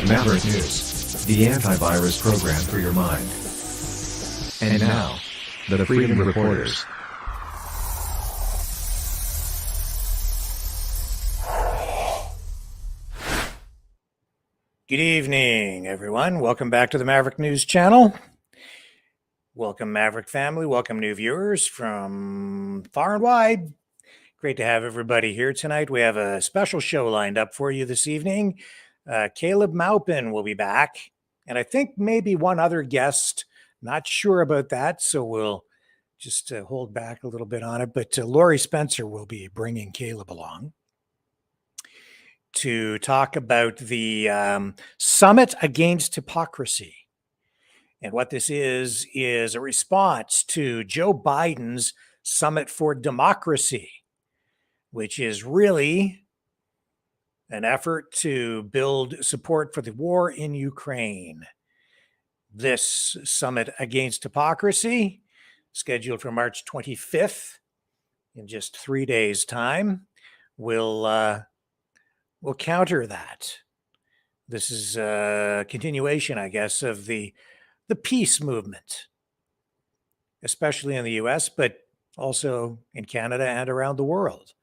Maverick News, the antivirus program for your mind. And now, the Freedom Reporters. Good evening, everyone. Welcome back to the Maverick News channel. Welcome, Maverick family. Welcome, new viewers from far and wide. Great to have everybody here tonight. We have a special show lined up for you this evening. Caleb Maupin will be back, and I think maybe one other guest. Not sure about that, so we'll just hold back a little bit on it. But Laurie Spencer will be bringing Caleb along to talk about the Summit Against Hypocrisy. And what this is a response to Joe Biden's Summit for Democracy, which is really an effort to build support for the war in Ukraine. This Summit Against Hypocrisy, scheduled for March 25th, in just 3 days' time, will counter that. This is a continuation, I guess, of the peace movement, especially in the US, but also in Canada and around the world.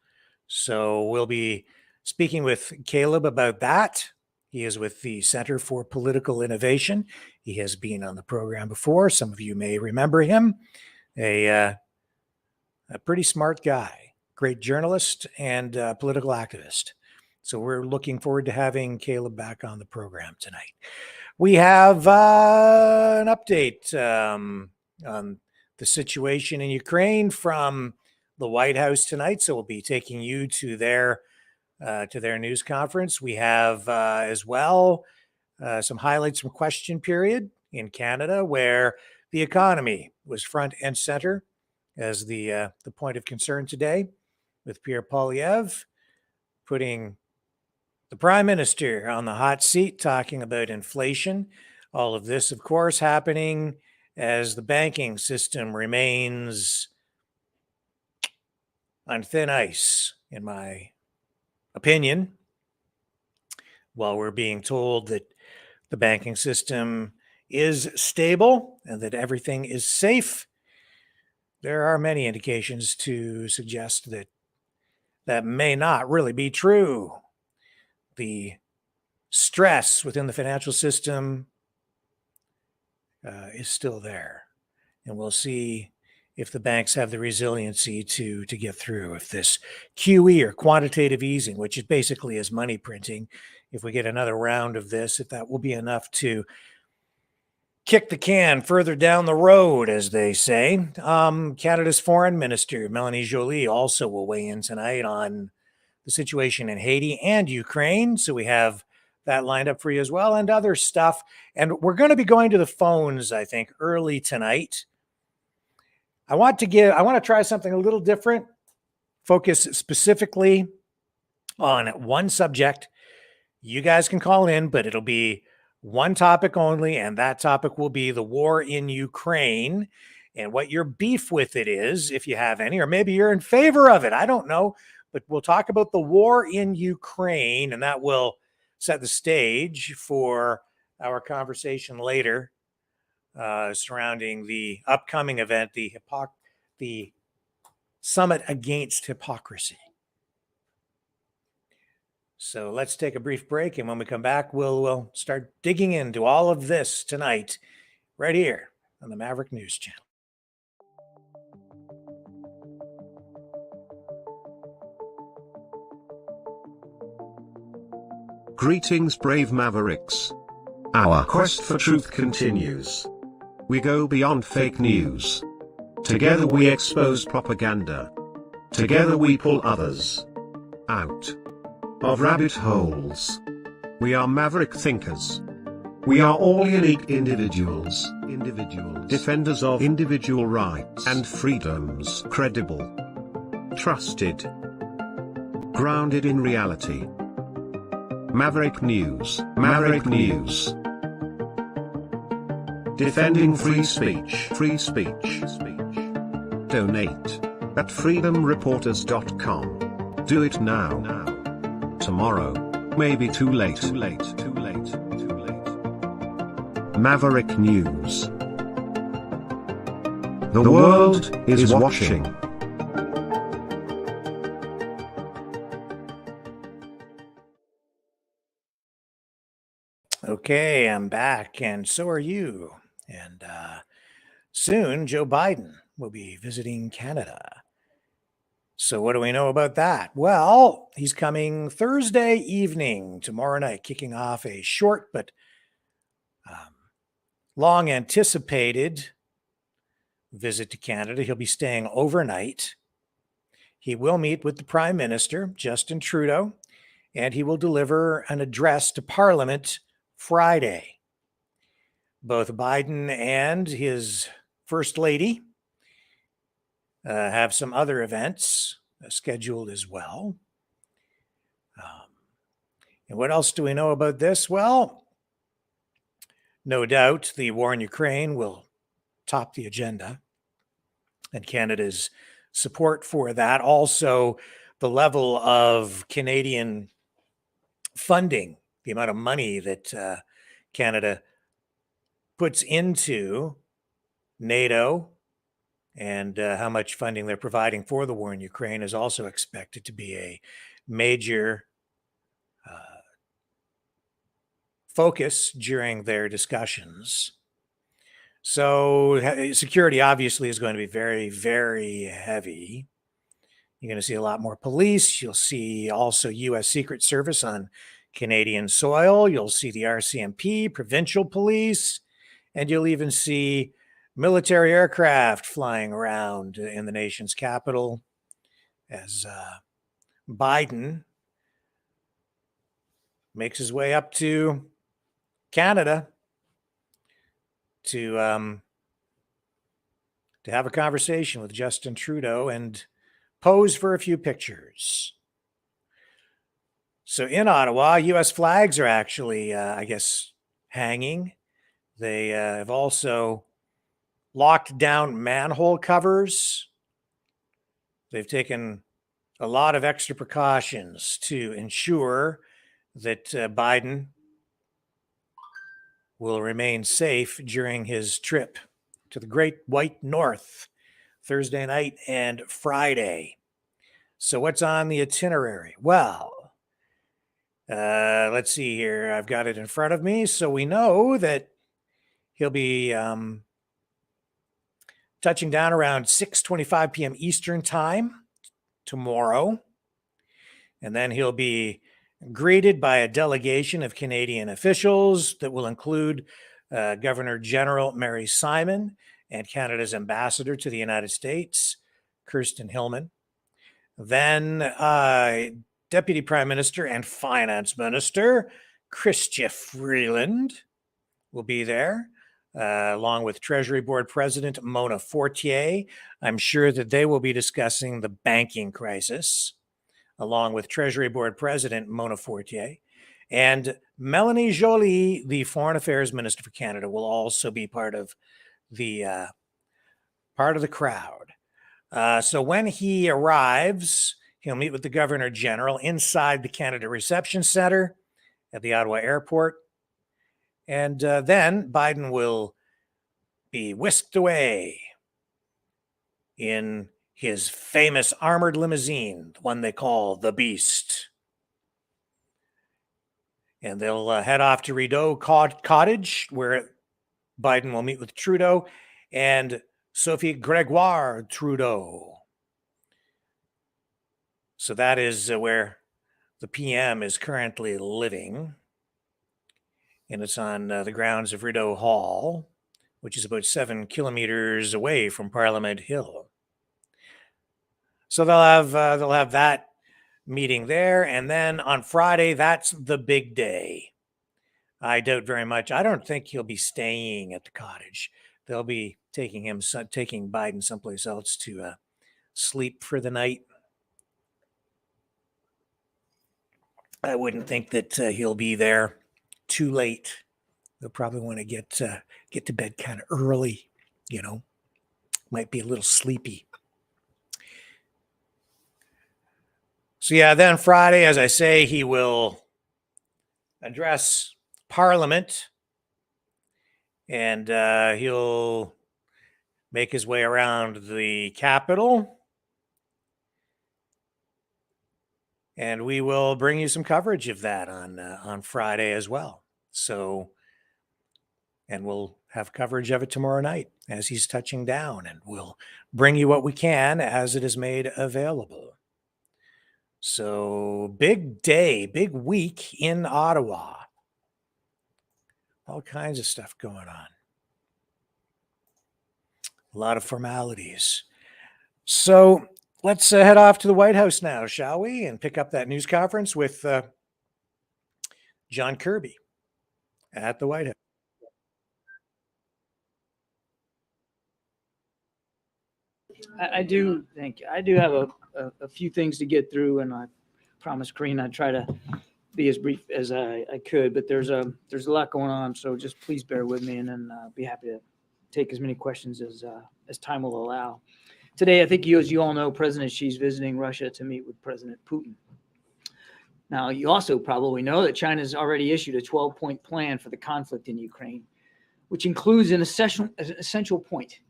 So we'll be speaking with Caleb about that. He is with the Center for Political Innovation. He has been on the program before. Some of you may remember him. A pretty smart guy, great journalist and political activist. So we're looking forward to having Caleb back on the program tonight. We have an update on the situation in Ukraine from the White House tonight. So we'll be taking you to their news conference. We have as well some highlights from Question Period in Canada, where the economy was front and center as the point of concern today, with Pierre Poilievre putting the Prime Minister on the hot seat, talking about inflation. All of this, of course, happening as the banking system remains on thin ice, in my opinion, while we're being told that the banking system is stable and that everything is safe. There are many indications to suggest that that may not really be true. The stress within the financial system is still there, and we'll see if the banks have the resiliency to get through. If this QE, or quantitative easing, which is basically is money printing, if we get another round of this, if that will be enough to kick the can further down the road, as they say. Canada's Foreign Minister, Melanie Joly, also will weigh in tonight on the situation in Haiti and Ukraine. So we have that lined up for you as well, and other stuff. And we're going to be going to the phones, I think, early tonight. I want to try something a little different, focus specifically on one subject. You guys can call in, but it'll be one topic only, and that topic will be the war in Ukraine and what your beef with it is, if you have any, or maybe you're in favor of it. I don't know, but we'll talk about the war in Ukraine, and that will set the stage for our conversation later surrounding the upcoming event, the Summit Against Hypocrisy. So let's take a brief break, and when we come back, we'll start digging into all of this tonight, right here on the Maverick News Channel. Greetings, brave Mavericks. Our quest for truth continues. We go beyond fake news. Together we expose propaganda. Together we pull others out of rabbit holes. We are maverick thinkers. We are all unique individuals, defenders of individual rights and freedoms, credible, trusted, grounded in reality. Maverick News, Maverick News. Defending free speech, free speech. Donate at freedomreporters.com. Do it now. Tomorrow may be too late. Maverick News. The world is watching. Okay, I'm back, and so are you. And soon, Joe Biden will be visiting Canada. So what do we know about that? Well, he's coming Thursday evening, tomorrow night, kicking off a short but long anticipated visit to Canada. He'll be staying overnight. He will meet with the Prime Minister, Justin Trudeau, and he will deliver an address to Parliament Friday. Both Biden and his First Lady have some other events scheduled as well. And what else do we know about this? Well, no doubt the war in Ukraine will top the agenda, and Canada's support for that. Also, the level of Canadian funding, the amount of money that Canada puts into NATO, and how much funding they're providing for the war in Ukraine is also expected to be a major focus during their discussions. So security obviously is going to be very, very heavy. You're going to see a lot more police. You'll see also U.S. Secret Service on Canadian soil. You'll see the RCMP, provincial police, and you'll even see military aircraft flying around in the nation's capital as Biden makes his way up to Canada to have a conversation with Justin Trudeau and pose for a few pictures. So in Ottawa, U.S. flags are actually, hanging. They have also locked down manhole covers. They've taken a lot of extra precautions to ensure that Biden will remain safe during his trip to the Great White North, Thursday night and Friday. So what's on the itinerary? Well, let's see here. I've got it in front of me. So we know that he'll be touching down around 6:25 p.m. Eastern time tomorrow. And then he'll be greeted by a delegation of Canadian officials that will include Governor General Mary Simon and Canada's ambassador to the United States, Kirsten Hillman. Then Deputy Prime Minister and Finance Minister Chrystia Freeland will be there, along with Treasury Board President Mona Fortier. I'm sure that they will be discussing the banking crisis, along with Treasury Board President Mona Fortier. And Melanie Joly, the Foreign Affairs Minister for Canada, will also be part of the crowd. So when he arrives, he'll meet with the Governor General inside the Canada Reception Center at the Ottawa Airport. And then Biden will be whisked away in his famous armored limousine, the one they call the Beast. And they'll head off to Rideau Cottage, where Biden will meet with Trudeau and Sophie Gregoire Trudeau. So that is where the PM is currently living. And it's on the grounds of Rideau Hall, which is about 7 kilometers away from Parliament Hill. So they'll have that meeting there, and then on Friday, that's the big day. I doubt very much. I don't think he'll be staying at the cottage. They'll be taking Biden someplace else to sleep for the night. I wouldn't think that he'll be there too late. They'll probably want to get to bed kind of early, Might be a little sleepy. So yeah, then Friday, as I say, he will address Parliament, and he'll make his way around the Capitol, and we will bring you some coverage of that on Friday as well. So, and we'll have coverage of it tomorrow night as he's touching down, and we'll bring you what we can as it is made available. So, big day, big week in Ottawa. All kinds of stuff going on. A lot of formalities. So, let's head off to the White House now, shall we? And pick up that news conference with John Kirby at the White House. I do have a few things to get through, and I promised Karine I'd try to be as brief as I could, but there's a lot going on, so just please bear with me, and then be happy to take as many questions as time will allow. Today, I think as you all know, President Xi's visiting Russia to meet with President Putin. Now, you also probably know that China's already issued a 12-point plan for the conflict in Ukraine, which includes an essential point,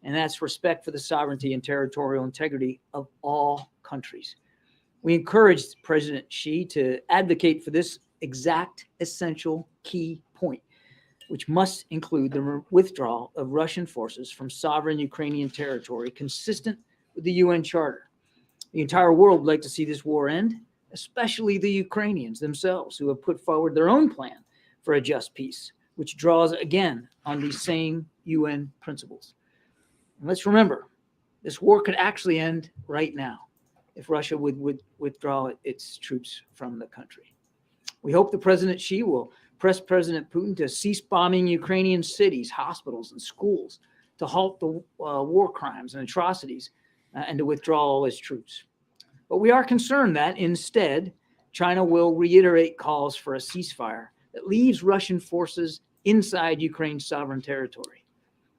and that's respect for the sovereignty and territorial integrity of all countries. We encouraged President Xi to advocate for this exact essential key point, which must include the withdrawal of Russian forces from sovereign Ukrainian territory consistent with the UN Charter. The entire world would like to see this war end, especially the Ukrainians themselves, who have put forward their own plan for a just peace, which draws again on these same UN principles. And let's remember, this war could actually end right now if Russia would withdraw its troops from the country. We hope the President Xi will press President Putin to cease bombing Ukrainian cities, hospitals, and schools, to halt the war crimes and atrocities, and to withdraw all his troops. But we are concerned that instead, China will reiterate calls for a ceasefire that leaves Russian forces inside Ukraine's sovereign territory.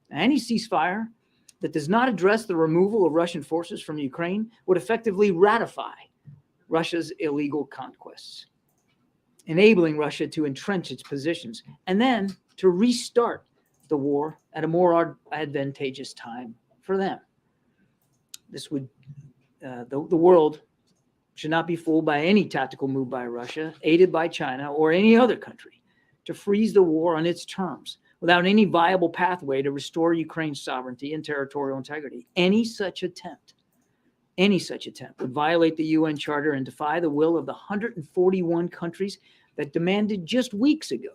Now, any ceasefire that does not address the removal of Russian forces from Ukraine would effectively ratify Russia's illegal conquests, enabling Russia to entrench its positions and then to restart the war at a more advantageous time for them. This would, the world should not be fooled by any tactical move by Russia, aided by China or any other country, to freeze the war on its terms without any viable pathway to restore Ukraine's sovereignty and territorial integrity. Any such attempt would violate the UN Charter and defy the will of the 141 countries that demanded just weeks ago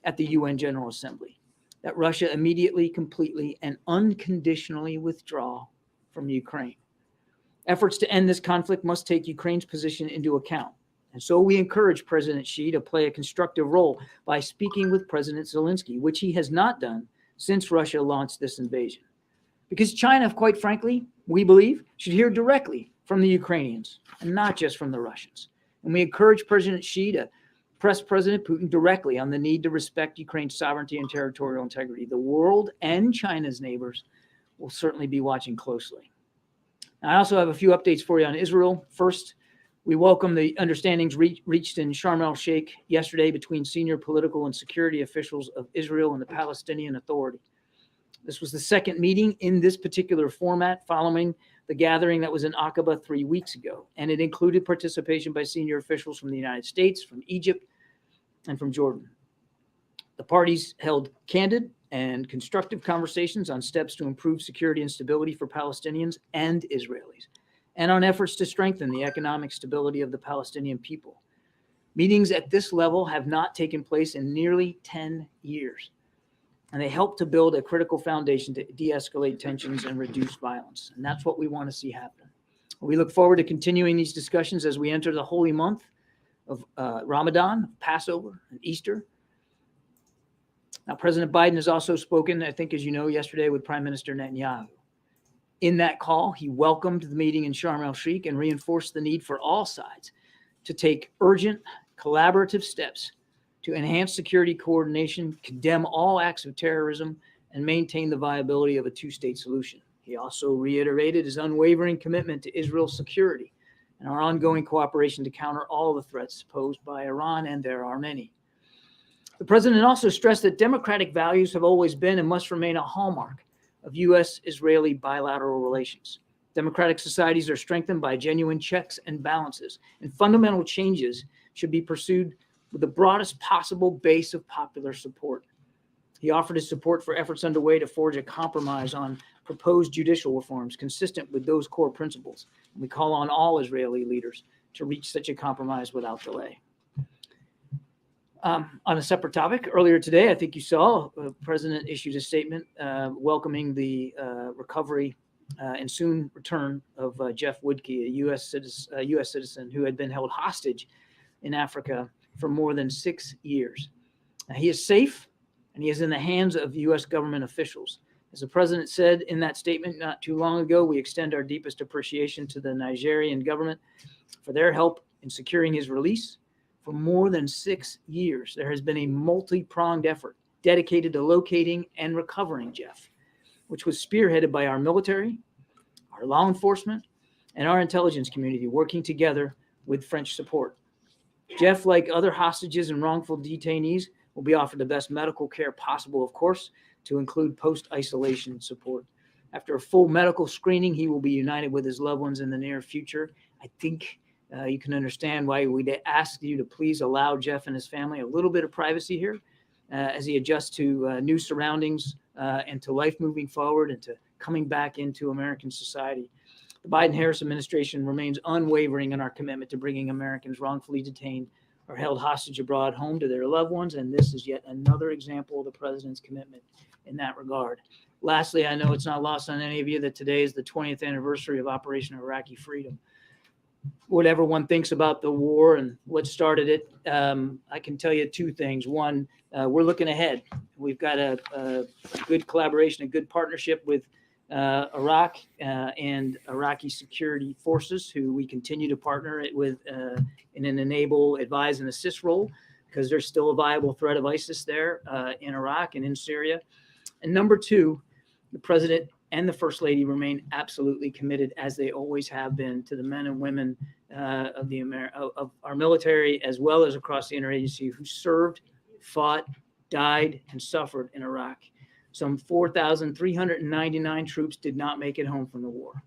at the UN General Assembly that Russia immediately, completely, and unconditionally withdraw from Ukraine. Efforts to end this conflict must take Ukraine's position into account. And so we encourage President Xi to play a constructive role by speaking with President Zelensky, which he has not done since Russia launched this invasion. Because China, quite frankly, we believe, should hear directly from the Ukrainians and not just from the Russians. And we encourage President Xi to press President Putin directly on the need to respect Ukraine's sovereignty and territorial integrity. The world and China's neighbors will certainly be watching closely. Now, I also have a few updates for you on Israel. First, we welcome the understandings reached in Sharm el-Sheikh yesterday between senior political and security officials of Israel and the Palestinian Authority. This was the second meeting in this particular format following the gathering that was in Aqaba 3 weeks ago, and it included participation by senior officials from the United States, from Egypt, and from Jordan. The parties held candid and constructive conversations on steps to improve security and stability for Palestinians and Israelis, and on efforts to strengthen the economic stability of the Palestinian people. Meetings at this level have not taken place in nearly 10 years, and they help to build a critical foundation to de-escalate tensions and reduce violence. And that's what we want to see happen. We look forward to continuing these discussions as we enter the holy month of Ramadan, Passover, and Easter. Now, President Biden has also spoken, I think, as you know, yesterday with Prime Minister Netanyahu. In that call, he welcomed the meeting in Sharm el-Sheikh and reinforced the need for all sides to take urgent, collaborative steps to enhance security coordination, condemn all acts of terrorism, and maintain the viability of a two-state solution. He also reiterated his unwavering commitment to Israel's security and our ongoing cooperation to counter all the threats posed by Iran, and there are many. The president also stressed that democratic values have always been and must remain a hallmark of U.S.-Israeli bilateral relations. Democratic societies are strengthened by genuine checks and balances, and fundamental changes should be pursued with the broadest possible base of popular support. He offered his support for efforts underway to forge a compromise on proposed judicial reforms consistent with those core principles. And we call on all Israeli leaders to reach such a compromise without delay. On a separate topic, earlier today, I think you saw, the president issued a statement welcoming the recovery and soon return of Jeff Woodkey, a U.S. citizen who had been held hostage in Africa for more than 6 years. Now, he is safe, and he is in the hands of U.S. government officials. As the president said in that statement not too long ago, we extend our deepest appreciation to the Nigerian government for their help in securing his release. For more than 6 years, there has been a multi-pronged effort dedicated to locating and recovering Jeff, which was spearheaded by our military, our law enforcement, and our intelligence community working together with French support. Jeff, like other hostages and wrongful detainees, will be offered the best medical care possible, of course, to include post-isolation support. After a full medical screening, he will be united with his loved ones in the near future. I think you can understand why we'd ask you to please allow Jeff and his family a little bit of privacy here as he adjusts to new surroundings and to life moving forward and to coming back into American society. The Biden-Harris administration remains unwavering in our commitment to bringing Americans wrongfully detained or held hostage abroad home to their loved ones, and this is yet another example of the president's commitment in that regard. Lastly, I know it's not lost on any of you that today is the 20th anniversary of Operation Iraqi Freedom. Whatever one thinks about the war and what started it, I can tell you two things. One, we're looking ahead. We've got a good collaboration, a good partnership with Iraq and Iraqi security forces, who we continue to partner with in an enable, advise, and assist role, because there's still a viable threat of ISIS there in Iraq and in Syria. And number two, the president and the First Lady remain absolutely committed, as they always have been, to the men and women of our military, as well as across the interagency, who served, fought, died, and suffered in Iraq. Some 4,399 troops did not make it home from the war.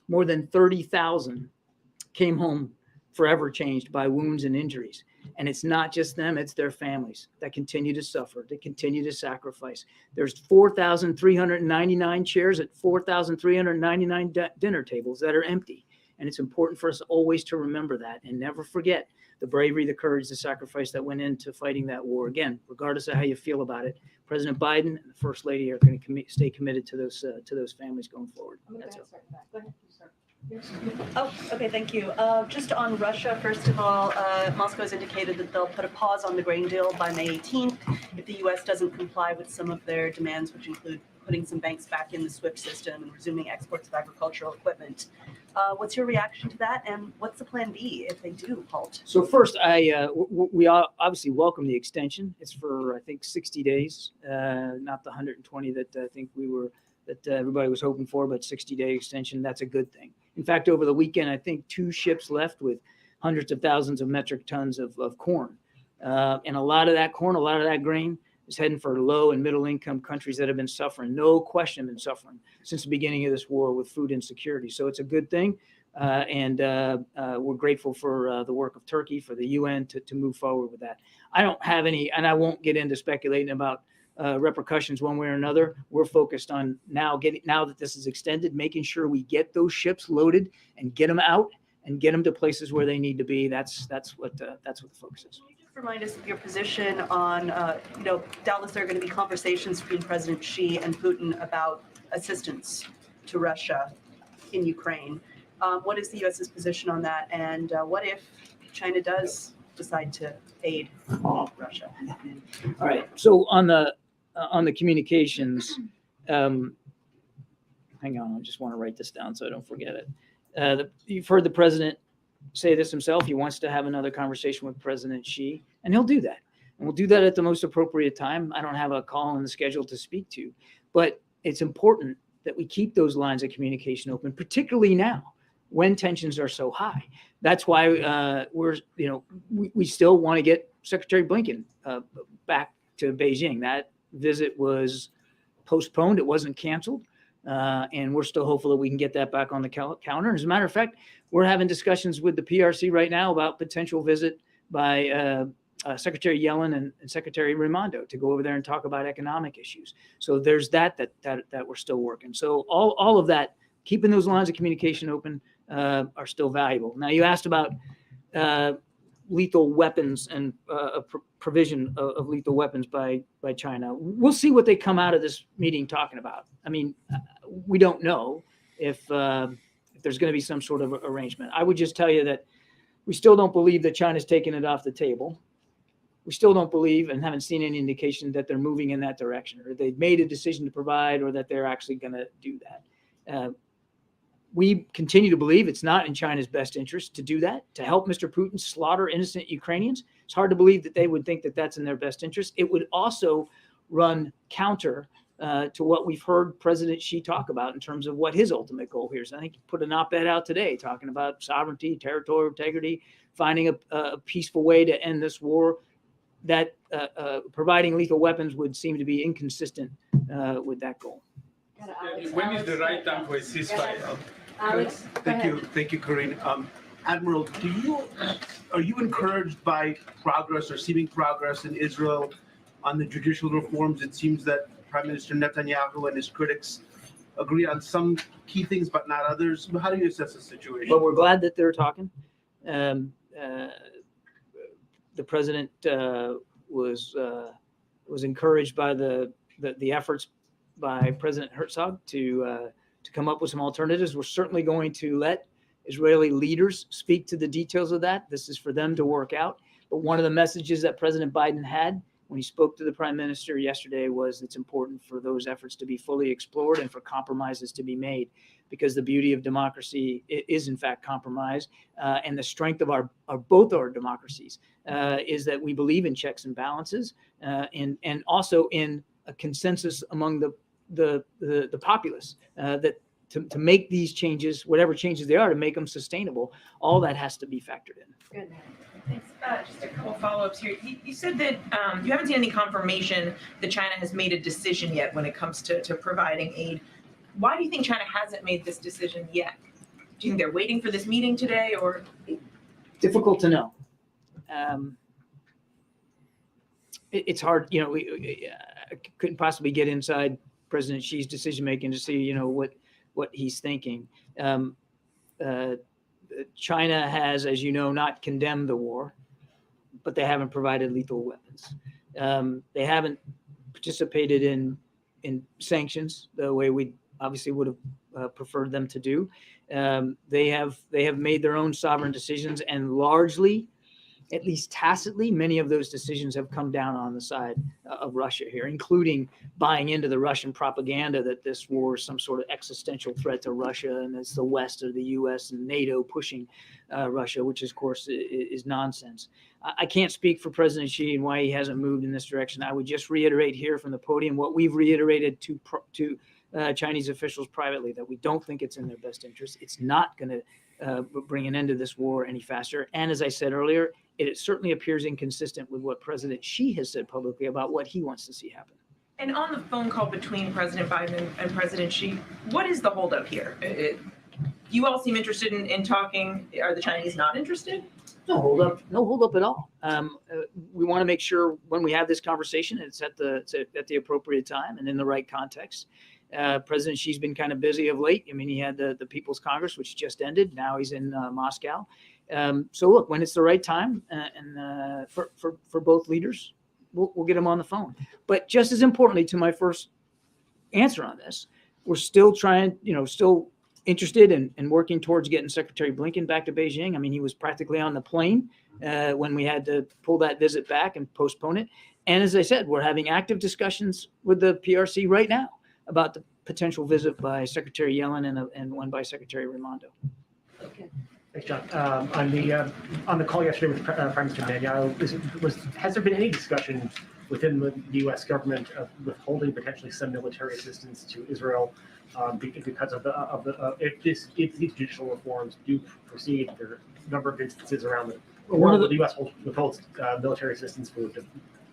More than 30,000 came home forever changed by wounds and injuries. And it's not just them, it's their families that continue to suffer, that continue to sacrifice. There's 4,399 chairs at 4,399 dinner tables that are empty. And it's important for us always to remember that and never forget the bravery, the courage, the sacrifice that went into fighting that war. Again, regardless of how you feel about it, President Biden and the First Lady are going to stay committed to those families going forward. That's it. Go ahead. Start. Oh, okay, thank you. Just on Russia, first of all, Moscow has indicated that they'll put a pause on the grain deal by May 18th if the U.S. doesn't comply with some of their demands, which include putting some banks back in the SWIFT system and resuming exports of agricultural equipment. What's your reaction to that, and what's the plan B if they do halt? So first, we obviously welcome the extension. It's for, I think, 60 days, not the 120 that I think that everybody was hoping for, but 60-day extension. That's a good thing. In fact, over the weekend, I think 2 ships left with hundreds of thousands of metric tons of corn. And a lot of that corn, a lot of that grain is heading for low and middle income countries that have been suffering, no question, been suffering since the beginning of this war with food insecurity. So it's a good thing. And we're grateful for the work of Turkey, for the UN to move forward with that. I don't have any, and I won't get into speculating about repercussions one way or another. We're focused on now that this is extended, making sure we get those ships loaded and get them out and get them to places where they need to be. That's what the focus is. Can you just remind us of your position on, doubtless there are going to be conversations between President Xi and Putin about assistance to Russia in Ukraine. What is the U.S.'s position on that? And what if China does decide to aid Russia? All right. So on the communications, hang on, I just want to write this down so I don't forget it. You've heard the president say this himself. He wants to have another conversation with President Xi, and he'll do that. And we'll do that at the most appropriate time. I don't have a call on the schedule to speak to, but it's important that we keep those lines of communication open, particularly now when tensions are so high. That's why we still want to get Secretary Blinken back to Beijing. That visit was postponed. It wasn't canceled. And we're still hopeful that we can get that back on the calendar. As a matter of fact, we're having discussions with the PRC right now about potential visit by Secretary Yellen and Secretary Raimondo to go over there and talk about economic issues. So there's that we're still working. So all of that, keeping those lines of communication open, are still valuable. Now, you asked about lethal weapons and provision of lethal weapons by China. We'll see what they come out of this meeting talking about. I mean, we don't know if there's going to be some sort of arrangement. I would just tell you that we still don't believe that China's taken it off the table. We still don't believe and haven't seen any indication that they're moving in that direction, or they've made a decision to provide, or that they're actually going to do that. We continue to believe it's not in China's best interest to do that, to help Mr. Putin slaughter innocent Ukrainians. It's hard to believe that they would think that that's in their best interest. It would also run counter to what we've heard President Xi talk about in terms of what his ultimate goal here is. I think he put an op-ed out today talking about sovereignty, territorial integrity, finding a peaceful way to end this war. That providing lethal weapons would seem to be inconsistent with that goal. When is the right time for a ceasefire? Alex, Thank you, Corinne. Admiral, are you encouraged by progress or seeming progress in Israel on the judicial reforms? It seems that Prime Minister Netanyahu and his critics agree on some key things, but not others. How do you assess the situation? But we're glad that they're talking. The president was encouraged by the efforts by President Herzog to come up with some alternatives. We're certainly going to let Israeli leaders speak to the details of that. This is for them to work out. But one of the messages that President Biden had when he spoke to the prime minister yesterday was it's important for those efforts to be fully explored and for compromises to be made, because the beauty of democracy is in fact compromise, and the strength of both our democracies is that we believe in checks and balances, and also in a consensus among the populace that to make these changes, whatever changes they are, to make them sustainable, all that has to be factored in. Good. Thanks. Just a couple follow-ups here. You said that you haven't seen any confirmation that China has made a decision yet when it comes to providing aid. Why do you think China hasn't made this decision yet? Do you think they're waiting for this meeting today, or? Difficult to know. It's hard, I couldn't possibly get inside President Xi's decision-making to see, what he's thinking. China has, as you know, not condemned the war, but they haven't provided lethal weapons. They haven't participated in sanctions the way we obviously would have preferred them to do. They have made their own sovereign decisions, and largely, at least tacitly, many of those decisions have come down on the side of Russia here, including buying into the Russian propaganda that this war is some sort of existential threat to Russia, and it's the West or the U.S. and NATO pushing Russia, which of course is nonsense. I can't speak for President Xi and why he hasn't moved in this direction. I would just reiterate here from the podium what we've reiterated to Chinese officials privately, that we don't think it's in their best interest. It's not going to bring an end to this war any faster. And as I said earlier, it certainly appears inconsistent with what President Xi has said publicly about what he wants to see happen. And on the phone call between President Biden and President Xi, what is the holdup here? You all seem interested in talking. Are the Chinese not interested? No holdup at all. We want to make sure when we have this conversation, it's at the appropriate time and in the right context. President Xi's been kind of busy of late. I mean, he had the People's Congress, which just ended. Now he's in Moscow. So look, when it's the right time, and for both leaders, we'll get them on the phone. But just as importantly, to my first answer on this, we're still still interested in working towards getting Secretary Blinken back to Beijing. I mean, he was practically on the plane when we had to pull that visit back and postpone it. And as I said, we're having active discussions with the PRC right now about the potential visit by Secretary Yellen and one by Secretary Raimondo. Okay. Thanks, John. On the call yesterday with Prime Minister Netanyahu, has there been any discussion within the U.S. government of withholding potentially some military assistance to Israel because of if these judicial reforms do proceed? There are a number of instances around the world where the U.S. withholds military assistance for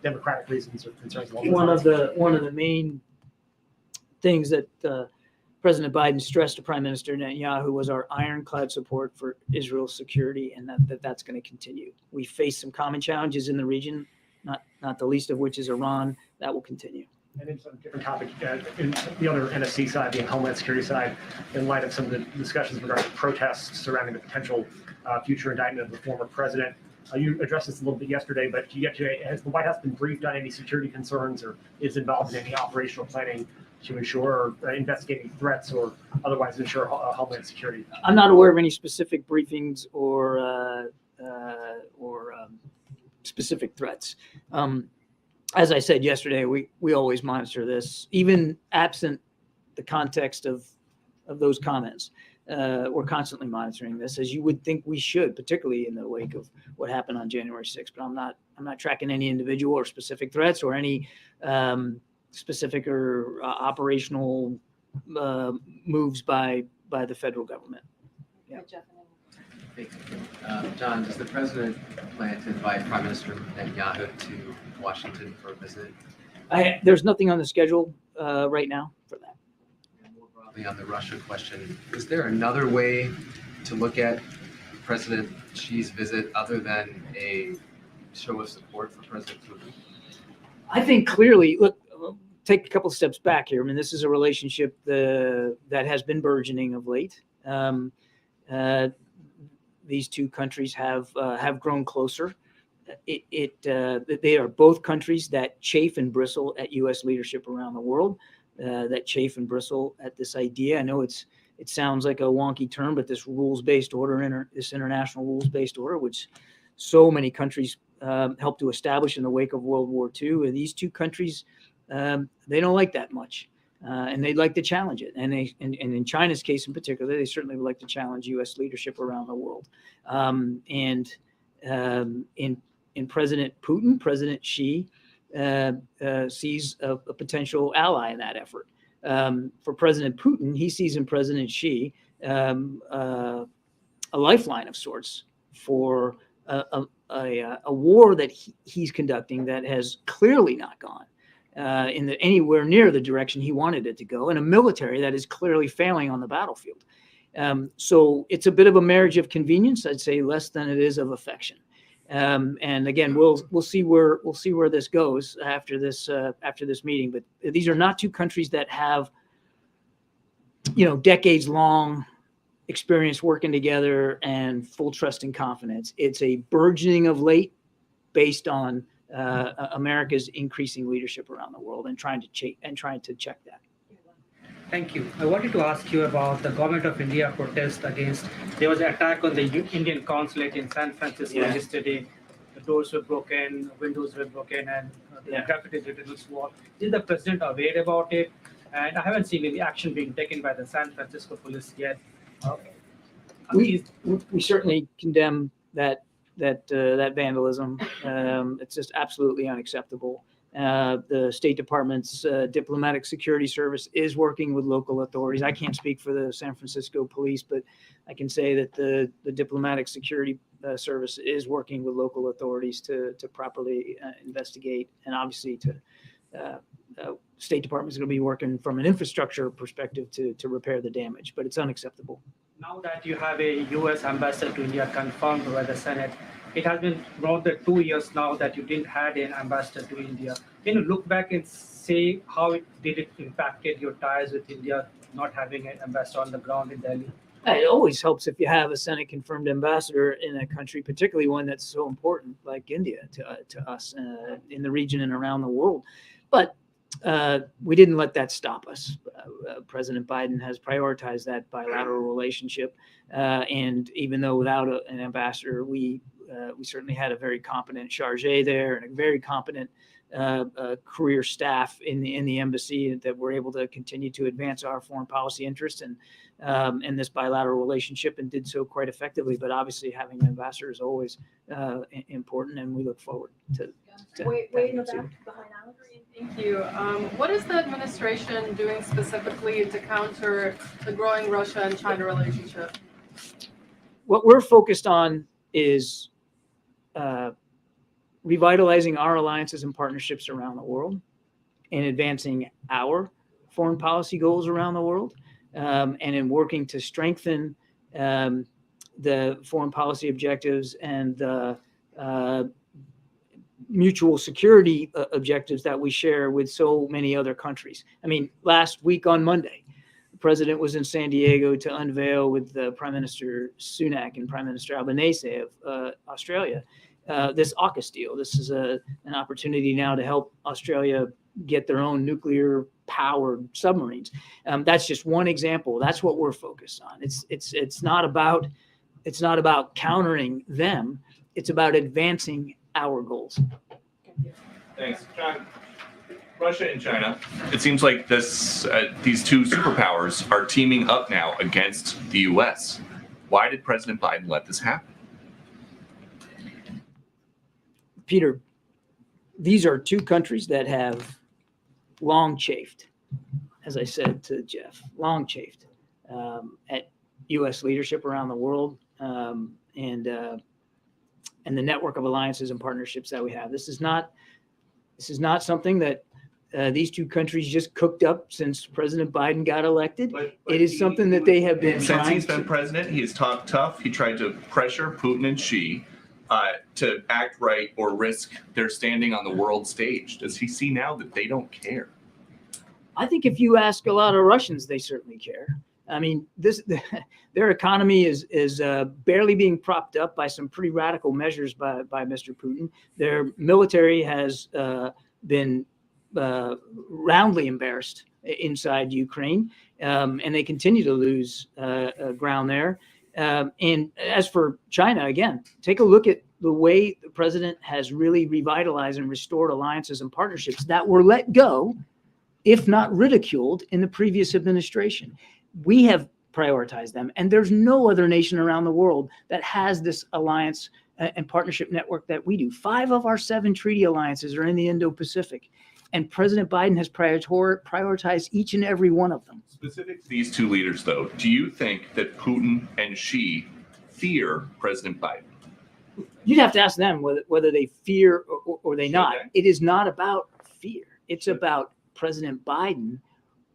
democratic reasons or concerns. One of the main things that President Biden stressed to Prime Minister Netanyahu was our ironclad support for Israel's security, and that's going to continue. We face some common challenges in the region, not the least of which is Iran. That will continue. And in some different topic, in the other NSC side, the Homeland Security side, in light of some of the discussions regarding protests surrounding the potential future indictment of the former president, you addressed this a little bit yesterday, but has the White House been briefed on any security concerns or is involved in any operational planning to ensure investigating threats or otherwise ensure Homeland Security? I'm not aware of any specific briefings or specific threats. As I said yesterday, we always monitor this, even absent the context of those comments. We're constantly monitoring this, as you would think we should, particularly in the wake of what happened on January 6th. But I'm not tracking any individual or specific threats or any specific or operational moves by the federal government. Yeah. Thank you. John, does the president plan to invite Prime Minister Netanyahu to Washington for a visit? There's nothing on the schedule right now for that. And more broadly on the Russia question, is there another way to look at President Xi's visit other than a show of support for President Putin? I think clearly, look, take a couple of steps back here. I mean, this is a relationship that has been burgeoning of late. These two countries have grown closer. They are both countries that chafe and bristle at U.S. leadership around the world, that chafe and bristle at this idea. I know it sounds like a wonky term, but this rules-based order, this international rules-based order, which so many countries helped to establish in the wake of World War II, and these two countries, they don't like that much. And they'd like to challenge it. And in China's case in particular, they certainly would like to challenge U.S. leadership around the world. In President Putin, President Xi sees a potential ally in that effort. For President Putin, he sees in President Xi a lifeline of sorts for a war that he's conducting that has clearly not gone anywhere near the direction he wanted it to go, and a military that is clearly failing on the battlefield. So it's a bit of a marriage of convenience, I'd say, less than it is of affection. And again, we'll see where this goes after this meeting. But these are not two countries that have, decades long experience working together and full trust and confidence. It's a burgeoning of late based on America's increasing leadership around the world and trying to check that. Thank you. I wanted to ask you about the government of India protest against, there was an attack on the Indian consulate in San Francisco yesterday. The doors were broken, windows were broken, and the graffiti written on the wall. Is the president aware about it? And I haven't seen any action being taken by the San Francisco police yet. We certainly condemn that vandalism. It's just absolutely unacceptable. The State Department's diplomatic security service is working with local authorities. I can't speak for the San Francisco police, but I can say that the diplomatic security Service is working with local authorities to properly investigate, and obviously to State Department is going to be working from an infrastructure perspective to repair the damage, but it's unacceptable. Now that you have a U.S. ambassador to India confirmed by the Senate, it has been more than 2 years now that you didn't have an ambassador to India. Can you look back and say how did it impacted your ties with India, not having an ambassador on the ground in Delhi? It always helps if you have a Senate confirmed ambassador in a country, particularly one that's so important like India to us in the region and around the world. But we didn't let that stop us. President Biden has prioritized that bilateral relationship. And even though without an ambassador, we certainly had a very competent charge there and a very competent career staff in the embassy that were able to continue to advance our foreign policy interests and this bilateral relationship, and did so quite effectively. But obviously having an ambassador is always important, and we look forward to Wait in the back behind Alex. Thank you. What is the administration doing specifically to counter the growing Russia and China relationship? What we're focused on is revitalizing our alliances and partnerships around the world and advancing our foreign policy goals around the world, and in working to strengthen the foreign policy objectives and the mutual security objectives that we share with so many other countries. I mean, last week on Monday, the president was in San Diego to unveil with Prime Minister Sunak and Prime Minister Albanese of Australia this AUKUS deal. This is an opportunity now to help Australia get their own nuclear-powered submarines. That's just one example. That's what we're focused on. It's not about countering them. It's about advancing our goals. Thanks, John. Russia and China. It seems like these two superpowers are teaming up now against the U.S. Why did President Biden let this happen? Peter, these are two countries that have long chafed, as I said to Jeff, long chafed at U.S. leadership around the world, and the network of alliances and partnerships that we have. This is not something that these two countries just cooked up since President Biden got elected. But it is something that they have been since he's been president. He has talked tough. He tried to pressure Putin and Xi to act right or risk their standing on the world stage. Does he see now that they don't care? I think if you ask a lot of Russians, they certainly care. I mean, their economy is barely being propped up by some pretty radical measures by Mr. Putin. Their military has been roundly embarrassed inside Ukraine, and they continue to lose ground there. And as for China, again, take a look at the way the president has really revitalized and restored alliances and partnerships that were let go, if not ridiculed, in the previous administration. We have prioritized them, and there's no other nation around the world that has this alliance and partnership network that we do. 5 of our 7 treaty alliances are in the Indo-Pacific, and President Biden has prioritized each and every one of them. Specific to these two leaders, though, do you think that Putin and Xi fear President Biden? You'd have to ask them whether they fear or they not. It is not about fear. It's about President Biden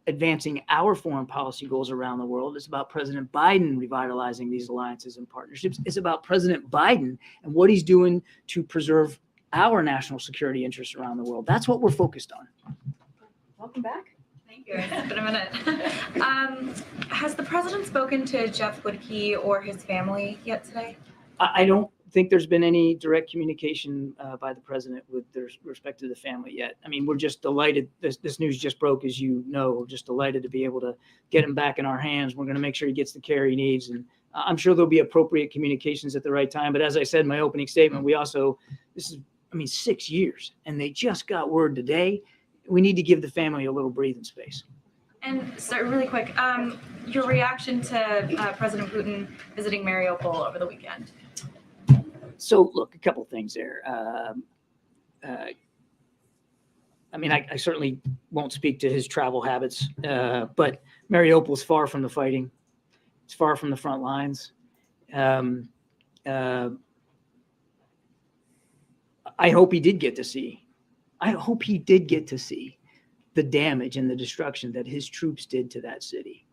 advancing our foreign policy goals around the world. It's about President Biden revitalizing these alliances and partnerships. It's about President Biden and what he's doing to preserve our national security interests around the world. That's what we're focused on. Welcome back. Thank you. It's been a minute. Has the president spoken to Jeff Woodkey or his family yet today? I don't think there's been any direct communication by the president with respect to the family yet. I mean, we're just delighted. This news just broke, as you know. We're just delighted to be able to get him back in our hands. We're going to make sure he gets the care he needs. And I'm sure there'll be appropriate communications at the right time. But as I said in my opening statement, this is 6 years, and they just got word today. We need to give the family a little breathing space. And so really quick, your reaction to President Putin visiting Mariupol over the weekend? So look, a couple things there. I certainly won't speak to his travel habits, but Mariupol is far from the fighting. It's far from the front lines. I hope he did get to see. I hope he did get to see the damage and the destruction that his troops did to that city.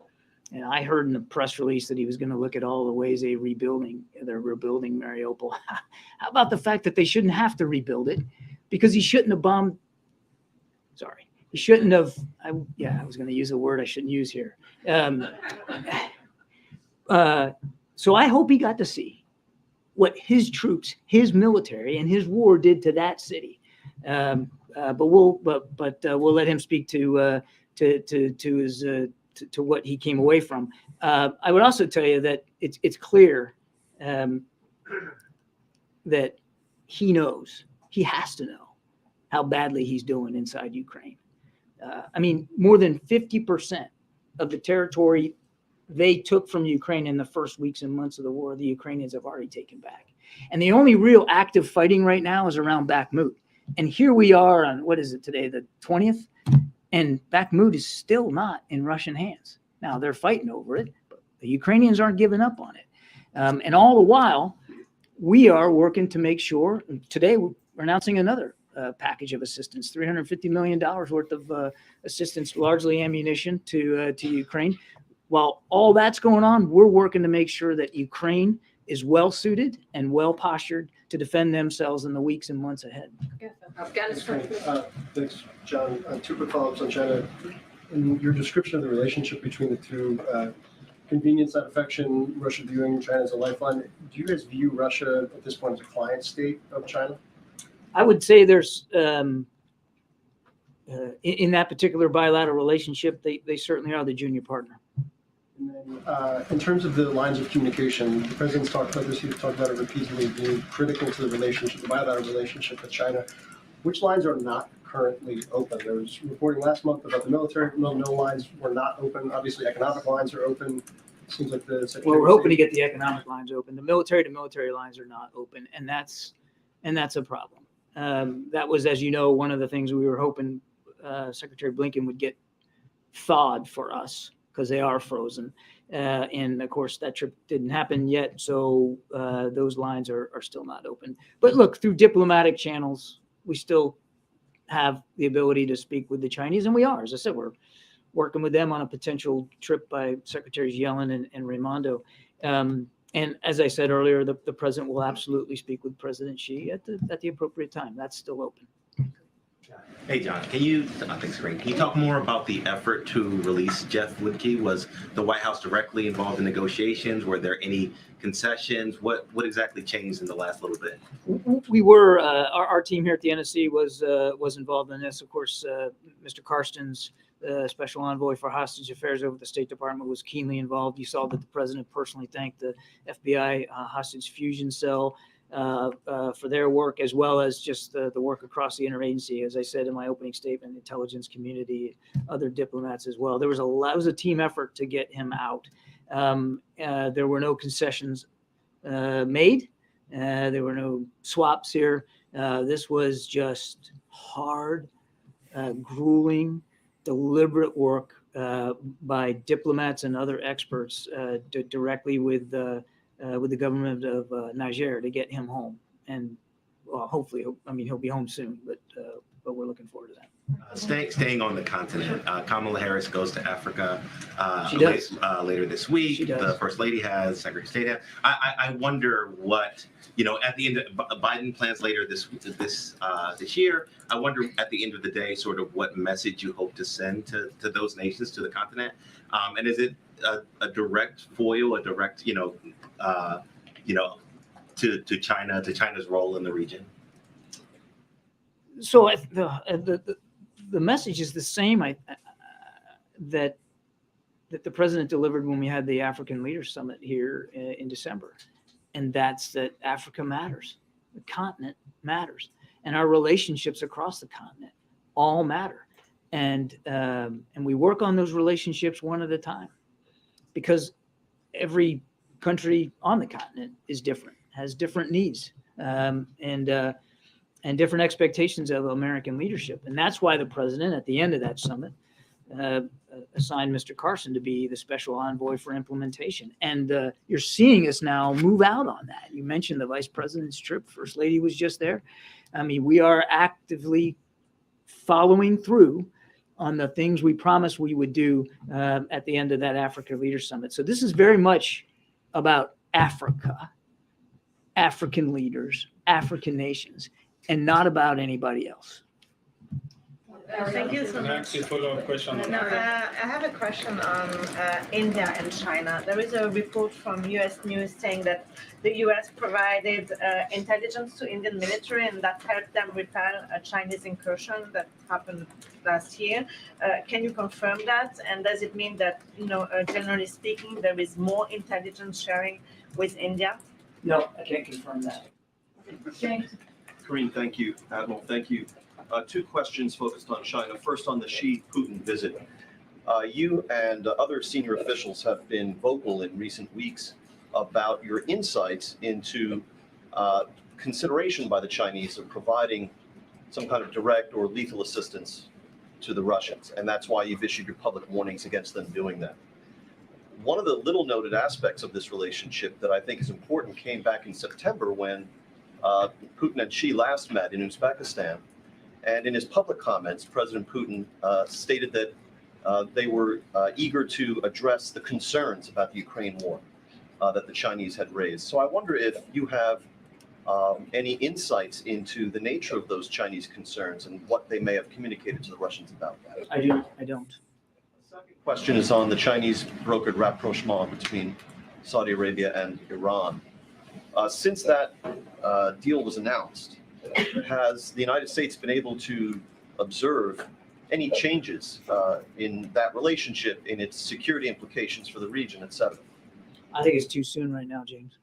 And I heard in the press release that he was going to look at all the ways they're rebuilding Mariupol. How about the fact that they shouldn't have to rebuild it because he shouldn't have bombed. Sorry, he shouldn't have. I was going to use a word I shouldn't use here. So I hope he got to see what his troops, his military, and his war did to that city. But we'll let him speak to his to what he came away from. I would also tell you that it's clear that he knows, he has to know how badly he's doing inside Ukraine. I mean, more than 50% of the territory they took from Ukraine in the first weeks and months of the war, the Ukrainians have already taken back. And the only real active fighting right now is around Bakhmut. And here we are on, what is it today, the 20th? And Bakhmut is still not in Russian hands. Now, they're fighting over it, but the Ukrainians aren't giving up on it. And all the while, we are working to make sure, today we're announcing another package of assistance, $350 million worth of assistance, largely ammunition to Ukraine. While all that's going on, we're working to make sure that Ukraine is well suited and well postured to defend themselves in the weeks and months ahead. Afghanistan. Thanks, John. Two quick follow-ups on China. In your description of the relationship between the two, convenience, not affection, Russia viewing China as a lifeline, do you guys view Russia at this point as a client state of China? I would say there's, in that particular bilateral relationship, they certainly are the junior partner. And then, in terms of the lines of communication, the president's talked about this. He's talked about it repeatedly, being critical to the relationship, the bilateral relationship with China. Which lines are not currently open? There was reporting last month about the military. No lines were not open. Obviously, economic lines are open. It seems like the Secretary. Well, we're hoping to get the economic lines open. The military to military lines are not open, and that's a problem. That was, as you know, one of the things we were hoping Secretary Blinken would get thawed for us, because they are frozen. And of course, that trip didn't happen yet. So those lines are still not open. But look, through diplomatic channels, we still have the ability to speak with the Chinese. And we are, as I said, we're working with them on a potential trip by Secretaries Yellen and Raimondo. And as I said earlier, the president will absolutely speak with President Xi at the appropriate time. That's still open. Hey, John, can you talk more about the effort to release Jeff Woodkey? Was the White House directly involved in negotiations? Were there any concessions? What exactly changed in the last little bit? We were, our team here at the NSC was involved in this. Of course, Mr. Karsten's special envoy for hostage affairs over the State Department was keenly involved. You saw that the president personally thanked the FBI hostage fusion cell for their work, as well as just the work across the interagency. As I said in my opening statement, the intelligence community, other diplomats as well. It was a team effort to get him out. There were no concessions made. There were no swaps here. This was just hard, grueling, deliberate work by diplomats and other experts directly with the government of Niger to get him home. And hopefully, he'll be home soon, but we're looking forward to that. Staying on the continent, Kamala Harris goes to Africa later this week. The First Lady has, Secretary of State has. I wonder what, at the end of Biden plans later this year. I wonder at the end of the day, sort of what message you hope to send to those nations, to the continent. And is it a direct foil, a direct, to China, to China's role in the region? So the message is the same that the president delivered when we had the African Leaders Summit here in December, and that's that Africa matters, the continent matters, and our relationships across the continent all matter, and we work on those relationships one at a time, because every country on the continent is different, has different needs, and different expectations of American leadership. And that's why the president, at the end of that summit, assigned Mr. Carson to be the special envoy for implementation. And you're seeing us now move out on that. You mentioned the vice president's trip. First lady was just there. I mean, we are actively following through on the things we promised we would do at the end of that Africa Leaders Summit. So this is very much about Africa, African leaders, African nations, and not about anybody else. Thank you so much. Follow-up question. No, I have a question on India and China. There is a report from U.S. News saying that the U.S. provided intelligence to Indian military and that helped them repel a Chinese incursion that happened last year. Can you confirm that? And does it mean that, generally speaking, there is more intelligence sharing with India? No, I can't confirm that. James? Karine, thank you. Admiral, thank you. Two questions focused on China. First, on the Xi-Putin visit. You and other senior officials have been vocal in recent weeks about your insights into consideration by the Chinese of providing some kind of direct or lethal assistance to the Russians, and that's why you've issued your public warnings against them doing that. One of the little noted aspects of this relationship that I think is important came back in September when Putin and Xi last met in Uzbekistan. And in his public comments, President Putin stated that they were eager to address the concerns about the Ukraine war that the Chinese had raised. So I wonder if you have any insights into the nature of those Chinese concerns and what they may have communicated to the Russians about that. I don't. The second question is on the Chinese brokered rapprochement between Saudi Arabia and Iran. Since that deal was announced, has the United States been able to observe any changes in that relationship, in its security implications for the region, et cetera? I think it's too soon right now, James.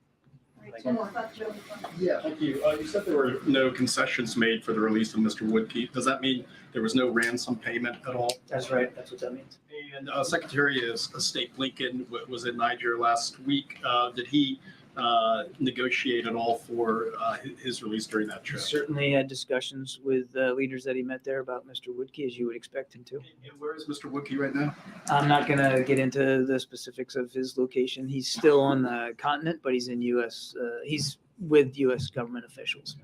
Yeah, thank you. You said there were no concessions made for the release of Mr. Woodkey. Does that mean there was no ransom payment at all? That's right. That's what that means. And Secretary of State Blinken was in Niger last week. Did he negotiate at all for his release during that trip? Certainly had discussions with leaders that he met there about Mr. Woodkey, as you would expect him to. And where is Mr. Woodkey right now? I'm not going to get into the specifics of his location. He's still on the continent, but he's in U.S. He's with U.S. government officials.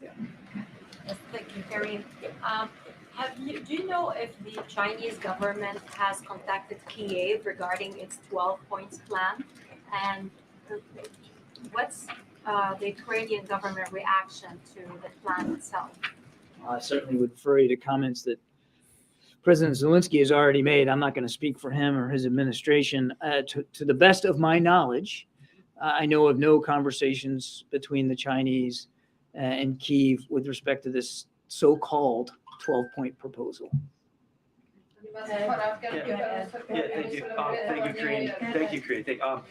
Yeah. Yes, thank you, Karine. Do you know if the Chinese government has contacted Kiev regarding its 12 points plan? And what's the Ukrainian government reaction to the plan itself? I certainly would refer you to comments that President Zelensky has already made. I'm not going to speak for him or his administration. To the best of my knowledge, I know of no conversations between the Chinese and Kyiv with respect to this so-called 12-point proposal. Thank you. Thank you, Karine. Thank you, Karine.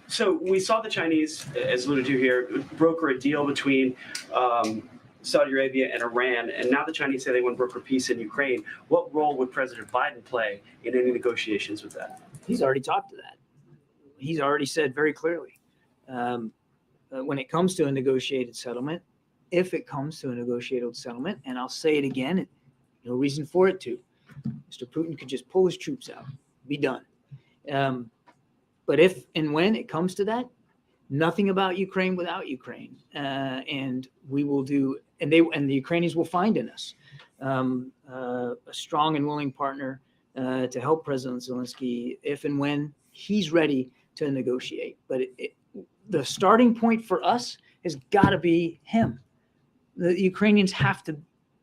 So we saw the Chinese, as alluded to here, broker a deal between Saudi Arabia and Iran, and now the Chinese say they want to broker peace in Ukraine. What role would President Biden play in any negotiations with that? He's already talked to that. He's already said very clearly, when it comes to a negotiated settlement, if it comes to a negotiated settlement, and I'll say it again, no reason for it to, Mr. Putin could just pull his troops out, be done. But if and when it comes to that, nothing about Ukraine without Ukraine, and we will do, and the Ukrainians will find in us a strong and willing partner to help President Zelensky if and when he's ready to negotiate. But the starting point for us has got to be him. The Ukrainians have to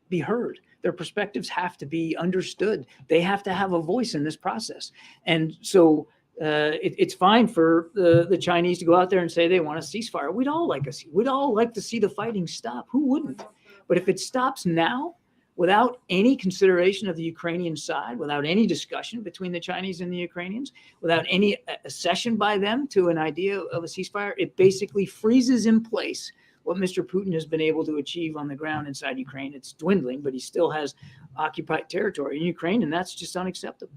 be heard. Their perspectives have to be understood. They have to have a voice in this process. And so it's fine for the Chinese to go out there and say they want a ceasefire. We'd all like to see the fighting stop. Who wouldn't? But if it stops now, without any consideration of the Ukrainian side, without any discussion between the Chinese and the Ukrainians, without any accession by them to an idea of a ceasefire, it basically freezes in place what Mr. Putin has been able to achieve on the ground inside Ukraine. It's dwindling, but he still has occupied territory in Ukraine, and that's just unacceptable.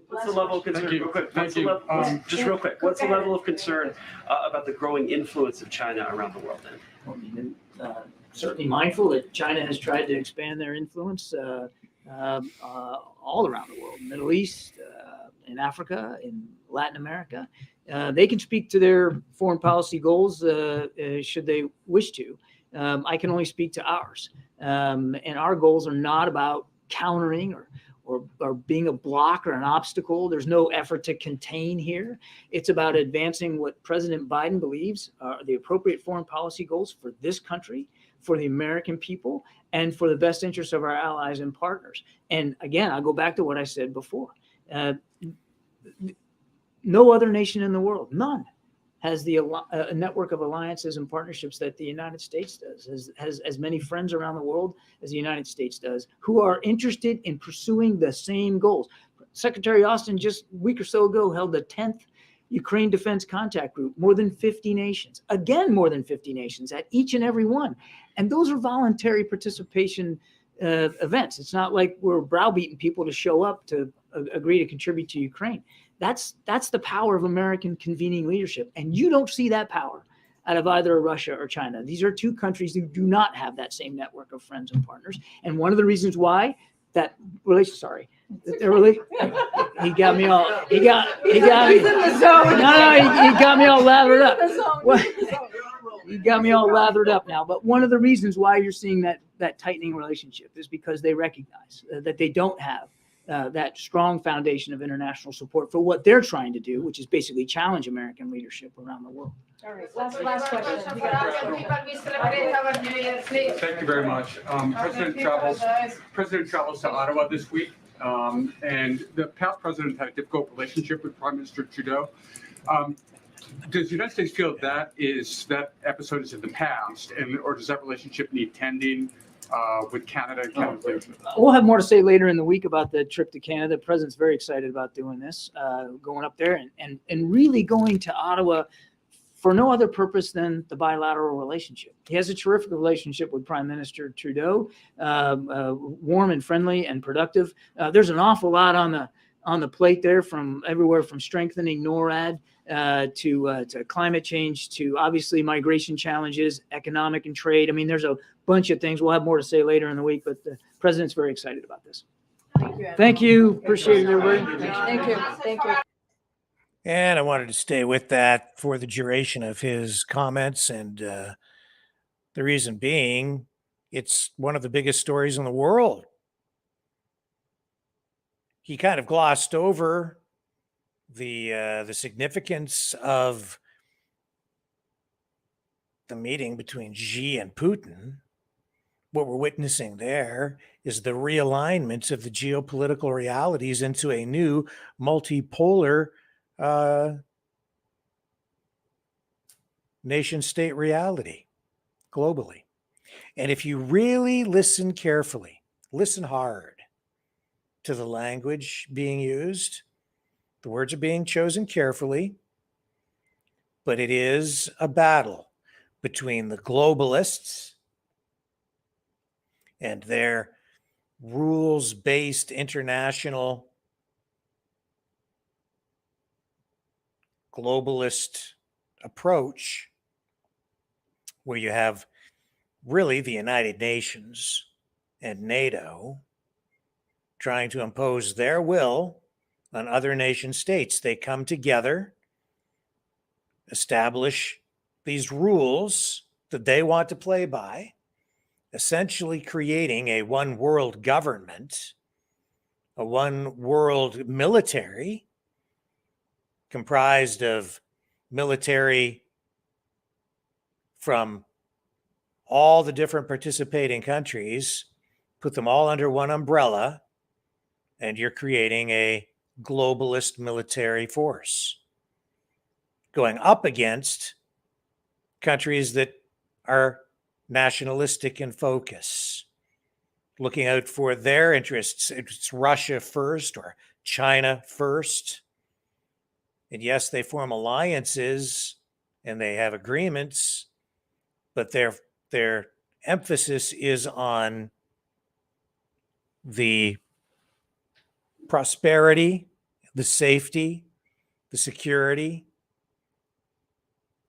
What's the level of concern, real quick? Just real quick, what's the level of concern about the growing influence of China around the world then? Certainly mindful that China has tried to expand their influence all around the world, Middle East, in Africa, in Latin America. They can speak to their foreign policy goals should they wish to. I can only speak to ours. And our goals are not about countering or being a block or an obstacle. There's no effort to contain here. It's about advancing what President Biden believes are the appropriate foreign policy goals for this country, for the American people, and for the best interests of our allies and partners. And again, I'll go back to what I said before. No other nation in the world, none, has a network of alliances and partnerships that the United States does, has as many friends around the world as the United States does, who are interested in pursuing the same goals. Secretary Austin just a week or so ago held the 10th Ukraine Defense Contact Group, more than 50 nations, again, more than 50 nations at each and every one. And those are voluntary participation events. It's not like we're browbeating people to show up to agree to contribute to Ukraine. That's the power of American convening leadership. And you don't see that power out of either Russia or China. These are two countries who do not have that same network of friends and partners. And one of the reasons why that relation, sorry, he got me all, he got me, he got me all lathered up. He got me all lathered up now. But one of the reasons why you're seeing that tightening relationship is because they recognize that they don't have that strong foundation of international support for what they're trying to do, which is basically challenge American leadership around the world. All right, last question. Thank you very much. President travels to Ottawa this week, and the past president had a difficult relationship with Prime Minister Trudeau. Does the United States feel that episode is in the past, or does that relationship need tending with Canada and Canada's leadership? We'll have more to say later in the week about the trip to Canada. The president's very excited about doing this, going up there and really going to Ottawa for no other purpose than the bilateral relationship. He has a terrific relationship with Prime Minister Trudeau, warm and friendly and productive. There's an awful lot on the plate there, from everywhere from strengthening NORAD to climate change, to obviously migration challenges, economic and trade. I mean, there's a bunch of things. We'll have more to say later in the week, but the president's very excited about this. Thank you. Thank you. Appreciate it, everybody. Thank you. Thank you. And I wanted to stay with that for the duration of his comments. And the reason being, it's one of the biggest stories in the world. He kind of glossed over the significance of the meeting between Xi and Putin. What we're witnessing there is the realignment of the geopolitical realities into a new multipolar nation-state reality globally. And if you really listen carefully, listen hard to the language being used, the words are being chosen carefully, but it is a battle between the globalists and their rules-based international globalist approach, where you have really the United Nations and NATO trying to impose their will on other nation states. They come together, establish these rules that they want to play by, essentially creating a one world government, a one world military comprised of military from all the different participating countries, put them all under one umbrella, and you're creating a globalist military force going up against countries that are nationalistic in focus, looking out for their interests. It's Russia first or China first. And yes, they form alliances and they have agreements, but their emphasis is on the prosperity, the safety, the security,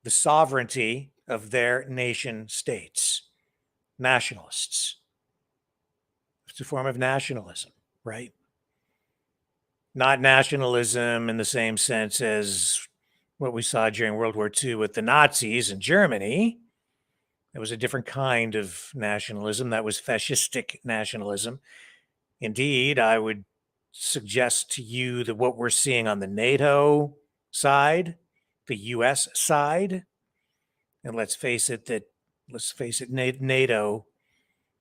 the sovereignty of their nation states, nationalists. It's a form of nationalism, right? Not nationalism in the same sense as what we saw during World War II with the Nazis in Germany. It was a different kind of nationalism. That was fascistic nationalism. Indeed, I would suggest to you that what we're seeing on the NATO side, the US side, and let's face it, NATO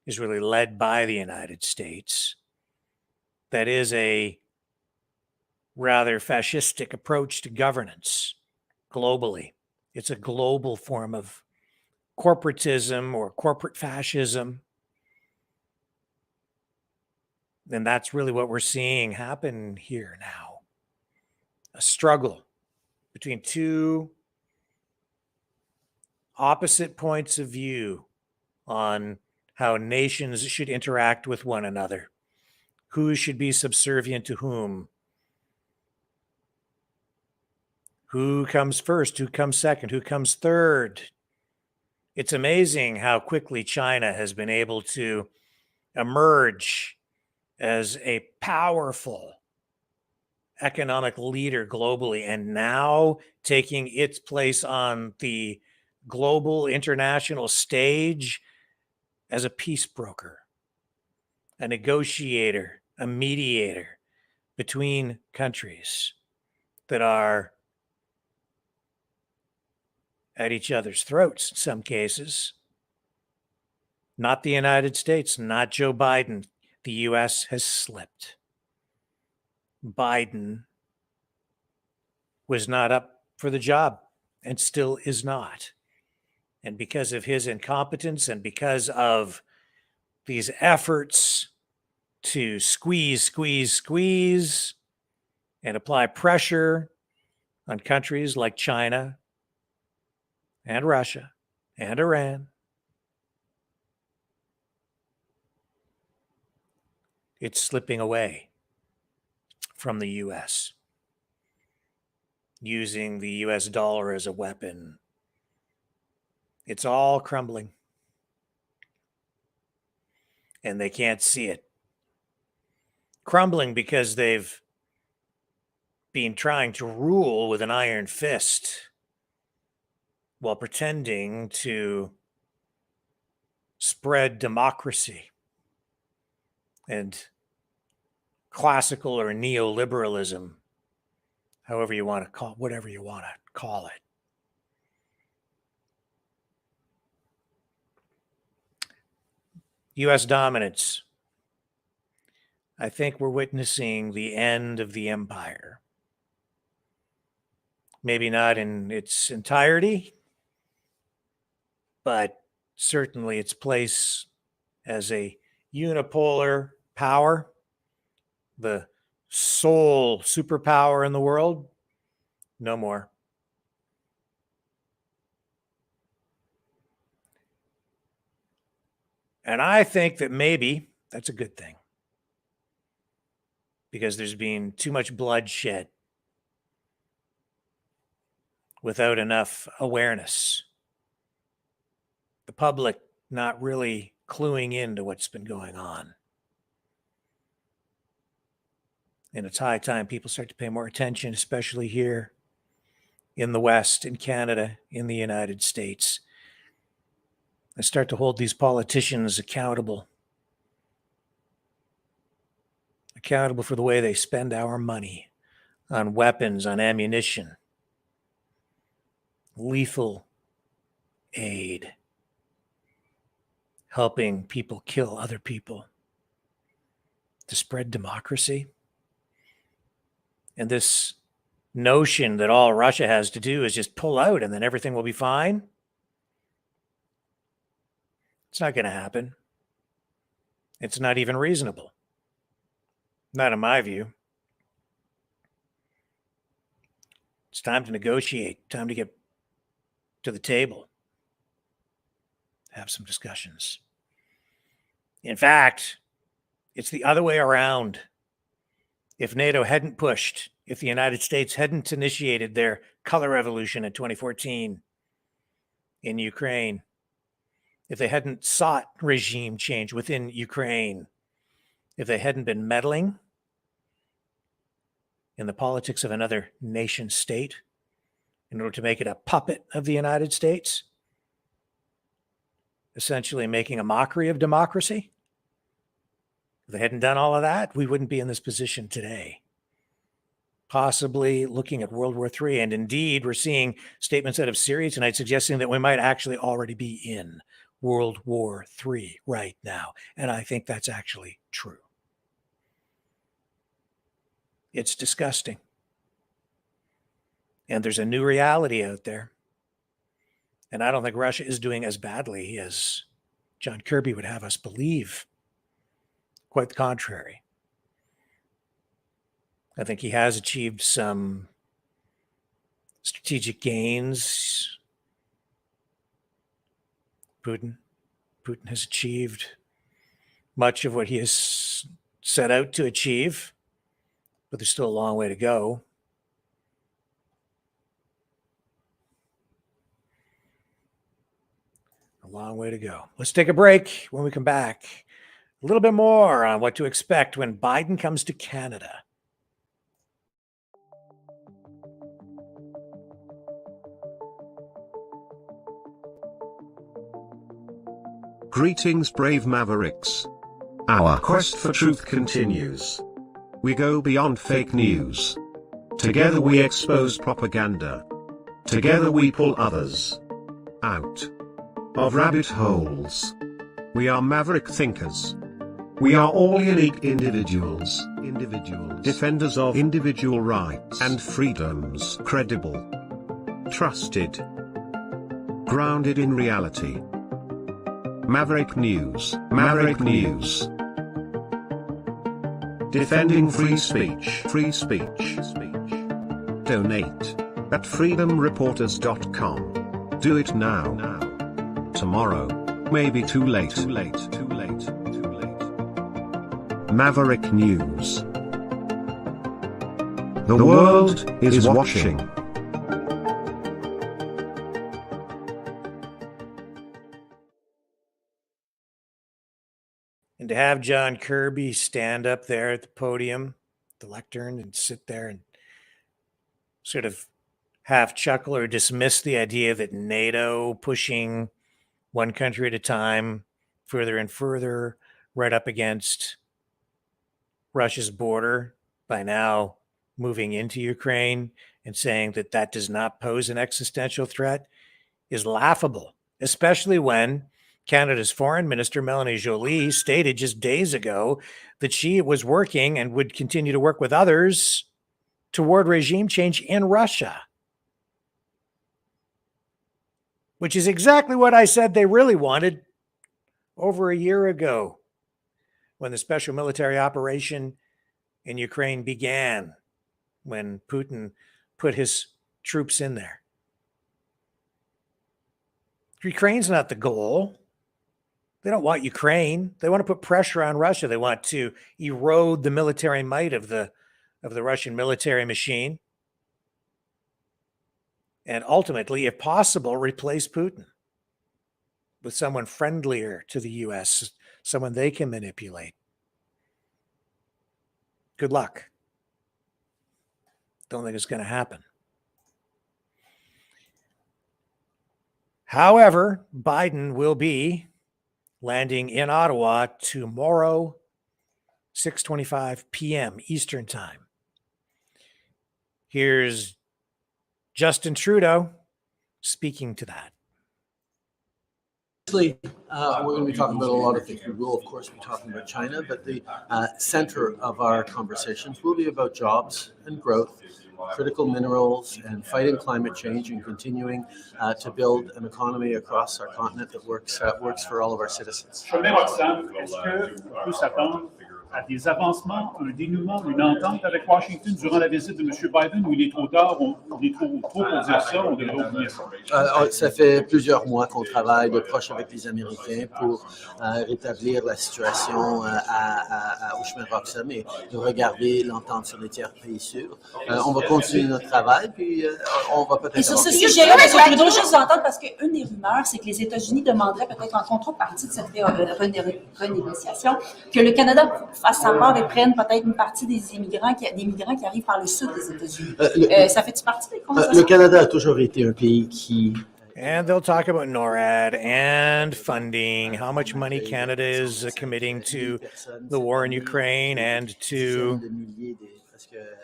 is really led by the United States. That is a rather fascistic approach to governance globally. It's a global form of corporatism or corporate fascism. And that's really what we're seeing happen here now. A struggle between two opposite points of view on how nations should interact with one another. Who should be subservient to whom? Who comes first? Who comes second? Who comes third? It's amazing how quickly China has been able to emerge as a powerful economic leader globally, and now taking its place on the global international stage as a peace broker, a negotiator, a mediator between countries that are at each other's throats in some cases. Not the United States, not Joe Biden. The US has slipped. Biden was not up for the job and still is not. And because of his incompetence and because of these efforts to squeeze and apply pressure on countries like China and Russia and Iran, it's slipping away from the US, using the US dollar as a weapon. It's all crumbling. And they can't see it. Crumbling because they've been trying to rule with an iron fist while pretending to spread democracy and classical or neoliberalism, however you want to call it, whatever you want to call it. U.S. dominance. I think we're witnessing the end of the empire. Maybe not in its entirety, but certainly its place as a unipolar power, the sole superpower in the world, no more. And I think that maybe that's a good thing, because there's been too much bloodshed without enough awareness. The public not really cluing into what's been going on. And it's high time people start to pay more attention, especially here in the West, in Canada, in the United States, and start to hold these politicians accountable for the way they spend our money on weapons, on ammunition, lethal aid, helping people kill other people to spread democracy. And this notion that all Russia has to do is just pull out and then everything will be fine. It's not going to happen. It's not even reasonable. Not in my view. It's time to negotiate, time to get to the table, have some discussions. In fact, it's the other way around. If NATO hadn't pushed, if the United States hadn't initiated their color revolution in 2014 in Ukraine, if they hadn't sought regime change within Ukraine, if they hadn't been meddling in the politics of another nation state in order to make it a puppet of the United States, essentially making a mockery of democracy. If they hadn't done all of that, we wouldn't be in this position today. Possibly looking at World War III. And indeed, we're seeing statements out of Syria tonight suggesting that we might actually already be in World War III right now. And I think that's actually true. It's disgusting. And there's a new reality out there. And I don't think Russia is doing as badly as John Kirby would have us believe. Quite the contrary. I think he has achieved some strategic gains. Putin has achieved much of what he has set out to achieve, but there's still a long way to go. A long way to go. Let's take a break. When we come back, a little bit more on what to expect when Biden comes to Canada. Greetings, brave Mavericks. Our quest for truth continues. We go beyond fake news. Together we expose propaganda. Together we pull others out of rabbit holes. We are maverick thinkers. We are all unique individuals. Defenders of individual rights and freedoms. Credible. Trusted. Grounded in reality. Maverick News. Maverick News. Defending free speech. Free speech. Donate at freedomreporters.com. Do it now. Tomorrow may be too late. Maverick News. The world is watching. And to have John Kirby stand up there at the podium, the lectern, and sit there and sort of half chuckle or dismiss the idea that NATO pushing one country at a time further and further right up against Russia's border, by now moving into Ukraine, and saying that that does not pose an existential threat is laughable, especially when Canada's Foreign Minister, Melanie Joly, stated just days ago that she was working and would continue to work with others toward regime change in Russia, which is exactly what I said they really wanted over a year ago when the special military operation in Ukraine began, when Putin put his troops in there. Ukraine's not the goal. They don't want Ukraine. They want to put pressure on Russia. They want to erode the military might of the Russian military machine. And ultimately, if possible, replace Putin with someone friendlier to the U.S., someone they can manipulate. Good luck. Don't think it's going to happen. However, Biden will be landing in Ottawa tomorrow, 6:25 p.m. Eastern Time. Here's Justin Trudeau speaking to that. We're going to be talking about a lot of things. We will, of course, be talking about China, but the center of our conversations will be about jobs and growth, critical minerals, and fighting climate change, and continuing to build an economy across our continent that works for all of our citizens. À des avancements, un dénouement, une entente avec Washington durant la visite de M. Biden, ou il est trop tard, on est trop pour dire ça, on devrait oublier ça? Ça fait plusieurs mois qu'on travaille de proche avec les Américains pour rétablir la situation au chemin Roxham et de regarder l'entente sur les tiers pays sûrs. On va continuer notre travail, puis on va peut-être... Et sur ce sujet-là, M. Trudeau, juste entendre, parce qu'une des rumeurs, c'est que les États-Unis demanderaient peut-être en contrepartie de cette renégociation que le Canada fassent sa part et prennent peut-être une partie des migrants qui arrivent par le sud des États-Unis. Ça fait partie des conversations? Le Canada a toujours été un pays qui... And they'll talk about NORAD and funding, how much money Canada is committing to the war in Ukraine and to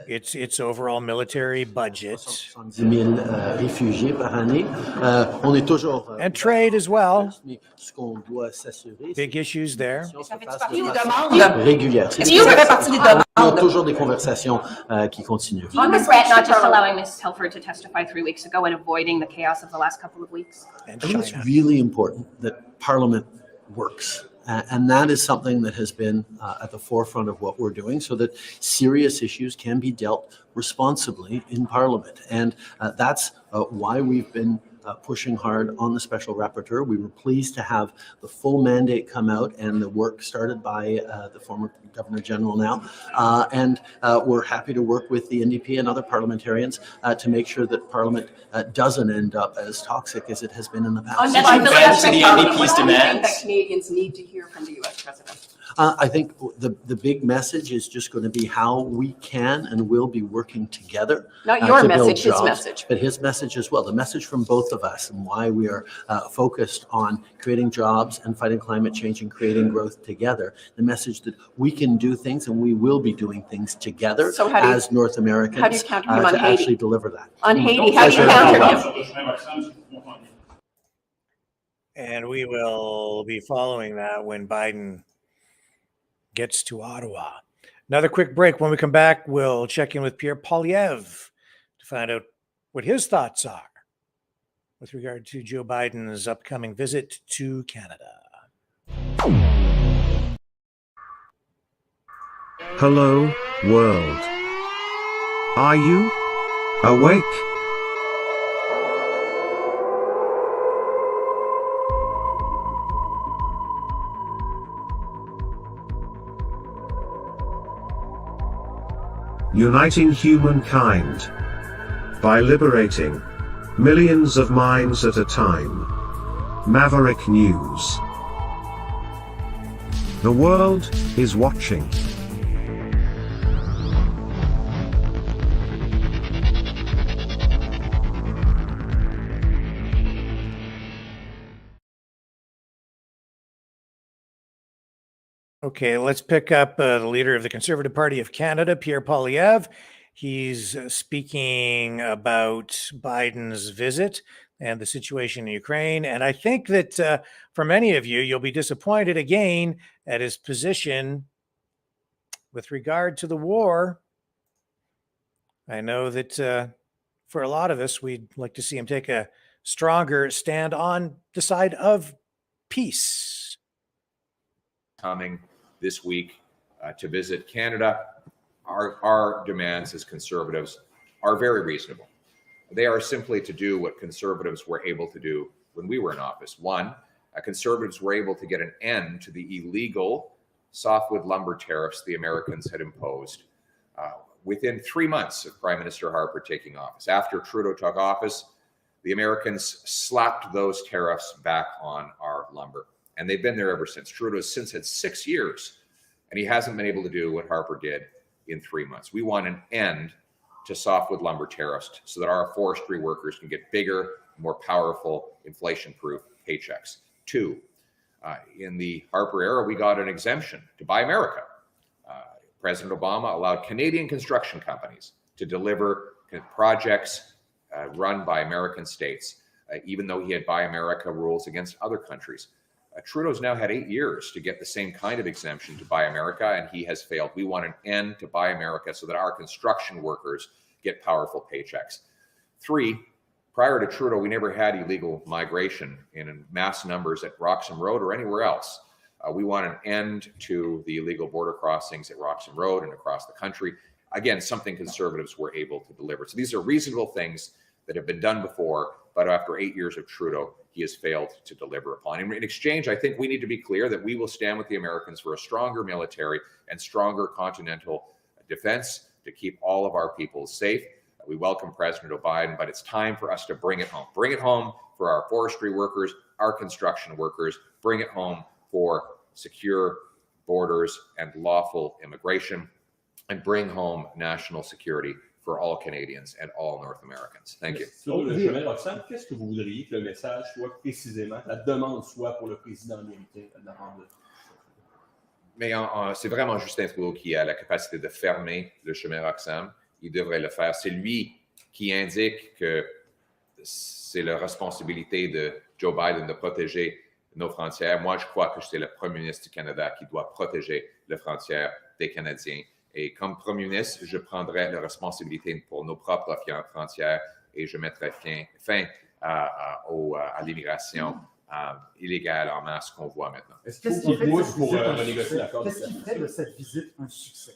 its overall military budget. 70 000 réfugiés par année. On est toujours... And trade as well. Ce qu'on doit s'assurer, big issues there. Ça fait partie des demandes? Régulière. Est-ce que ça fait partie des demandes? Il y a toujours des conversations qui continuent. Do you regret not just allowing Mrs. Telford to testify 3 weeks ago and avoiding the chaos of the last couple of weeks? I think it's really important that Parliament works. And that is something that has been at the forefront of what we're doing so that serious issues can be dealt responsibly in Parliament. And that's why we've been pushing hard on the special rapporteur. We were pleased to have the full mandate come out and the work started by the former Governor General now. And we're happy to work with the NDP and other parliamentarians to make sure that Parliament doesn't end up as toxic as it has been in the past. What do you think that Canadians need to hear from the U.S. president? I think the big message is just going to be how we can and will be working together. Not your to build message, his jobs, message. But his message as well. The message from both of us and why we are focused on creating jobs and fighting climate change and creating growth together. The message that we can do things and we will be doing things together So how do you- as North Americans how do you counter him on to Haiti? actually deliver that. On Haiti, how do you counter him? And we will be following that when Biden gets to Ottawa. Another quick break. When we come back, we'll check in with Pierre Poilievre to find out what his thoughts are with regard to Joe Biden's upcoming visit to Canada. Hello, world. Are you awake? Uniting humankind by liberating millions of minds at a time. Maverick News. The world is watching. Okay, let's pick up the leader of the Conservative Party of Canada, Pierre Poilievre. He's speaking about Biden's visit and the situation in Ukraine. And I think that for many of you, you'll be disappointed again at his position with regard to the war. I know that for a lot of us, we'd like to see him take a stronger stand on the side of peace. Coming this week to visit Canada. Our demands as Conservatives are very reasonable. They are simply to do what Conservatives were able to do when we were in office. One, Conservatives were able to get an end to the illegal softwood lumber tariffs the Americans had imposed within 3 months of Prime Minister Harper taking office. After Trudeau took office, the Americans slapped those tariffs back on our lumber. And they've been there ever since. Trudeau has since had 6 years, and he hasn't been able to do what Harper did in 3 months. We want an end to softwood lumber tariffs so that our forestry workers can get bigger, more powerful, inflation-proof paychecks. Two, in the Harper era, we got an exemption to Buy America. President Obama allowed Canadian construction companies to deliver projects run by American states, even though he had Buy America rules against other countries. Trudeau's now had 8 years to get the same kind of exemption to Buy America, and he has failed. We want an end to Buy America so that our construction workers get powerful paychecks. Three, prior to Trudeau, we never had illegal migration in mass numbers at Roxham Road or anywhere else. We want an end to the illegal border crossings at Roxham Road and across the country. Again, something Conservatives were able to deliver. So these are reasonable things that have been done before, but after 8 years of Trudeau, he has failed to deliver upon. In exchange, I think we need to be clear that we will stand with the Americans for a stronger military and stronger continental defense to keep all of our people safe. We welcome President Biden, but it's time for us to bring it home. Bring it home for our forestry workers, our construction workers. Bring it home for secure borders and lawful immigration, and bring home national security for all Canadians and all North Americans. Thank you. Sur le chemin Roxane, qu'est-ce que vous voudriez que le message soit précisément, la demande soit pour le président américain de la rendre? Mais c'est vraiment Justin Trudeau qui a la capacité de fermer le chemin Roxham. Il devrait le faire. C'est lui qui indique que c'est la responsabilité de Joe Biden de protéger nos frontières. Moi, je crois que c'est le premier ministre du Canada qui doit protéger les frontières des Canadiens. Et comme premier ministre, je prendrai la responsabilité pour nos propres frontières et je mettrai fin à l'immigration illégale en masse qu'on voit maintenant. Est-ce qu'il pousse pour renégocier l'accord? Qu'est-ce qui ferait de cette visite un succès?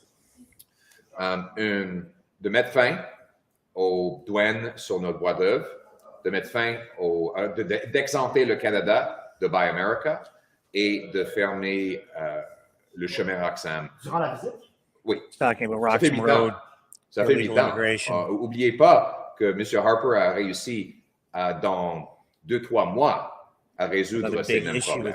De mettre fin aux douanes sur notre bois d'œuvre, de mettre fin d'exempter le Canada de Buy America et de fermer le chemin Roxham. Durant la visite? Oui. Talking about Roxham Road. Ça fait 8 ans. N'oubliez pas que M. Harper a réussi dans 2-3 mois à résoudre ces mêmes problèmes.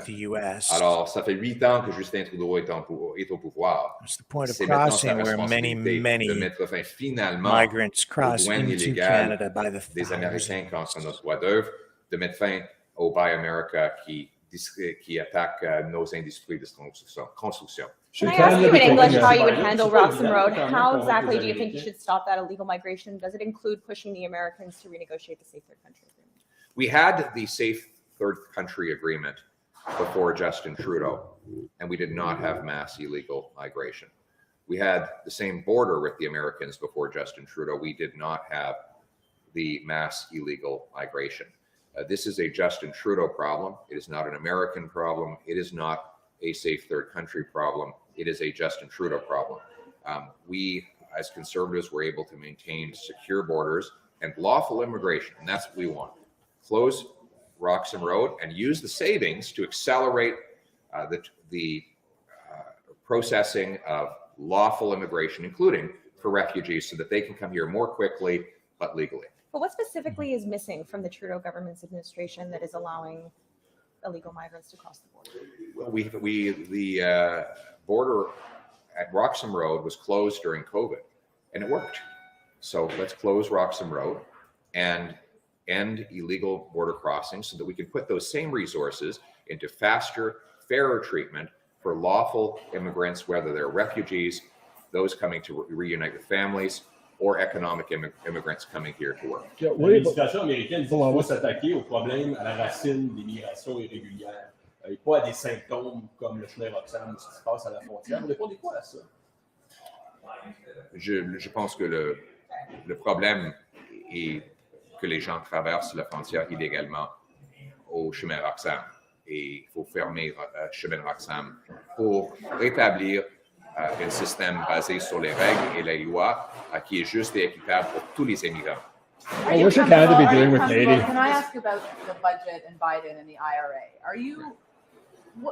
Alors, ça fait 8 ans que Justin Trudeau est au pouvoir. C'est maintenant sa responsabilité de mettre fin finalement aux douanes illégales des Américains quand c'est notre bois d'œuvre, de mettre fin au Buy America qui attaque nos industries de construction. Can I ask you in English how you would handle Roxham Road? How exactly do you think you should stop that illegal migration? Does it include pushing the Americans to renegotiate the Safe Third Country Agreement? We had the Safe Third Country Agreement before Justin Trudeau, and we did not have mass illegal migration. We had the same border with the Americans before Justin Trudeau. We did not have the mass illegal migration. This is a Justin Trudeau problem. It is not an American problem. It is not a safe third country problem. It is a Justin Trudeau problem. We, as Conservatives, were able to maintain secure borders and lawful immigration, and that's what we want. Close Roxham Road and use the savings to accelerate the processing of lawful immigration, including for refugees, so that they can come here more quickly but legally. But what specifically is missing from the Trudeau government's administration that is allowing illegal migrants to cross the border? Well, the border at Roxham Road was closed during COVID, and it worked. So let's close Roxham Road and end illegal border crossings so that we can put those same resources into faster, fairer treatment for lawful immigrants, whether they're refugees, those coming to reunite with families, or economic immigrants coming here to work. L'administration américaine dit qu'il faut s'attaquer au problème à la racine des migrations irrégulières et pas à des symptômes comme le chemin Roxham ou ce qui se passe à la frontière. Vous répondez quoi à ça? Je pense que le problème est que les gens traversent la frontière illégalement au chemin Roxham. Et il faut fermer le chemin Roxham pour rétablir un système basé sur les règles et les lois qui est juste et équitable pour tous les immigrants. What should Canada be doing with Haiti? Can I ask you about the budget and Biden and the IRA?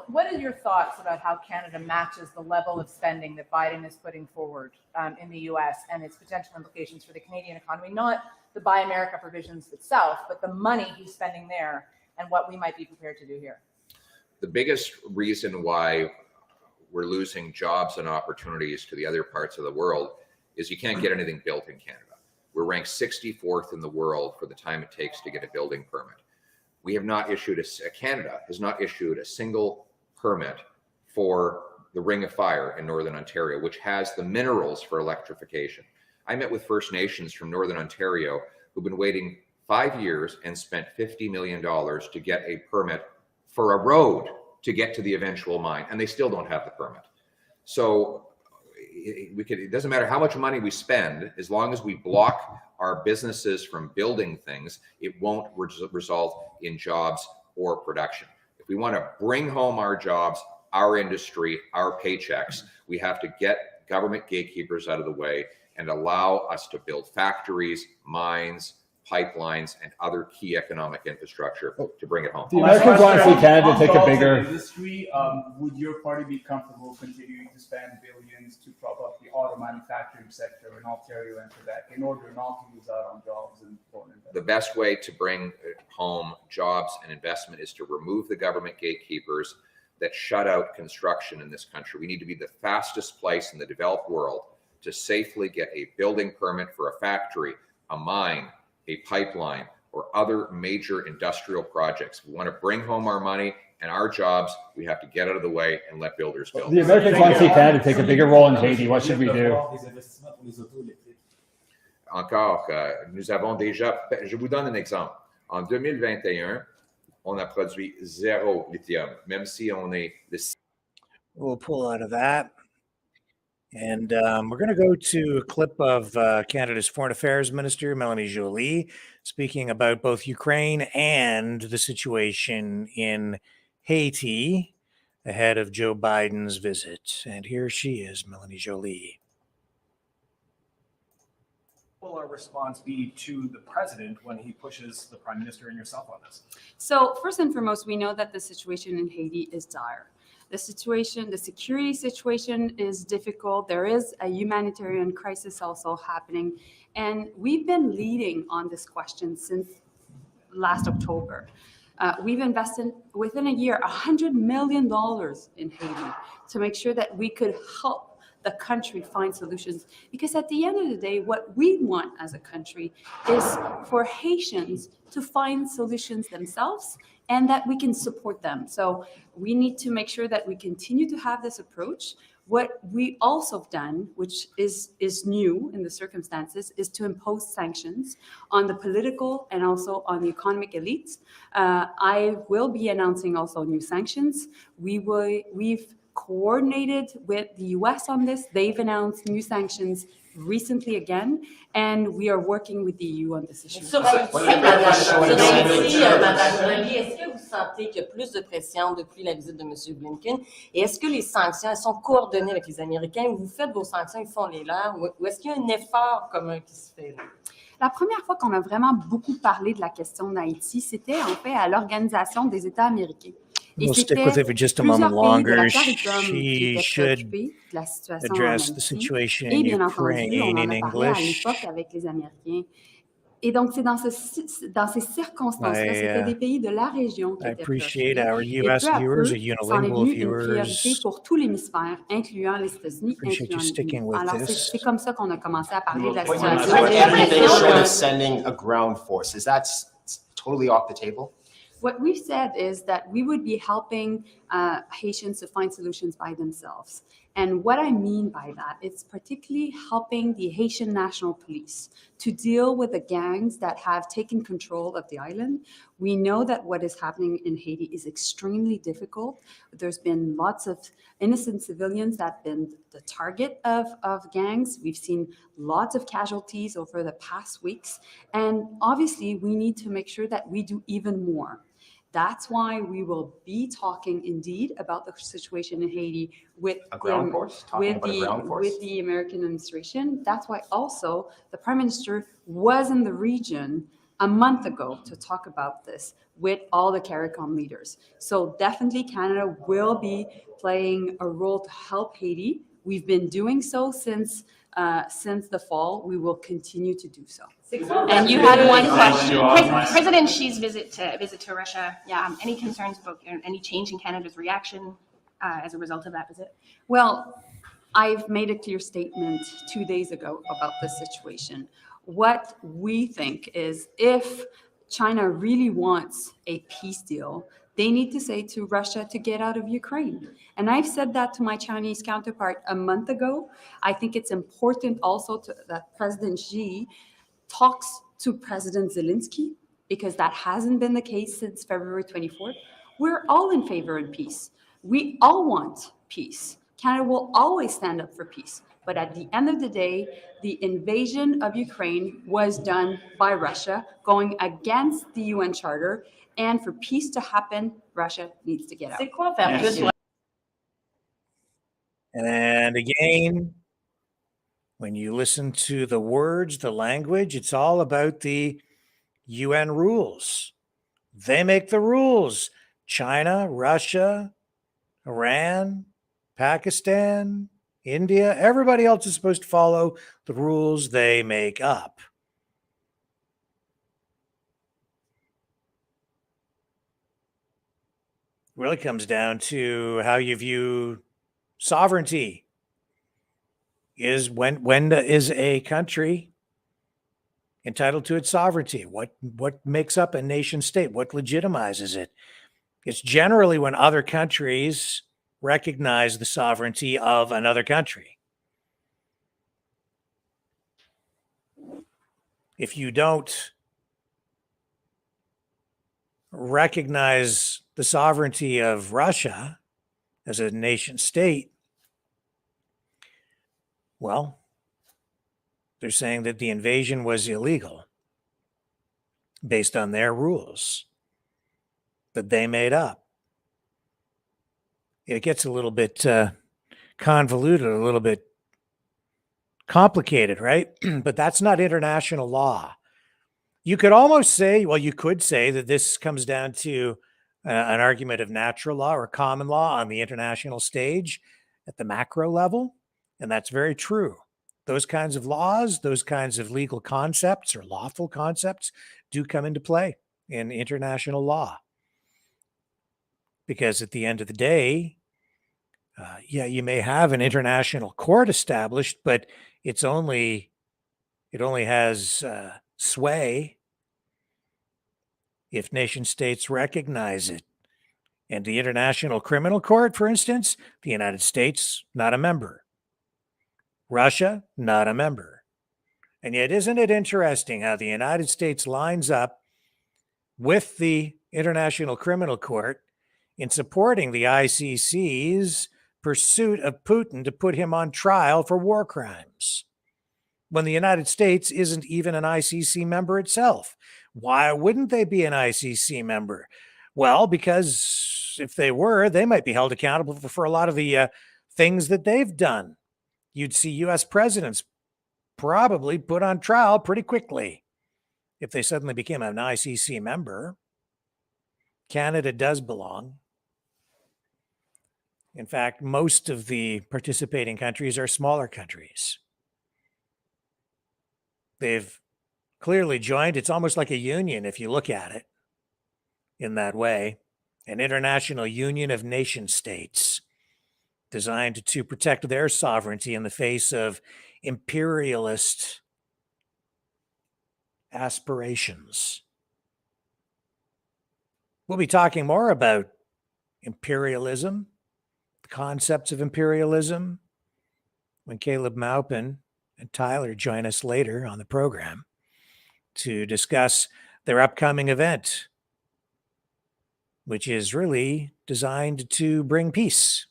What are your thoughts about how Canada matches the level of spending that Biden is putting forward in the U.S. and its potential implications for the Canadian economy? Not the Buy America provisions itself, but the money he's spending there and what we might be prepared to do here. The biggest reason why we're losing jobs and opportunities to the other parts of the world is you can't get anything built in Canada. We're ranked 64th in the world for the time it takes to get a building permit. We have not issued Canada has not issued a single permit for the Ring of Fire in Northern Ontario, which has the minerals for electrification. I met with First Nations from Northern Ontario who've been waiting 5 years and spent $50 million to get a permit for a road to get to the eventual mine, and they still don't have the permit. So it doesn't matter how much money we spend, as long as we block our businesses from building things, it won't result in jobs or production. If we want to bring home our jobs, our industry, our paychecks, we have to get government gatekeepers out of the way and allow us to build factories, mines, pipelines, and other key economic infrastructure to bring it home. The Americans want to see Canada take a bigger industry. Would your party be comfortable continuing to spend billions to prop up the auto manufacturing sector in Ontario and Quebec in order not to lose out on jobs and foreign investment? The best way to bring home jobs and investment is to remove the government gatekeepers that shut out construction in this country. We need to be the fastest place in the developed world to safely get a building permit for a factory, a mine, a pipeline, or other major industrial projects. We want to bring home our money and our jobs. We have to get out of the way and let builders build. The Americans want to see Canada take a bigger role in Haiti. What should we do? Encore, nous avons déjà, je vous donne un exemple. En 2021, on a produit 0 lithium, même si on est the... We'll pull out of that. And we're going to go to a clip of Canada's Foreign Affairs Minister, Melanie Joly, speaking about both Ukraine and the situation in Haiti ahead of Joe Biden's visit. And here she is, Melanie Joly. Will our response be to the president when he pushes the prime minister and yourself on this? So first and foremost, we know that the situation in Haiti is dire. The security situation is difficult. There is a humanitarian crisis also happening. And we've been leading on this question since last October. We've invested within a year $100 million in Haiti to make sure that we could help the country find solutions. Because at the end of the day, what we want as a country is for Haitians to find solutions themselves and that we can support them. So we need to make sure that we continue to have this approach. What we also have done, which is new in the circumstances, is to impose sanctions on the political and also on the economic elites. I will be announcing also new sanctions. We've coordinated with the US on this. They've announced new sanctions recently again, and we are working with the EU on this issue. Sur Haïti, Madame Joly, est-ce que vous sentez qu'il y a plus de pression depuis la visite de M. Blinken? Et est-ce que les sanctions elles sont coordonnées avec les Américains? Ou vous faites vos sanctions, ils font les leurs? Ou est-ce qu'il y a un effort commun qui se fait là? La première fois qu'on a vraiment beaucoup parlé de la question d'Haïti, c'était en fait à l'Organisation des États américains. We'll stick with it for just a moment longer. She should address the situation in Ukraine in English. Et donc, c'est dans ces circonstances-là, c'était des pays de la région qui étaient préoccupés. Our US viewers are unilingual viewers. Pour tout l'hémisphère, incluant les États-Unis, incluant l'Union. Alors, c'est comme ça qu'on a commencé à parler de la situation. Everything short of sending a ground force, is that totally off the table? What we've said is that we would be helping Haitians to find solutions by themselves. And what I mean by that, it's particularly helping the Haitian National Police to deal with the gangs that have taken control of the island. We know that what is happening in Haiti is extremely difficult. There's been lots of innocent civilians that have been the target of gangs. We've seen lots of casualties over the past weeks. And obviously, we need to make sure that we do even more. That's why we will be talking indeed about the situation in Haiti with the American administration. That's why also the Prime Minister was in the region a month ago to talk about this with all the CARICOM leaders. So definitely Canada will be playing a role to help Haiti. We've been doing so since the fall. We will continue to do so. And you had one question. President Xi's visit to Russia. Yeah. Any concerns about any change in Canada's reaction as a result of that visit? Well, I've made a clear statement 2 days ago about this situation. What we think is if China really wants a peace deal, they need to say to Russia to get out of Ukraine. And I've said that to my Chinese counterpart a month ago. I think it's important also that President Xi talks to President Zelensky, because that hasn't been the case since February 24th. We're all in favor of peace. We all want peace. Canada will always stand up for peace. But at the end of the day, the invasion of Ukraine was done by Russia, going against the UN Charter. And for peace to happen, Russia needs to get out. And again, when you listen to the words, the language, it's all about the UN rules. They make the rules. China, Russia, Iran, Pakistan, India, everybody else is supposed to follow the rules they make up. really comes down to how you view sovereignty. Is when is a country entitled to its sovereignty? What makes up a nation state? What legitimizes it? It's generally when other countries recognize the sovereignty of another country. If you don't recognize the sovereignty of Russia as a nation state, well, they're saying that the invasion was illegal based on their rules that they made up. It gets a little bit convoluted, a little bit complicated, right? But that's not international law. You could almost say, well, you could say that this comes down to an argument of natural law or common law on the international stage at the macro level. And that's very true. Those kinds of laws, those kinds of legal concepts or lawful concepts do come into play in international law. Because at the end of the day, you may have an international court established, but it only has sway if nation states recognize it. And the International Criminal Court, for instance, the United States, not a member. Russia, not a member. And yet, isn't it interesting how the United States lines up with the International Criminal Court in supporting the ICC's pursuit of Putin to put him on trial for war crimes, when the United States isn't even an ICC member itself? Why wouldn't they be an ICC member? Well, because if they were, they might be held accountable for a lot of the things that they've done. You'd see U.S. presidents probably put on trial pretty quickly if they suddenly became an ICC member. Canada does belong. In fact, most of the participating countries are smaller countries. They've clearly joined. It's almost like a union if you look at it in that way, an international union of nation states designed to protect their sovereignty in the face of imperialist aspirations. We'll be talking more about imperialism, the concepts of imperialism, when Caleb Maupin and Tyler join us later on the program to discuss their upcoming event, which is really designed to bring peace.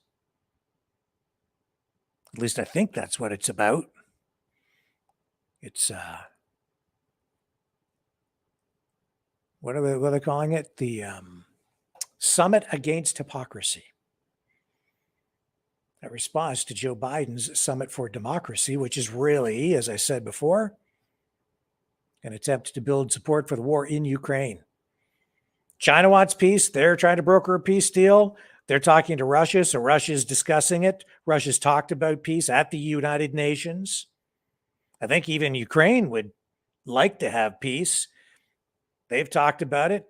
At least I think that's what it's about. It's what are they calling it? The Summit Against Hypocrisy. A response to Joe Biden's Summit for Democracy, which is really, as I said before, an attempt to build support for the war in Ukraine. China wants peace. They're trying to broker a peace deal. They're talking to Russia, so Russia's discussing it. Russia's talked about peace at the United Nations. I think even Ukraine would like to have peace. They've talked about it.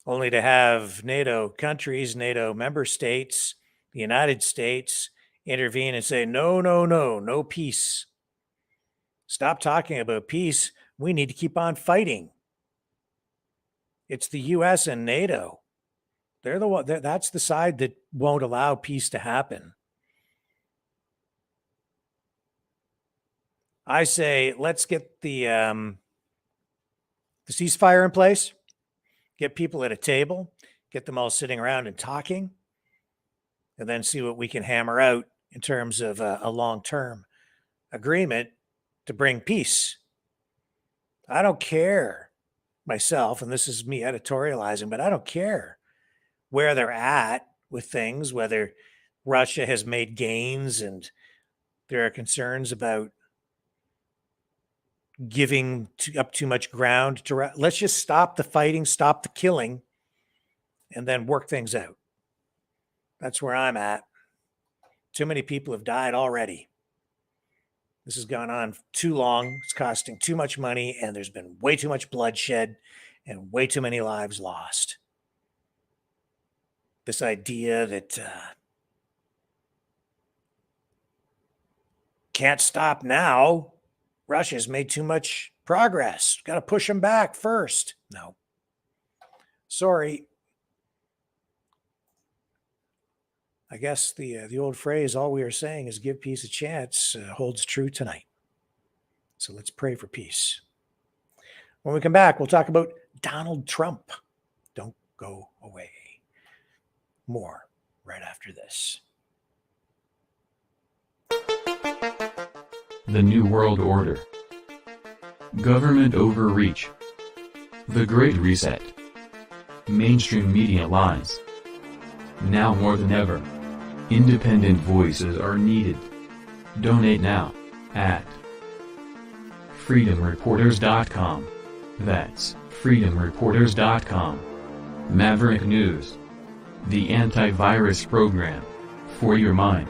Only to have NATO countries, NATO member states, the United States intervene and say, no peace. Stop talking about peace. We need to keep on fighting. It's the US and NATO. They're the one. That's the side that won't allow peace to happen. I say, let's get the ceasefire in place, get people at a table, get them all sitting around and talking, and then see what we can hammer out in terms of a long-term agreement to bring peace. I don't care myself, and this is me editorializing, but I don't care where they're at with things, whether Russia has made gains and there are concerns about giving up too much ground to let's just stop the fighting, stop the killing, and then work things out. That's where I'm at. Too many people have died already. This has gone on too long. It's costing too much money, and there's been way too much bloodshed and way too many lives lost. this idea that can't stop now. Russia's made too much progress. Got to push them back first. No. Sorry. I guess the old phrase, all we are saying is give peace a chance, holds true tonight. So let's pray for peace. When we come back, we'll talk about Donald Trump. Don't go away. More right after this. The New World Order. Government overreach. The Great Reset. Mainstream media lies. Now more than ever, independent voices are needed. Donate now at freedomreporters.com. That's freedomreporters.com. Maverick News. The antivirus program for your mind.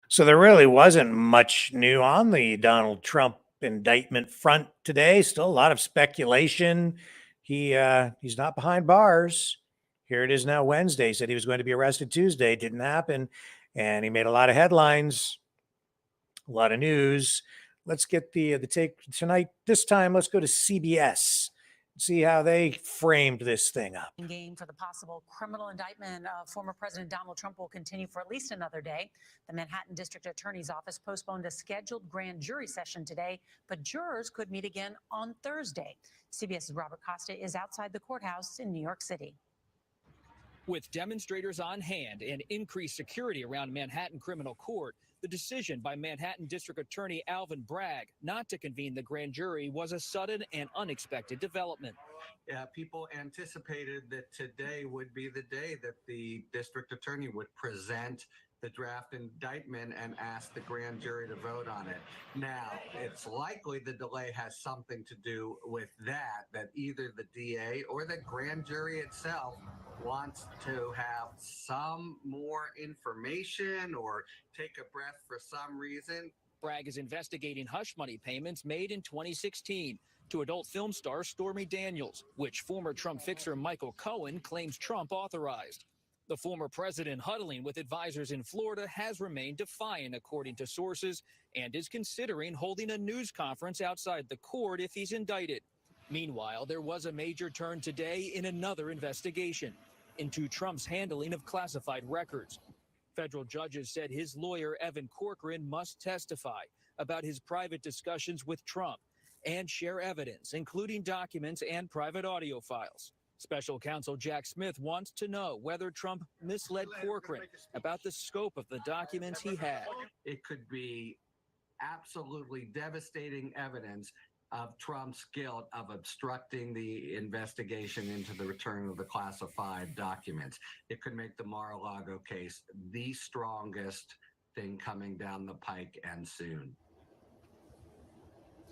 So there really wasn't much new on the Donald Trump indictment front today. Still a lot of speculation. He's not behind bars. Here it is now Wednesday. He said he was going to be arrested Tuesday. Didn't happen. And he made a lot of headlines, a lot of news. Let's get the take tonight. This time, let's go to CBS. See how they framed this thing up. Game for the possible criminal indictment of former President Donald Trump will continue for at least another day. The Manhattan District Attorney's Office postponed a scheduled grand jury session today, but jurors could meet again on Thursday. CBS's Robert Costa is outside the courthouse in New York City. With demonstrators on hand and increased security around Manhattan Criminal Court, the decision by Manhattan District Attorney Alvin Bragg not to convene the grand jury was a sudden and unexpected development. Yeah, people anticipated that today would be the day that the district attorney would present the draft indictment and ask the grand jury to vote on it. Now, it's likely the delay has something to do with that either the DA or the grand jury itself wants to have some more information or take a breath for some reason. Bragg is investigating hush money payments made in 2016 to adult film star Stormy Daniels, which former Trump fixer Michael Cohen claims Trump authorized. The former president, huddling with advisors in Florida, has remained defiant, according to sources, and is considering holding a news conference outside the court if he's indicted. Meanwhile, there was a major turn today in another investigation into Trump's handling of classified records. Federal judges said his lawyer, Evan Corcoran, must testify about his private discussions with Trump and share evidence, including documents and private audio files. Special counsel Jack Smith wants to know whether Trump misled Corcoran about the scope of the documents he had. It could be absolutely devastating evidence of Trump's guilt of obstructing the investigation into the return of the classified documents. It could make the Mar-a-Lago case the strongest thing coming down the pike, and soon.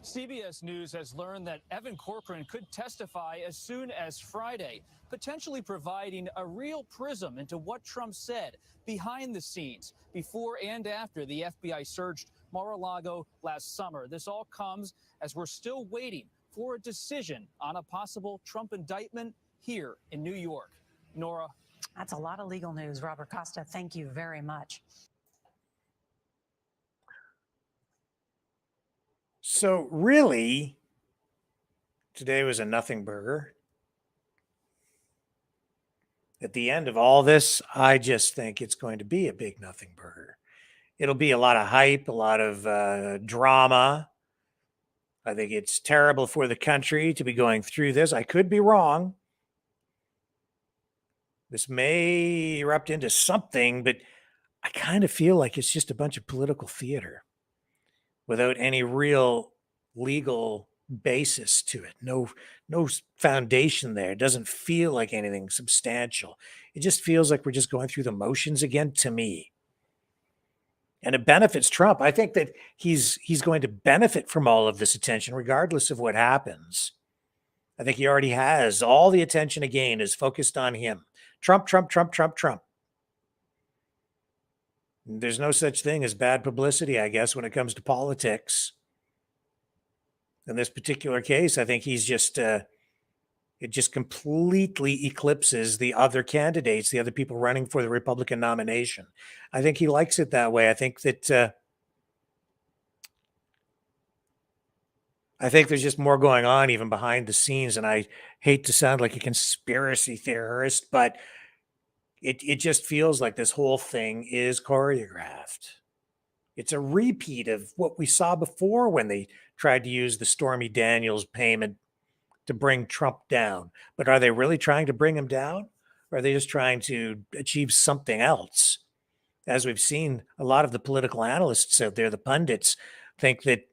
CBS News has learned that Evan Corcoran could testify as soon as Friday, potentially providing a real prism into what Trump said behind the scenes before and after the FBI searched Mar-a-Lago last summer. This all comes as we're still waiting for a decision on a possible Trump indictment here in New York. Nora. That's a lot of legal news, Robert Costa. Thank you very much. So really, today was a nothing burger. At the end of all this, I just think it's going to be a big nothing burger. It'll be a lot of hype, a lot of drama. I think it's terrible for the country to be going through this. I could be wrong. This may erupt into something, but I kind of feel like it's just a bunch of political theater without any real legal basis to it. No foundation there. It doesn't feel like anything substantial. It just feels like we're just going through the motions again, to me. And it benefits Trump. I think that he's going to benefit from all of this attention, regardless of what happens. I think he already has. All the attention again is focused on him. Trump, Trump, Trump, Trump, Trump. There's no such thing as bad publicity, I guess, when it comes to politics. In this particular case, I think he's just, it just completely eclipses the other candidates, the other people running for the Republican nomination. I think he likes it that way. I think that, I think there's just more going on even behind the scenes. And I hate to sound like a conspiracy theorist, but it just feels like this whole thing is choreographed. It's a repeat of what we saw before when they tried to use the Stormy Daniels payment to bring Trump down. But are they really trying to bring him down? Or are they just trying to achieve something else? As we've seen, a lot of the political analysts out there, the pundits, think that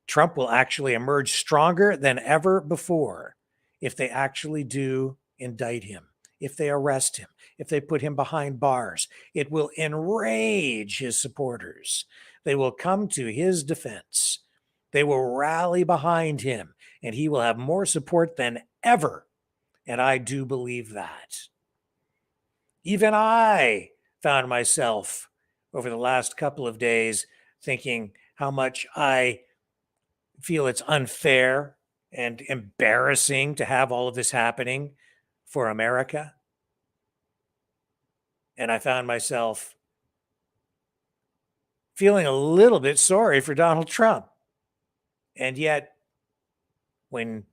Trump will actually emerge stronger than ever before if they actually do indict him, if they arrest him, if they put him behind bars. It will enrage his supporters. They will come to his defense. They will rally behind him, and he will have more support than ever. And I do believe that. Even I found myself over the last couple of days thinking how much I feel it's unfair and embarrassing to have all of this happening for America. And I found myself feeling a little bit sorry for Donald Trump. And yet, when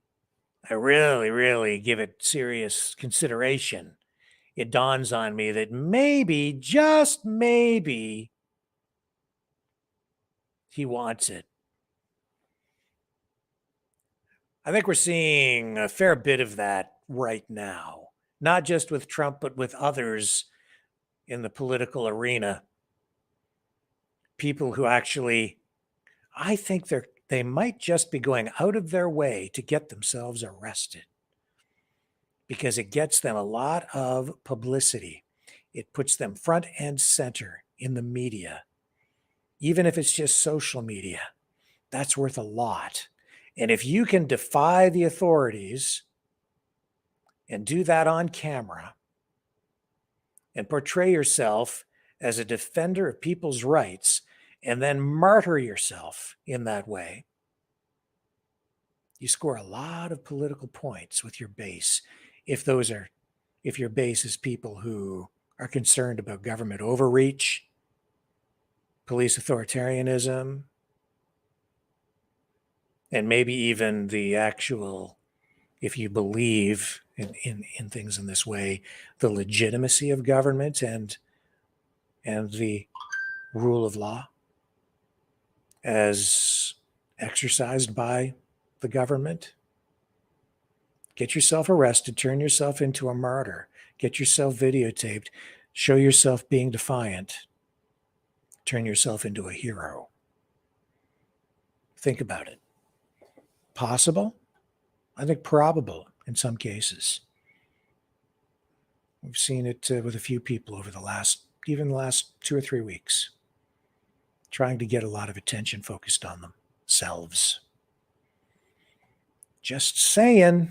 I really, really give it serious consideration, it dawns on me that maybe, just maybe, he wants it. I think we're seeing a fair bit of that right now, not just with Trump, but with others in the political arena. People who actually, I think they might just be going out of their way to get themselves arrested because it gets them a lot of publicity. It puts them front and center in the media. Even if it's just social media, that's worth a lot. And if you can defy the authorities and do that on camera and portray yourself as a defender of people's rights and then martyr yourself in that way, you score a lot of political points with your base. If your base is people who are concerned about government overreach, police authoritarianism, and maybe even the actual, if you believe in things in this way, the legitimacy of government and the rule of law as exercised by the government. Get yourself arrested, turn yourself into a martyr, get yourself videotaped, show yourself being defiant, turn yourself into a hero. Think about it. Possible? I think probable in some cases. We've seen it with a few people over the last 2 or 3 weeks, trying to get a lot of attention focused on themselves. Just saying.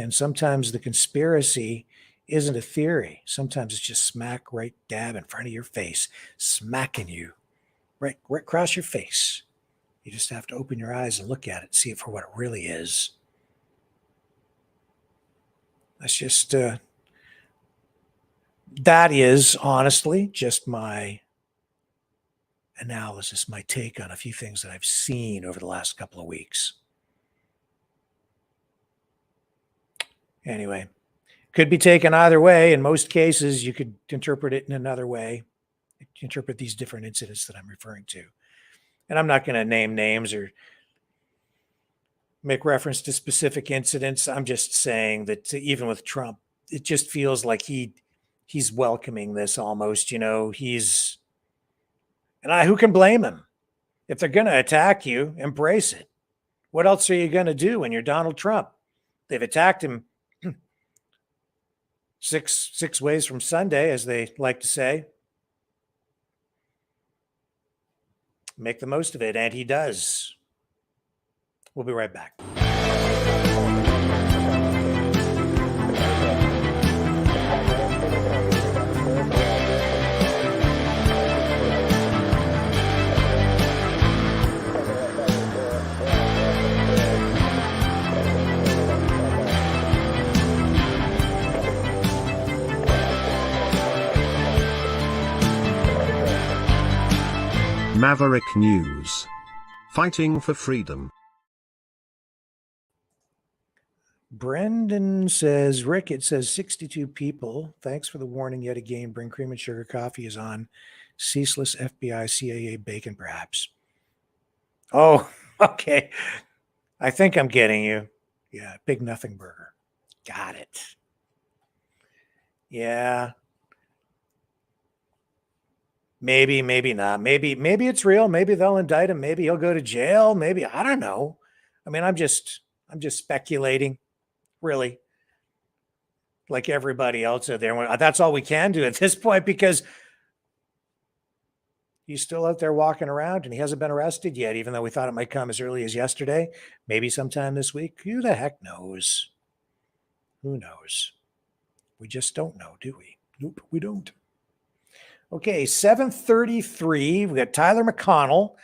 Sometimes the conspiracy isn't a theory. Sometimes it's just smack right dab in front of your face, smacking you right across your face. You just have to open your eyes and look at it, see it for what it really is. That's just, that is honestly just my analysis, my take on a few things that I've seen over the last couple of weeks. Anyway, could be taken either way. In most cases, you could interpret it in another way, interpret these different incidents that I'm referring to. And I'm not going to name names or make reference to specific incidents. I'm just saying that even with Trump, it just feels like he's welcoming this almost, and who can blame him? If they're going to attack you, embrace it. What else are you going to do when you're Donald Trump? They've attacked him six ways from Sunday, as they like to say. Make the most of it, and he does. We'll be right back. Maverick News. Fighting for freedom. Brendan says, Rick, it says 62 people. Thanks for the warning yet again. Bring cream and sugar. Coffee is on. Ceaseless FBI, CIA, bacon, perhaps. Oh, okay. I think I'm getting you. Yeah, Big Nothing Burger. Got it. Yeah. Maybe, maybe not. Maybe it's real. Maybe they'll indict him. Maybe he'll go to jail. Maybe, I don't know. I mean, I'm just speculating, really, like everybody else out there. That's all we can do at this point, because he's still out there walking around and he hasn't been arrested yet, even though we thought it might come as early as yesterday, maybe sometime this week. Who the heck knows? Who knows? We just don't know, do we? Nope, we don't. Okay, 7:33. We got Tyler McConnell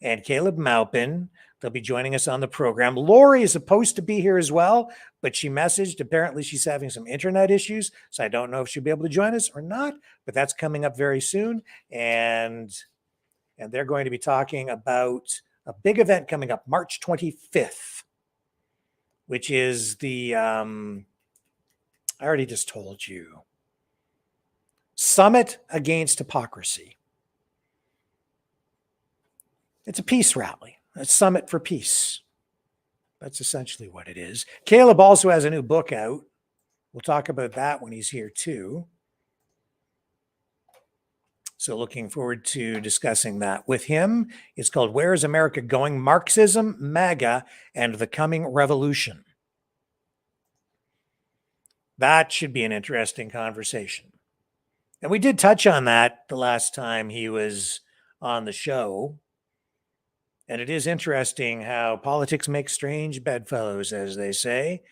and Caleb Maupin. They'll be joining us on the program. Lori is supposed to be here as well, but she messaged. Apparently, she's having some internet issues, so I don't know if she'll be able to join us or not, but that's coming up very soon. And they're going to be talking about a big event coming up March 25th, which is the, I already just told you, Summit Against Hypocrisy. It's a peace rally. A summit for peace. That's essentially what it is. Caleb also has a new book out. We'll talk about that when he's here too. So looking forward to discussing that with him. It's called Where is America Going? Marxism, MAGA, and the Coming Revolution. That should be an interesting conversation. And we did touch on that the last time he was on the show. And it is interesting how politics makes strange bedfellows, as they say.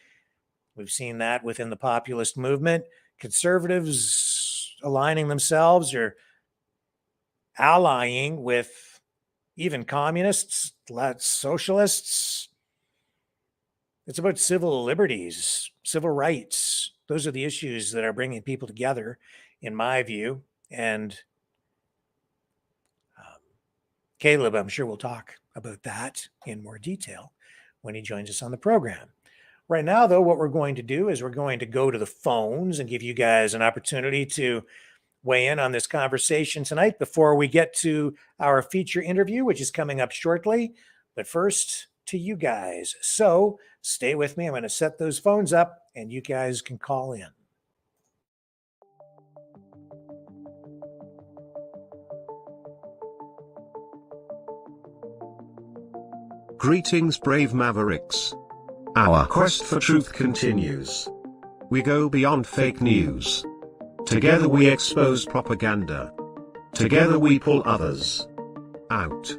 We've seen that within the populist movement. Conservatives aligning themselves or allying with even communists, socialists. It's about civil liberties, civil rights. Those are the issues that are bringing people together, in my view. And Caleb, I'm sure we'll talk about that in more detail when he joins us on the program. Right now, though, what we're going to do is we're going to go to the phones and give you guys an opportunity to weigh in on this conversation tonight before we get to our feature interview, which is coming up shortly. But first, to you guys. So stay with me. I'm going to set those phones up and you guys can call in. Greetings, brave Mavericks. Our quest for truth continues. We go beyond fake news. Together we expose propaganda. Together we pull others out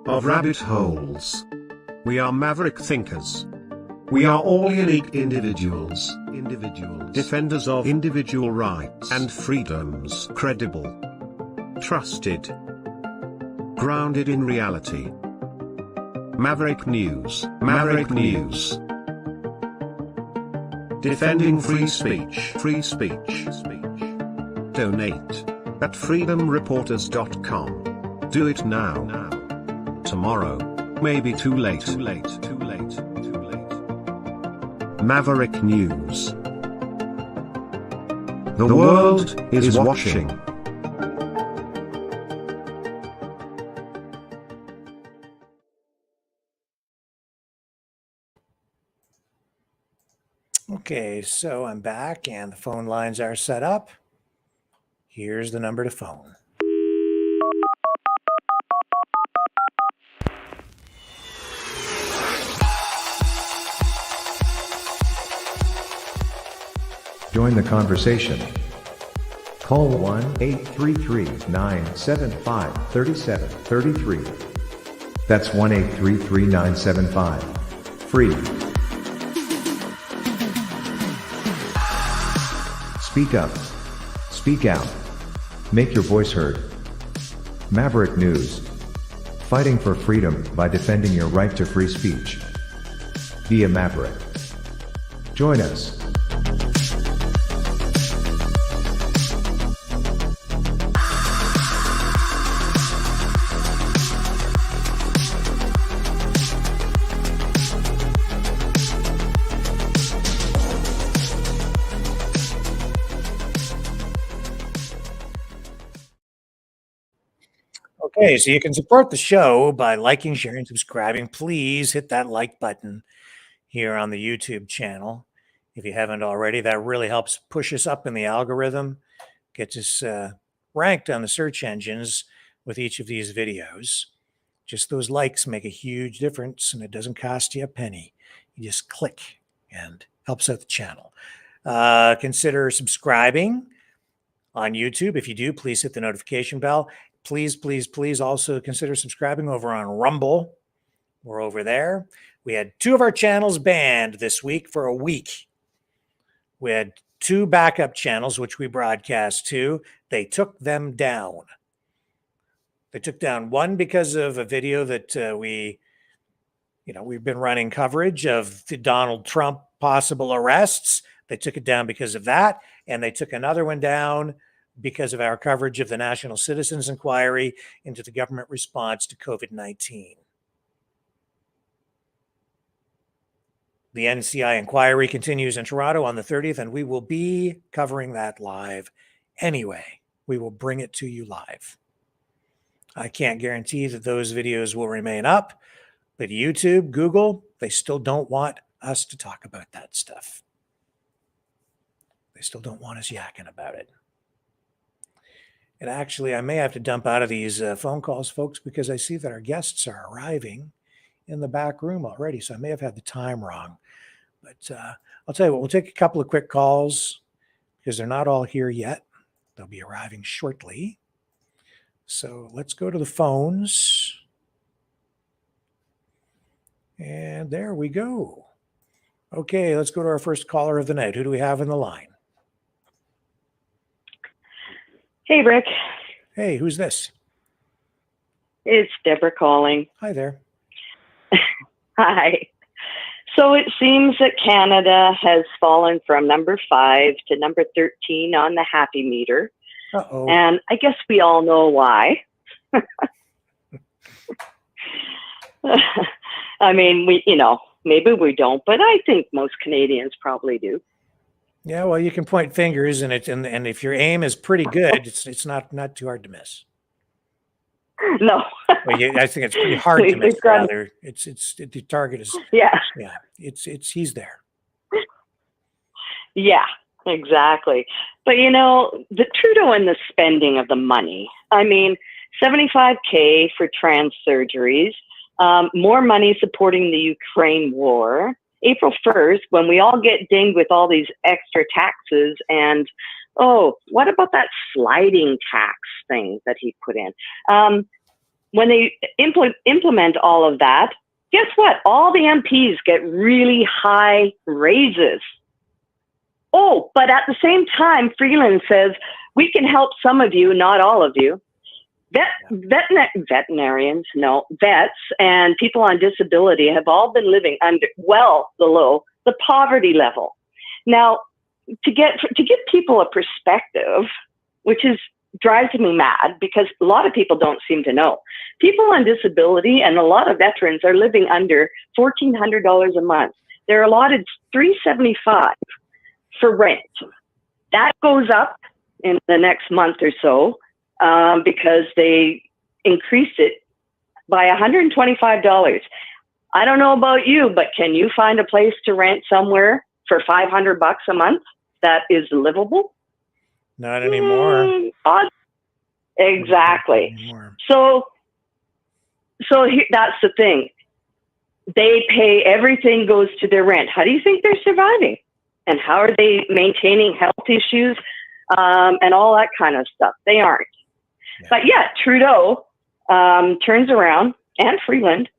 of rabbit holes. We are maverick thinkers. We are all unique individuals. Defenders of individual rights and freedoms. Credible. Trusted. Grounded in reality. Maverick News. Maverick News. Defending free speech. Free speech. Donate at freedomreporters.com. Do it now. Tomorrow may be too late. Maverick News. The world is watching. Okay, so I'm back and the phone lines are set up. Here's the number to phone. Join the conversation. Call 1-833-975-3733. That's 1-833-975-FREE. Speak up. Speak out. Make your voice heard. Maverick News. Fighting for freedom by defending your right to free speech. Be a Maverick. Join us. Okay, so you can support the show by liking, sharing, subscribing. Please hit that like button here on the YouTube channel if you haven't already. That really helps push us up in the algorithm, gets us ranked on the search engines with each of these videos. Just those likes make a huge difference, and it doesn't cost you a penny. You just click and helps out the channel. Consider subscribing on YouTube. If you do, please hit the notification bell. Please, please, please also consider subscribing over on Rumble. We're over there. We had 2 of our channels banned this week for a week. We had 2 backup channels, which we broadcast to. They took them down. They took down one because of a video that we've been running coverage of the Donald Trump possible arrests. They took it down because of that. And they took another one down because of our coverage of the National Citizens Inquiry into the government response to COVID-19. The NCI inquiry continues in Toronto on the 30th, and we will be covering that live anyway. We will bring it to you live. I can't guarantee that those videos will remain up, but YouTube, Google, they still don't want us to talk about that stuff. They still don't want us yakking about it. And actually, I may have to dump out of these phone calls, folks, because I see that our guests are arriving in the back room already, so I may have had the time wrong. But I'll tell you what, we'll take a couple of quick calls because they're not all here yet. They'll be arriving shortly. So let's go to the phones. And there we go. Okay, let's go to our first caller of the night. Who do we have in the line? Hey, Rick. Hey, who's this? It's Deborah calling. Hi there. Hi. So it seems that Canada has fallen from number 5 to number 13 on the happy meter. Uh-oh. And I guess we all know why. I mean, maybe we don't, but I think most Canadians probably do. Yeah, well, you can point fingers, and if your aim is pretty good, it's not too hard to miss. No. Well, I think it's pretty hard to miss. Rather, the target is he's there. Yeah, exactly. But the Trudeau and the spending of the money. I mean, $75K for trans surgeries, more money supporting the Ukraine war. April 1st, when we all get dinged with all these extra taxes, and what about that sliding tax thing that he put in? When they implement all of that, guess what? All the MPs get really high raises. Oh, but at the same time, Freeland says, we can help some of you, not all of you. Veterinarians, vets and people on disability have all been living well below the poverty level. Now, to give people a perspective, which drives me mad because a lot of people don't seem to know. People on disability and a lot of veterans are living under $1,400 a month. They're allotted $375 for rent. That goes up in the next month or so. Because they increased it by $125. I don't know about you, but can you find a place to rent somewhere for $500 a month that is livable? Not anymore. Exactly. Not anymore. So that's the thing. They pay, everything goes to their rent. How do you think they're surviving? And how are they maintaining health issues and all that kind of stuff? They aren't. But Trudeau turns around, and Freeland,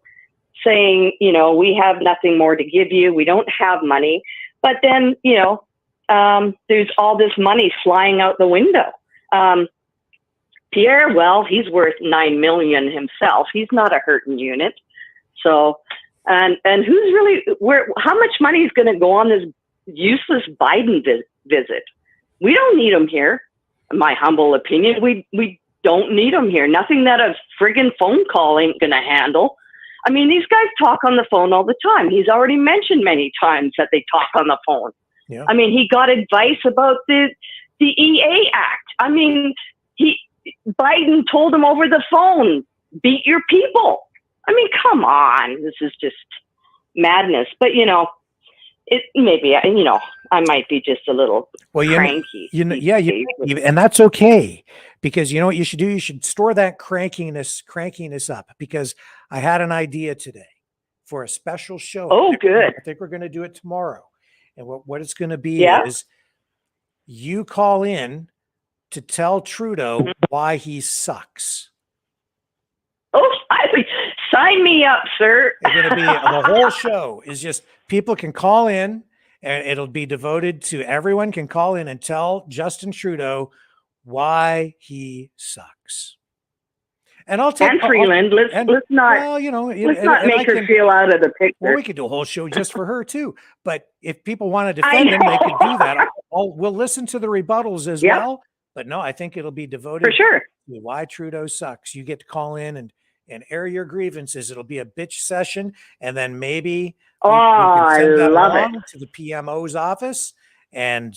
saying, we have nothing more to give you. We don't have money. But then, there's all this money flying out the window. Pierre, well, he's worth $9 million himself. He's not a hurting unit. So, and who's really, how much money is going to go on this useless Biden visit? We don't need him here. In my humble opinion, we don't need him here. Nothing that a friggin' phone call ain't going to handle. I mean, these guys talk on the phone all the time. He's already mentioned many times that they talk on the phone. Yeah. I mean, he got advice about the EA Act. I mean, Biden told him over the phone, beat your people. I mean, come on. This is just madness. But, it maybe, I might be just a little cranky. And that's okay, because you know what you should do? You should store that crankiness up, because I had an idea today for a special show. Oh, good. I think we're going to do it tomorrow. And what it's going to be is you call in to tell Trudeau why he sucks. Oh, sign me up, sir. It's going to be the whole show is just people can call in, and it'll be devoted to everyone can call in and tell Justin Trudeau why he sucks. And I'll take Freeland. Let's not make her feel out of the picture. Well, we could do a whole show just for her too. But if people want to defend him, they could do that. We'll listen to the rebuttals as well. But no, I think it'll be devoted for sure to why Trudeau sucks. You get to call in and air your grievances. It'll be a bitch session, and then maybe we can send that along to the PMO's office, and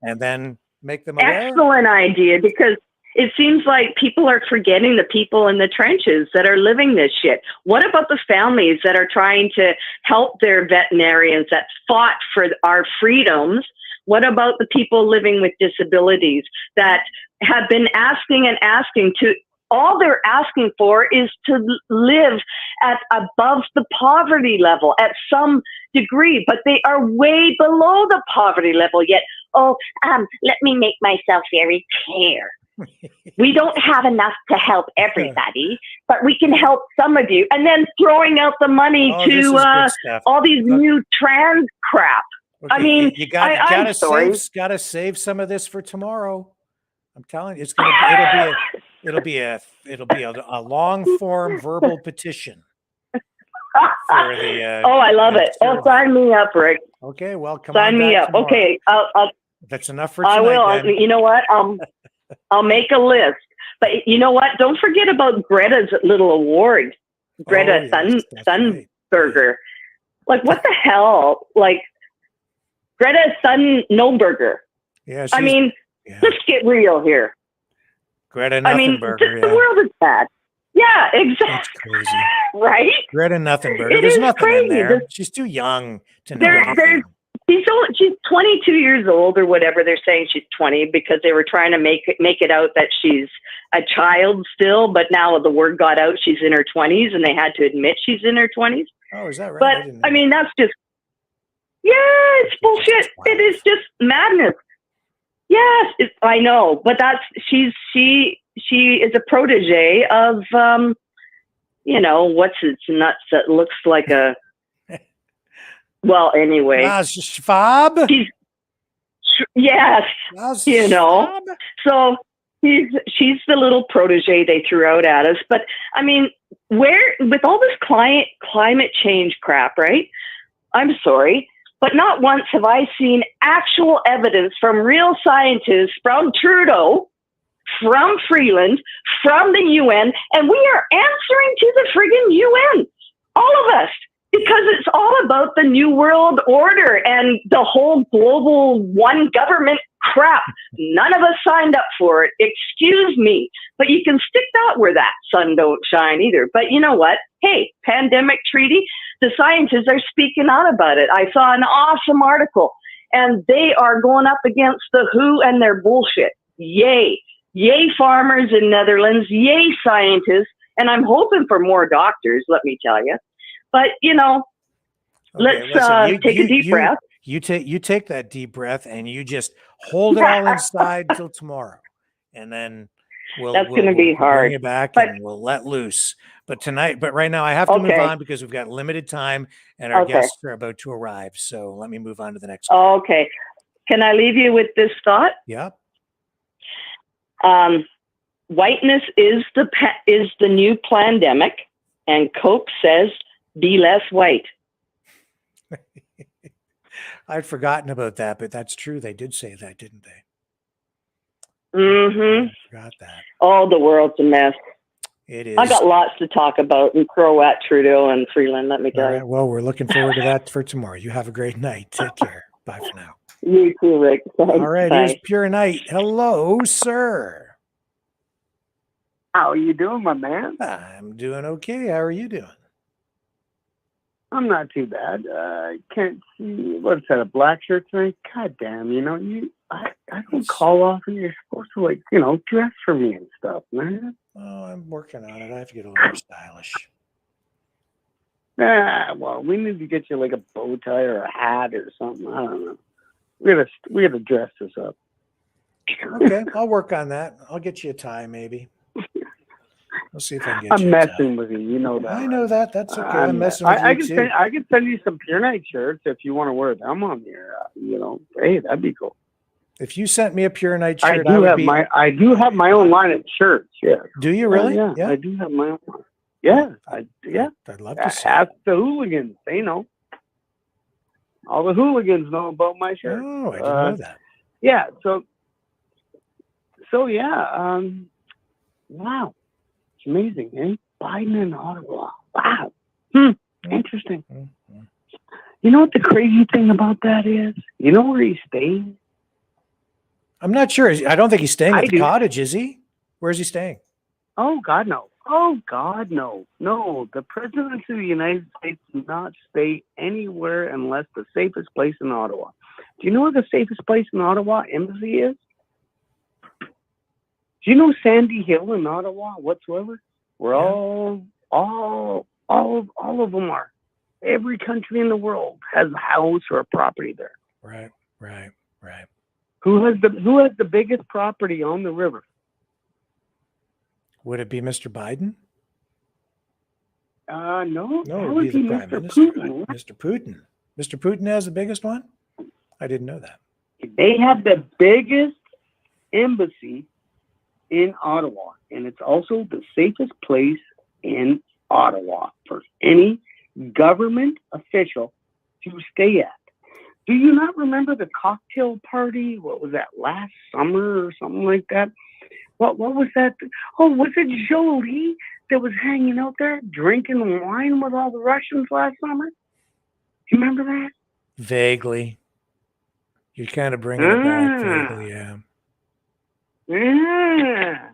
then make them aware. Excellent idea, because it seems like people are forgetting the people in the trenches that are living this shit. What about the families that are trying to help their veterinarians that fought for our freedoms? What about the people living with disabilities that have been asking and asking to, all they're asking for is to live at above the poverty level at some degree, but they are way below the poverty level yet. Let me make myself very clear. We don't have enough to help everybody, but we can help some of you. And then throwing out the money to all these new trans crap. Okay, I mean, you I'm sorry. Gotta save some of this for tomorrow. I'm telling you, it'll be a long form verbal petition. For the, I love it. Sign me up, Rick. Okay, well, sign me up. Tomorrow. Okay, that's enough for tonight. I will. Then. You know what? I'll make a list. But you know what? Don't forget about Greta's little award, Greta Thunberger. Like, what the hell? Like, Greta Thunberger. Yeah, let's get real here. Greta Thunberger. The world is bad. Yeah, exactly. That's crazy. Right? Greta Thunberger. There's nothing in there. She's too young to know anything. She's 22 years old or whatever. They're saying she's 20 because they were trying to make it out that she's a child still, but now the word got out she's in her 20s, and they had to admit she's in her 20s. Oh, is that right? But that's just it's bullshit. It is just madness. Yes, I know, but she is a protege of what's its nuts that looks like a. Well, anyway. Schwab? Yes. So she's the little protege they threw out at us. But I mean, with all this climate change crap, right? I'm sorry, but not once have I seen actual evidence from real scientists, from Trudeau, from Freeland, from the UN, and we are answering to the friggin' UN, all of us. Because it's all about the New World Order and the whole global one government crap. None of us signed up for it. Excuse me. But you can stick that where that sun don't shine either. But you know what? Hey, pandemic treaty, the scientists are speaking out about it. I saw an awesome article, and they are going up against the WHO and their bullshit. Yay. Yay, farmers in Netherlands. Yay, scientists. And I'm hoping for more doctors, let me tell you. But let's take a deep breath. You take that deep breath and you just hold it all inside till tomorrow, and then that's going to be hard. Bring it back and we'll let loose. But right now, I have to move on because we've got limited time and our guests are about to arrive. So let me move on to the next one. Okay, can I leave you with this thought? Yeah. Whiteness is the new pandemic, and Coke says, be less white. I'd forgotten about that, but that's true. They did say that, didn't they? Mm-hmm. I forgot that. Oh, the world's a mess. It is. I got lots to talk about and throw at Trudeau and Freeland, let me tell you. Well, we're looking forward to that for tomorrow. You have a great night. Take care. Bye for now. You too, Rick. Thanks. All right, Bye. here's Pure Night. Hello, sir. How are you doing, my man? I'm doing okay. How are you doing? I'm not too bad. Can't see. What's that? A black shirt tonight? God damn! I don't call off, and you're supposed to dress for me and stuff, man. Oh, I'm working on it. I have to get a little more stylish. Well, we need to get you like a bow tie or a hat or something. I don't know. We gotta dress this up. Okay, I'll work on that. I'll get you a tie, maybe. We'll see if I can get I'm you a tie. messing with you. You know that. I know that. That's okay. I'm messing with I you can too. I can send you some Pure Night shirts if you want to wear them on here. Hey, that'd be cool. If you sent me a Pure Night shirt, I would do have my own line of shirts. Yeah. Do you really? Yeah, I do have my own line. Yeah, I'd love to see. Ask the hooligans. They know. All the hooligans know about my shirt. Oh, I didn't know that. Yeah. So yeah. Wow. It's amazing, eh? Biden in Ottawa. Wow. Interesting. You know what the crazy thing about that is? You know where he's staying? I'm not sure. I don't think he's staying at the cottage, is he? Where's he staying? Oh, God, no. Oh, God, no. No, the president of the United States does not stay anywhere unless the safest place in Ottawa. Do you know where the safest place in Ottawa embassy is? Do you know Sandy Hill in Ottawa whatsoever? Where all of them are. Every country in the world has a house or a property there. Right. Who has the biggest property on the river? Would it be Mr. Biden? No. No, it would be the Prime Minister. Mr. Putin. Mr. Putin has the biggest one? I didn't know that. They have the biggest embassy in Ottawa, and it's also the safest place in Ottawa for any government official to stay at. Do you not remember the cocktail party? What was that, last summer or something like that? What was that? Oh, was it Jolie that was hanging out there drinking wine with all the Russians last summer? Do you remember that? Vaguely. You're kind of bringing it back vaguely, yeah. Yeah.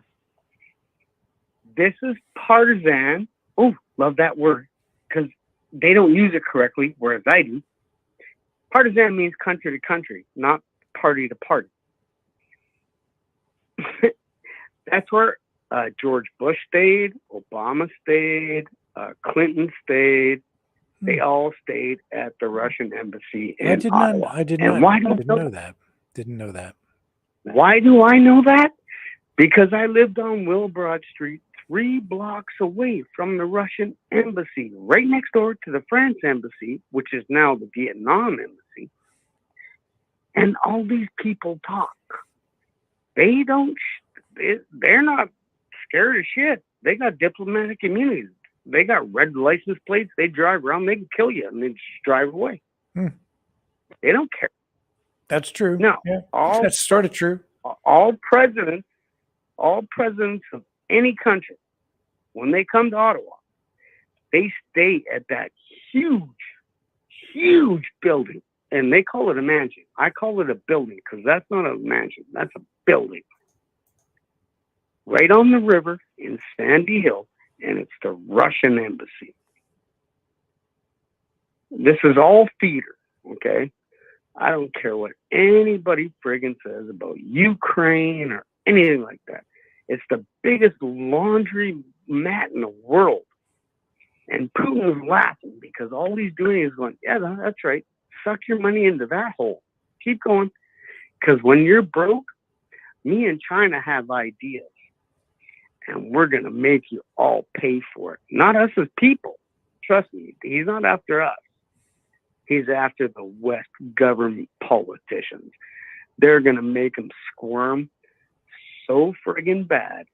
This is partisan. Oh, love that word, because they don't use it correctly, whereas I do. Partisan means country to country, not party to party. That's where George Bush stayed, Obama stayed, Clinton stayed. They all stayed at the Russian embassy in Ottawa. I didn't know that. Didn't know that. Why do I know that? Because I lived on Wilbrod Street, 3 blocks away from the Russian embassy, right next door to the France embassy, which is now the Vietnam embassy. And all these people talk. They're not scared of shit. They got diplomatic immunity. They got red license plates. They drive around. They can kill you and then just drive away. They don't care. That's true. No, yeah. That's sort of true. All presidents of any country, when they come to Ottawa, they stay at that huge building, and they call it a mansion. I call it a building because that's not a mansion. That's a building. Right on the river in Sandy Hill, and it's the Russian embassy. This is all theater, okay? I don't care what anybody friggin' says about Ukraine or anything like that. It's the biggest laundry mat in the world. And Putin is laughing because all he's doing is going, yeah, that's right. Suck your money into that hole. Keep going. Because when you're broke, me and China have ideas. And we're going to make you all pay for it. Not us as people. Trust me, he's not after us. He's after the West government politicians. They're going to make him squirm so friggin' bad,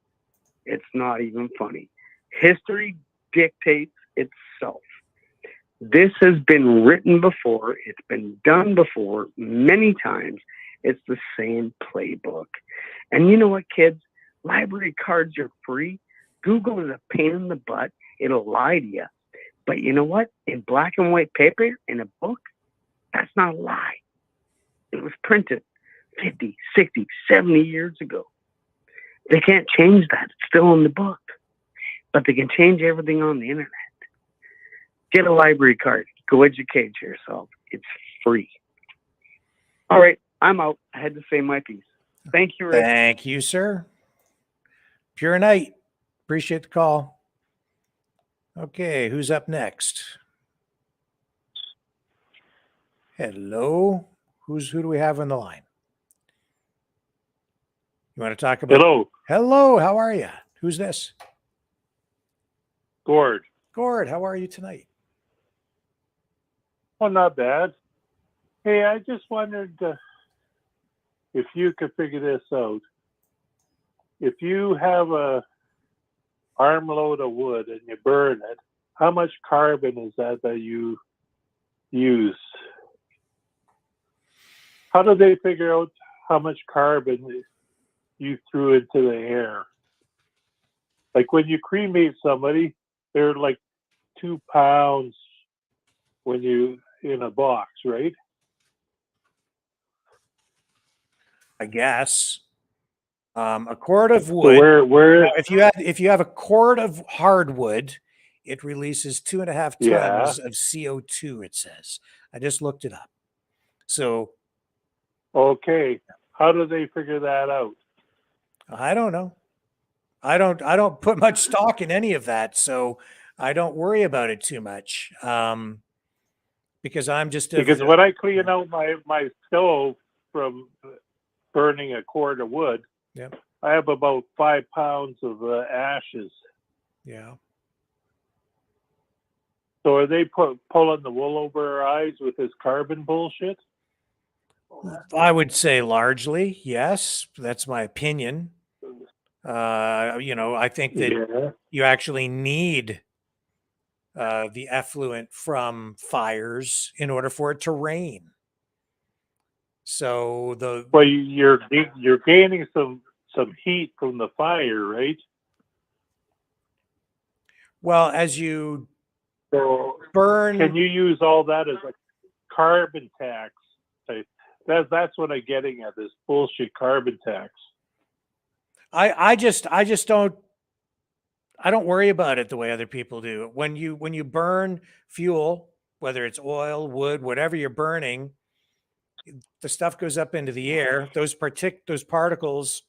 it's not even funny. History dictates itself. This has been written before. It's been done before many times. It's the same playbook. And you know what, kids? Library cards are free. Google is a pain in the butt. It'll lie to you. But you know what? In black and white paper, in a book, that's not a lie. It was printed 50, 60, 70 years ago. They can't change that. It's still in the book. But they can change everything on the internet. Get a library card. Go educate yourself. It's free. All right. I'm out. I had to say my piece. Thank you, Rick. Thank you, sir. Pure Night. Appreciate the call. Okay, who's up next? Hello. Who do we have on the line? You want to talk about? Hello, how are you? Who's this? Gord. Gord, how are you tonight? Well, not bad. Hey, I just wondered if you could figure this out. If you have a armload of wood and you burn it, how much carbon is that you use? How do they figure out how much carbon you threw into the air? Like when you cremate somebody, they're like 2 pounds when you in a box, right? I guess. A cord of So wood. where if you have a cord of hardwood, it releases 2.5 tons of CO2. It says. I just looked it up. So. Okay, how do they figure that out? I don't know. I don't put much stock in any of that, so I don't worry about it too much. Because I'm just because when I clean out my stove from burning a cord of wood, I have about 5 pounds of ashes. Yeah. So are they pulling the wool over our eyes with this carbon bullshit? I would say largely, yes. That's my opinion. I think that you actually need the effluent from fires in order for it to rain. So you're gaining some heat from the fire, right? Well, as you burn, can you use all that as a carbon tax? That's what I'm getting at, this bullshit carbon tax. I just don't worry about it the way other people do. When you burn fuel, whether it's oil, wood, whatever you're burning, the stuff goes up into the air. Those particles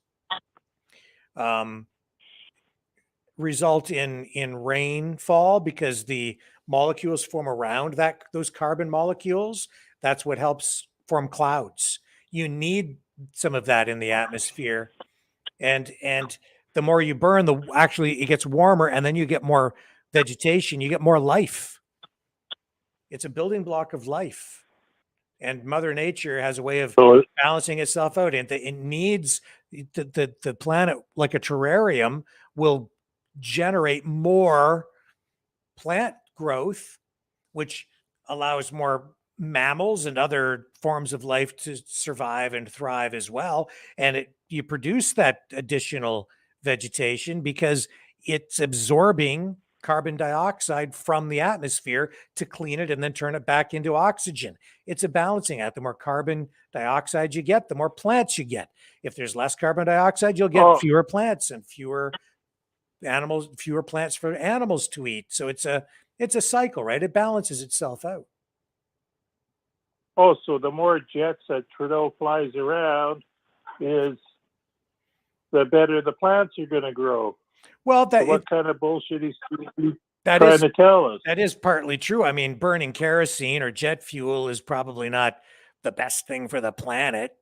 result in rainfall because the molecules form around those carbon molecules. That's what helps form clouds. You need some of that in the atmosphere, and the more you burn, it gets warmer, and then you get more vegetation. You get more life. It's a building block of life. And Mother Nature has a way of balancing itself out. And it needs the planet, like a terrarium, will generate more plant growth, which allows more mammals and other forms of life to survive and thrive as well. And you produce that additional vegetation because it's absorbing carbon dioxide from the atmosphere to clean it and then turn it back into oxygen. It's a balancing act. The more carbon dioxide you get, the more plants you get. If there's less carbon dioxide, you'll get fewer plants and fewer plants for animals to eat. So it's a cycle, right? It balances itself out. Oh, so the more jets that Trudeau flies around the better the plants are going to grow. Well, what kind of bullshit he's trying to tell us? That is partly true. I mean, burning kerosene or jet fuel is probably not the best thing for the planet.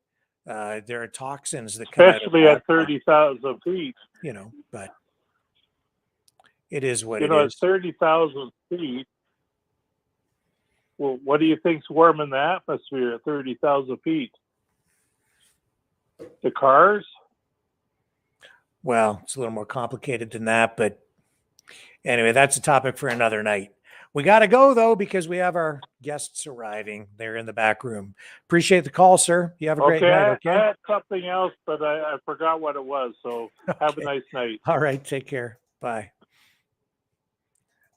There are toxins that come especially out of that, at 30,000 feet. But it is what it is. At 30,000 feet, well, what do you think's warming the atmosphere at 30,000 feet? The cars? Well, it's a little more complicated than that, but anyway, that's a topic for another night. We got to go, though, because we have our guests arriving. They're in the back room. Appreciate the call, sir. You have a great night, okay? I had something else, but I forgot what it was, so have a nice night. All right, take care. Bye.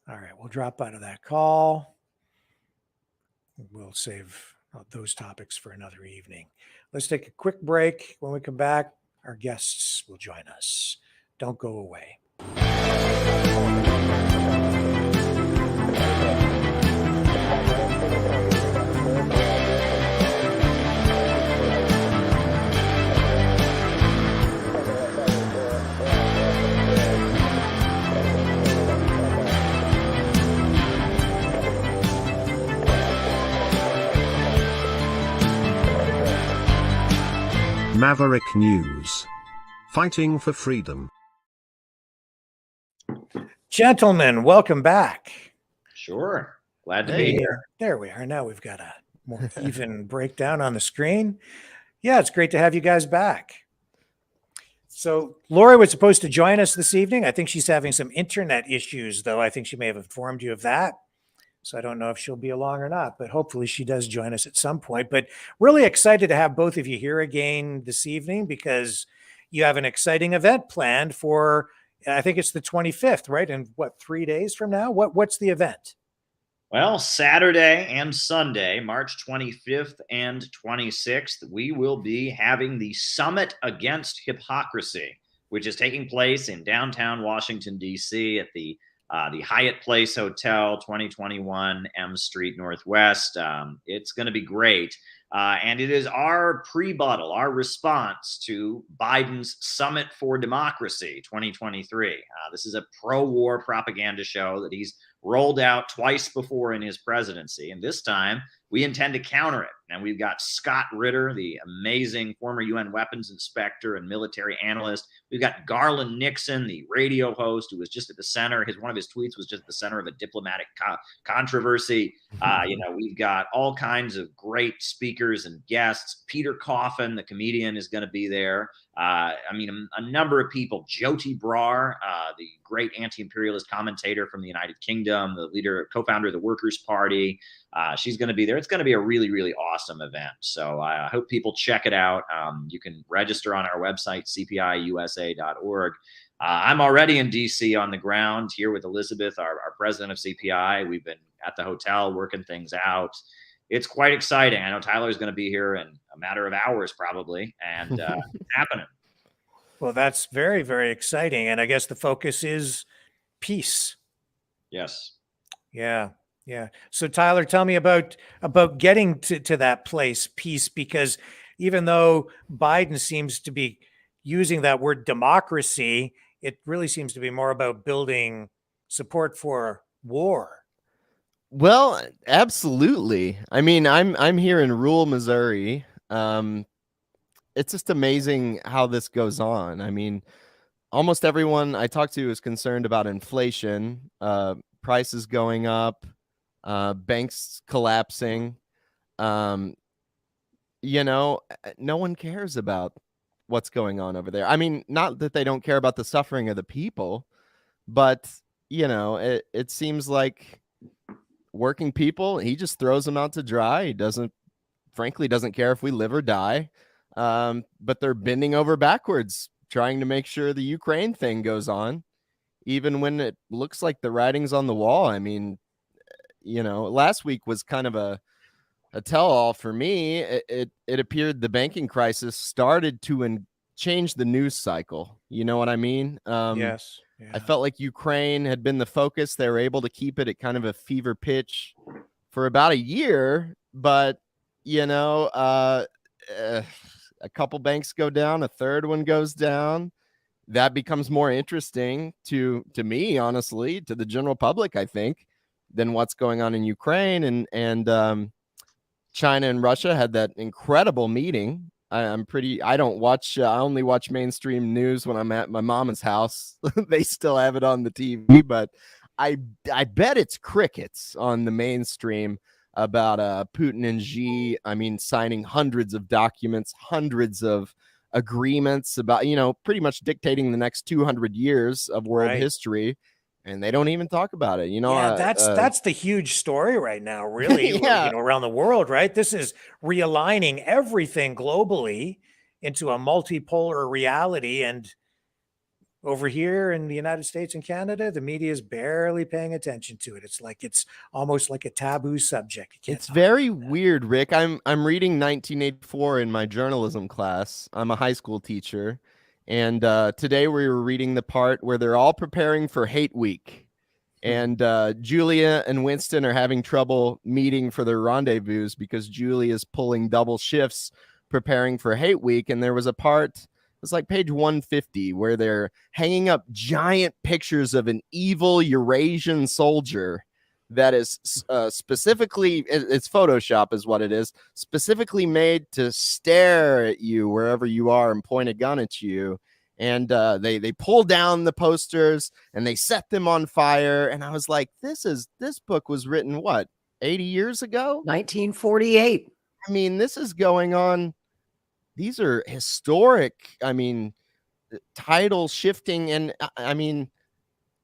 All right, we'll drop out of that call. We'll save those topics for another evening. Let's take a quick break. When we come back, our guests will join us. Don't go away. Maverick News. Fighting for freedom. Gentlemen, welcome back. Sure. Glad to be here. There we are. Now we've got a more even breakdown on the screen. Yeah, it's great to have you guys back. So Lori was supposed to join us this evening. I think she's having some internet issues, though. I think she may have informed you of that. So I don't know if she'll be along or not, but hopefully she does join us at some point. But really excited to have both of you here again this evening because you have an exciting event planned for, I think it's the 25th, right? And what, 3 days from now? What's the event? Well, Saturday and Sunday, March 25th and 26th, we will be having the Summit Against Hypocrisy, which is taking place in downtown Washington, D.C. at the Hyatt Place Hotel, 2021 M Street Northwest. It's going to be great. And it is our prebuttal, our response to Biden's Summit for Democracy 2023. This is a pro-war propaganda show that he's rolled out twice before in his presidency. And this time we intend to counter it. And we've got Scott Ritter, the amazing former UN weapons inspector and military analyst. We've got Garland Nixon, the radio host, who was just at the center. One of his tweets was just at the center of a diplomatic controversy. We've got all kinds of great speakers and guests. Peter Coffin, the comedian, is going to be there. A number of people. Jyoti Brar, the great anti-imperialist commentator from the United Kingdom, the leader, co-founder of the Workers' Party. She's going to be there. It's going to be a really, really awesome event. So I hope people check it out. You can register on our website, cpiusa.org. I'm already in DC on the ground here with Elizabeth, our president of CPI. We've been at the hotel working things out. It's quite exciting. I know Tyler's going to be here in a matter of hours probably, and it's happening. Well, that's very, very exciting. And I guess the focus is peace. Yes. Yeah. Yeah. So Tyler, tell me about getting to that place, peace, because even though Biden seems to be using that word democracy, it really seems to be more about building support for war. Well, absolutely. I mean, I'm here in rural Missouri. It's just amazing how this goes on. I mean, almost everyone I talk to is concerned about inflation, prices going up, banks collapsing. No one cares about what's going on over there. I mean, not that they don't care about the suffering of the people, but it seems like working people, he just throws them out to dry. He frankly doesn't care if we live or die. But they're bending over backwards trying to make sure the Ukraine thing goes on, even when it looks like the writing's on the wall. I mean, last week was kind of a tell-all for me. It appeared the banking crisis started to change the news cycle. You know what I mean? Yes. Yeah. I felt like Ukraine had been the focus. They were able to keep it at kind of a fever pitch for about a year, but a couple banks go down, a third one goes down. That becomes more interesting to me, honestly, to the general public, I think, than what's going on in Ukraine. And China and Russia had that incredible meeting. I only watch mainstream news when I'm at my mama's house. They still have it on the TV, but I bet it's crickets on the mainstream about Putin and Xi. I mean, signing hundreds of documents, hundreds of agreements about, pretty much dictating the next 200 years of world history. And they don't even talk about it. That's the huge story right now, really, around the world, right? This is realigning everything globally into a multipolar reality. And over here in the United States and Canada, the media is barely paying attention to it. It's almost like a taboo subject. It's very weird, Rick. I'm reading 1984 in my journalism class. I'm a high school teacher. And today we were reading the part where they're all preparing for Hate Week. And Julia and Winston are having trouble meeting for their rendezvous because Julie is pulling double shifts preparing for Hate Week. And there was a part, it's like page 150, where they're hanging up giant pictures of an evil Eurasian soldier that is specifically, it's Photoshop is what it is, specifically made to stare at you wherever you are and point a gun at you. And they pull down the posters and they set them on fire. And I was like, this book was written, what, 80 years ago? 1948. I mean, this is going on. These are historic, I mean, title shifting. And I mean,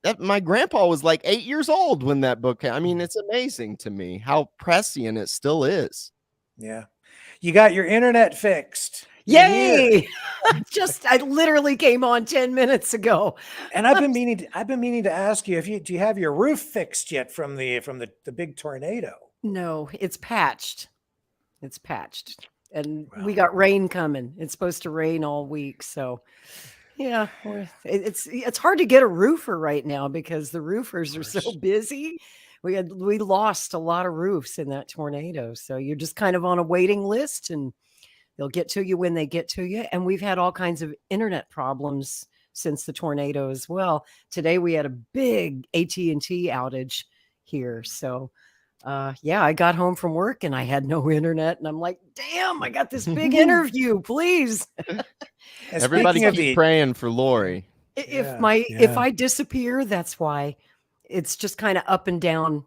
that my grandpa was like 8 years old when that book came. I mean, it's amazing to me how prescient it still is. Yeah. You got your internet fixed. Yay! I literally came on 10 minutes ago. And I've been meaning to ask you, do you have your roof fixed yet from the big tornado? No, it's patched. It's patched. And we got rain coming. It's supposed to rain all week. So yeah, it's hard to get a roofer right now because the roofers are so busy. We lost a lot of roofs in that tornado. So you're just kind of on a waiting list, and they'll get to you when they get to you. And we've had all kinds of internet problems since the tornado as well. Today we had a big AT&T outage here. So yeah, I got home from work and I had no internet, and I'm like, damn, I got this big interview, please. Everybody keep praying for Lori. If I disappear, that's why. It's just kind of up and down.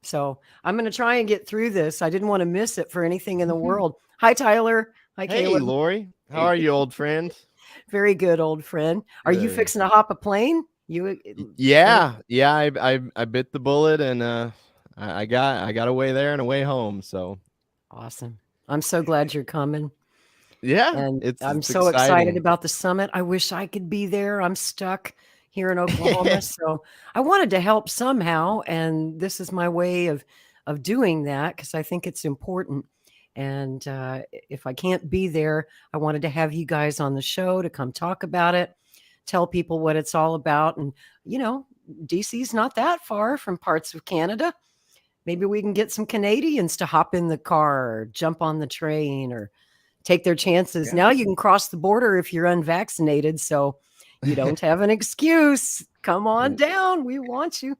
So I'm going to try and get through this. I didn't want to miss it for anything in the world. Hi, Tyler. Hi, Hey, Caleb. Lori. How are you, old friend? Very good, old friend. Are you Good. fixing to hop a plane? Yeah. I bit the bullet, and I got a way there and a way home. So awesome. I'm so glad you're coming. Yeah, And I'm it's so excited exciting. about the summit. I wish I could be there. I'm stuck here in Oklahoma. So I wanted to help somehow. And this is my way of doing that, because I think it's important. And if I can't be there, I wanted to have you guys on the show to come talk about it, tell people what it's all about. And, DC's not that far from parts of Canada. Maybe we can get some Canadians to hop in the car or jump on the train or take their chances. Yeah. Now you can cross the border if you're unvaccinated, so you don't have an excuse. Come on down. We want you.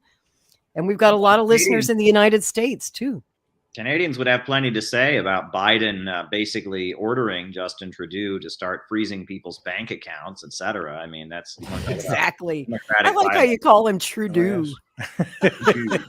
And we've got a lot of listeners in the United States too. Canadians would have plenty to say about Biden basically ordering Justin Trudeau to start freezing people's bank accounts, et cetera. I mean, that's Exactly. I like how you call him Trudeau. We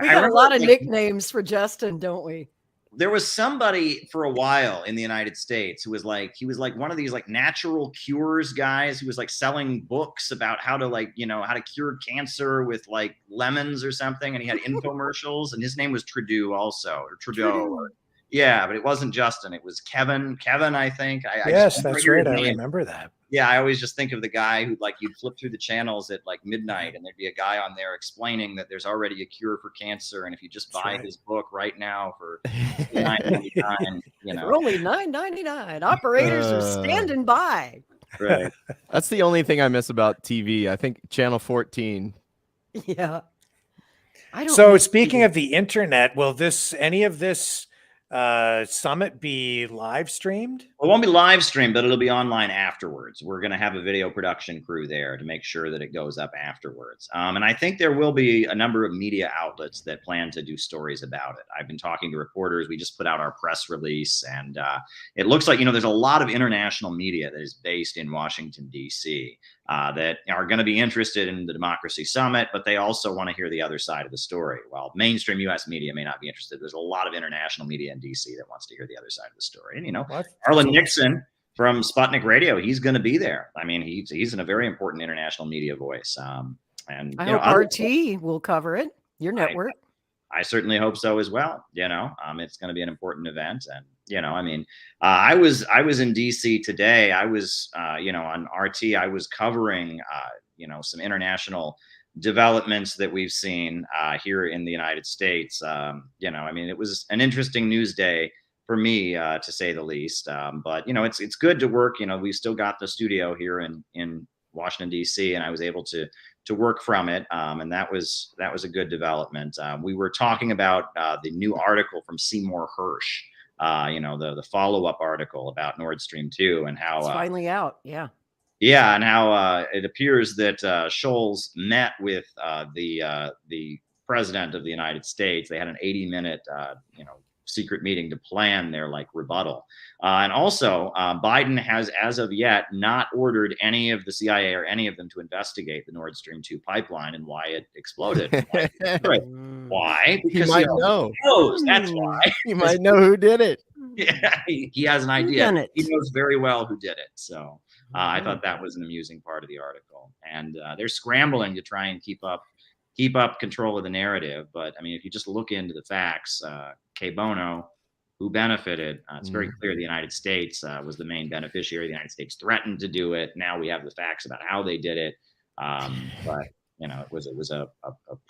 got a lot of nicknames for Justin, don't we? There was somebody for a while in the United States who was like, he was like one of these like natural cures guys who was like selling books about how to how to cure cancer with like lemons or something. And he had infomercials, and his name was Trudeau also, or Trudeau. Yeah, but it wasn't Justin. It was Kevin, I think. Yes, that's right. I remember that. Yeah, I always just think of the guy who you'd flip through the channels at like midnight and there'd be a guy on there explaining that there's already a cure for cancer, and if you just buy his book right now for $9.99, For only $9.99. Operators are standing by. Right. That's the only thing I miss about TV. I think Channel 14. Yeah. So speaking of the internet, will any of this summit be live streamed? It won't be live streamed, but it'll be online afterwards. We're going to have a video production crew there to make sure that it goes up afterwards. And I think there will be a number of media outlets that plan to do stories about it. I've been talking to reporters. We just put out our press release, and it looks like, there's a lot of international media that is based in Washington, D.C. That are going to be interested in the Democracy Summit, but they also want to hear the other side of the story. While mainstream U.S. media may not be interested, there's a lot of international media in D.C. that wants to hear the other side of the story. And, Harlan Nixon from Sputnik Radio, he's going to be there. I mean, he's a very important international media voice. And I hope RT will cover it, your network. I certainly hope so as well. It's going to be an important event. And, I was in DC today. I was, on RT, I was covering, some international developments that we've seen here in the United States. It was an interesting news day for me, to say the least. But it's good to work. We still got the studio here in Washington D.C., and I was able to work from it, and that was a good development. We were talking about the new article from Seymour Hersh, the follow-up article about Nord Stream 2 and how It's finally out. Yeah. Yeah, and how it appears that Scholz met with the president of the United States. They had an 80-minute, secret meeting to plan their rebuttal. And also, Biden has, as of yet, not ordered any of the CIA or any of them to investigate the Nord Stream 2 pipeline and why it exploded. Right. Why? He might know. Knows. That's why. He might know who did it. Yeah, he has an idea. done it? He knows very well who did it. So I thought that was an amusing part of the article. And they're scrambling to try and keep up control of the narrative. But I mean, if you just look into the facts, K Bono, who benefited, it's very clear the United States was the main beneficiary. The United States threatened to do it. Now we have the facts about how they did it. But it was a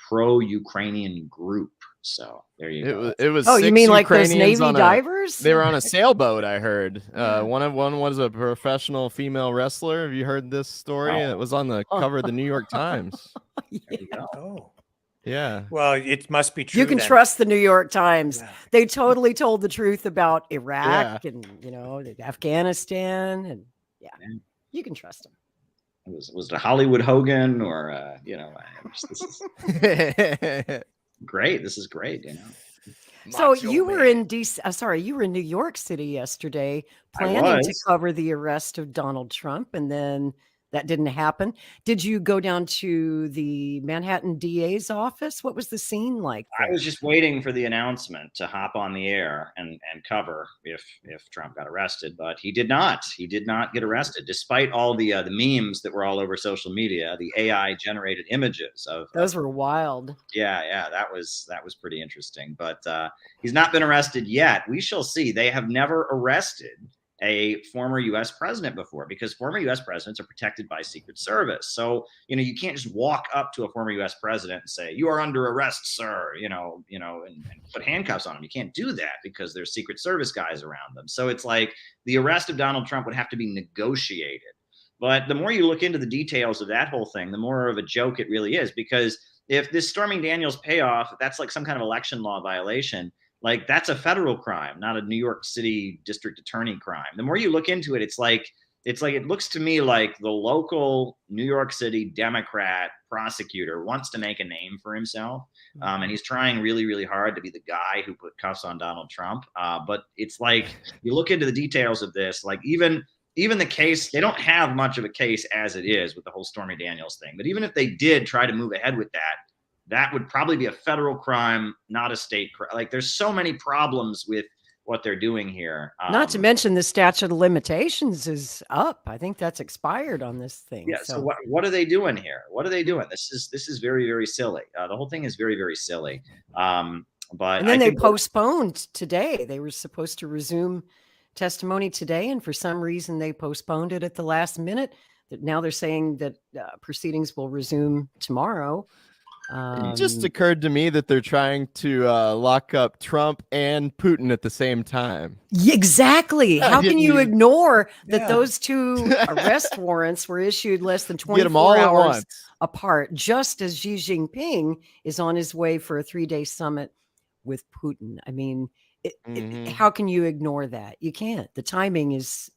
pro-Ukrainian group. So there you go. It was. Oh, you 6 mean like those Ukrainians Navy divers? They were on a sailboat. I heard. One was a professional female wrestler. Have you heard this story? It was on the cover of the New York Times. There you go. Oh. Yeah. Well, it must be true. You can then. trust the New York Times. They totally told the truth about Iraq and Afghanistan, and you can trust them. Was it Hollywood Hogan or this is great. This is great. So you were in you were in New York City yesterday planning to cover the arrest of Donald Trump, and then that didn't happen. Did you go down to the Manhattan DA's office? What was the scene like there? I was just waiting for the announcement to hop on the air and cover if Trump got arrested, but he did not. He did not get arrested, despite all the memes that were all over social media, the AI generated images of those were wild. Yeah, that was pretty interesting. But he's not been arrested yet. We shall see. They have never arrested a former U.S. president before, because former U.S. presidents are protected by Secret Service. So, you can't just walk up to a former U.S. president and say, "You are under arrest, sir," and put handcuffs on him. You can't do that because there's Secret Service guys around them. So it's like the arrest of Donald Trump would have to be negotiated. But the more you look into the details of that whole thing, the more of a joke it really is, because if this Stormy Daniels payoff, that's like some kind of election law violation, like that's a federal crime, not a New York City district attorney crime. The more you look into it, it's like it looks to me like the local New York City Democrat prosecutor wants to make a name for himself. And he's trying really, really hard to be the guy who put cuffs on Donald Trump. But it's like, you look into the details of this, like even the case, they don't have much of a case as it is with the whole Stormy Daniels thing. But even if they did try to move ahead with that would probably be a federal crime, not a state crime. Like, there's so many problems with what they're doing here. Not to mention the statute of limitations is up. I think that's expired on this thing. Yeah. So what are they doing here? What are they doing? This is very, very silly. The whole thing is very, very silly. And then they postponed today. They were supposed to resume testimony today, and for some reason they postponed it at the last minute. Now they're saying that proceedings will resume tomorrow. It just occurred to me that they're trying to lock up Trump and Putin at the same time. Exactly. How can you ignore that those two arrest warrants were issued less than 24 hours apart, just as Xi Jinping is on his way for a 3-day summit with Putin? I mean, how can you ignore that? You can't. The timing is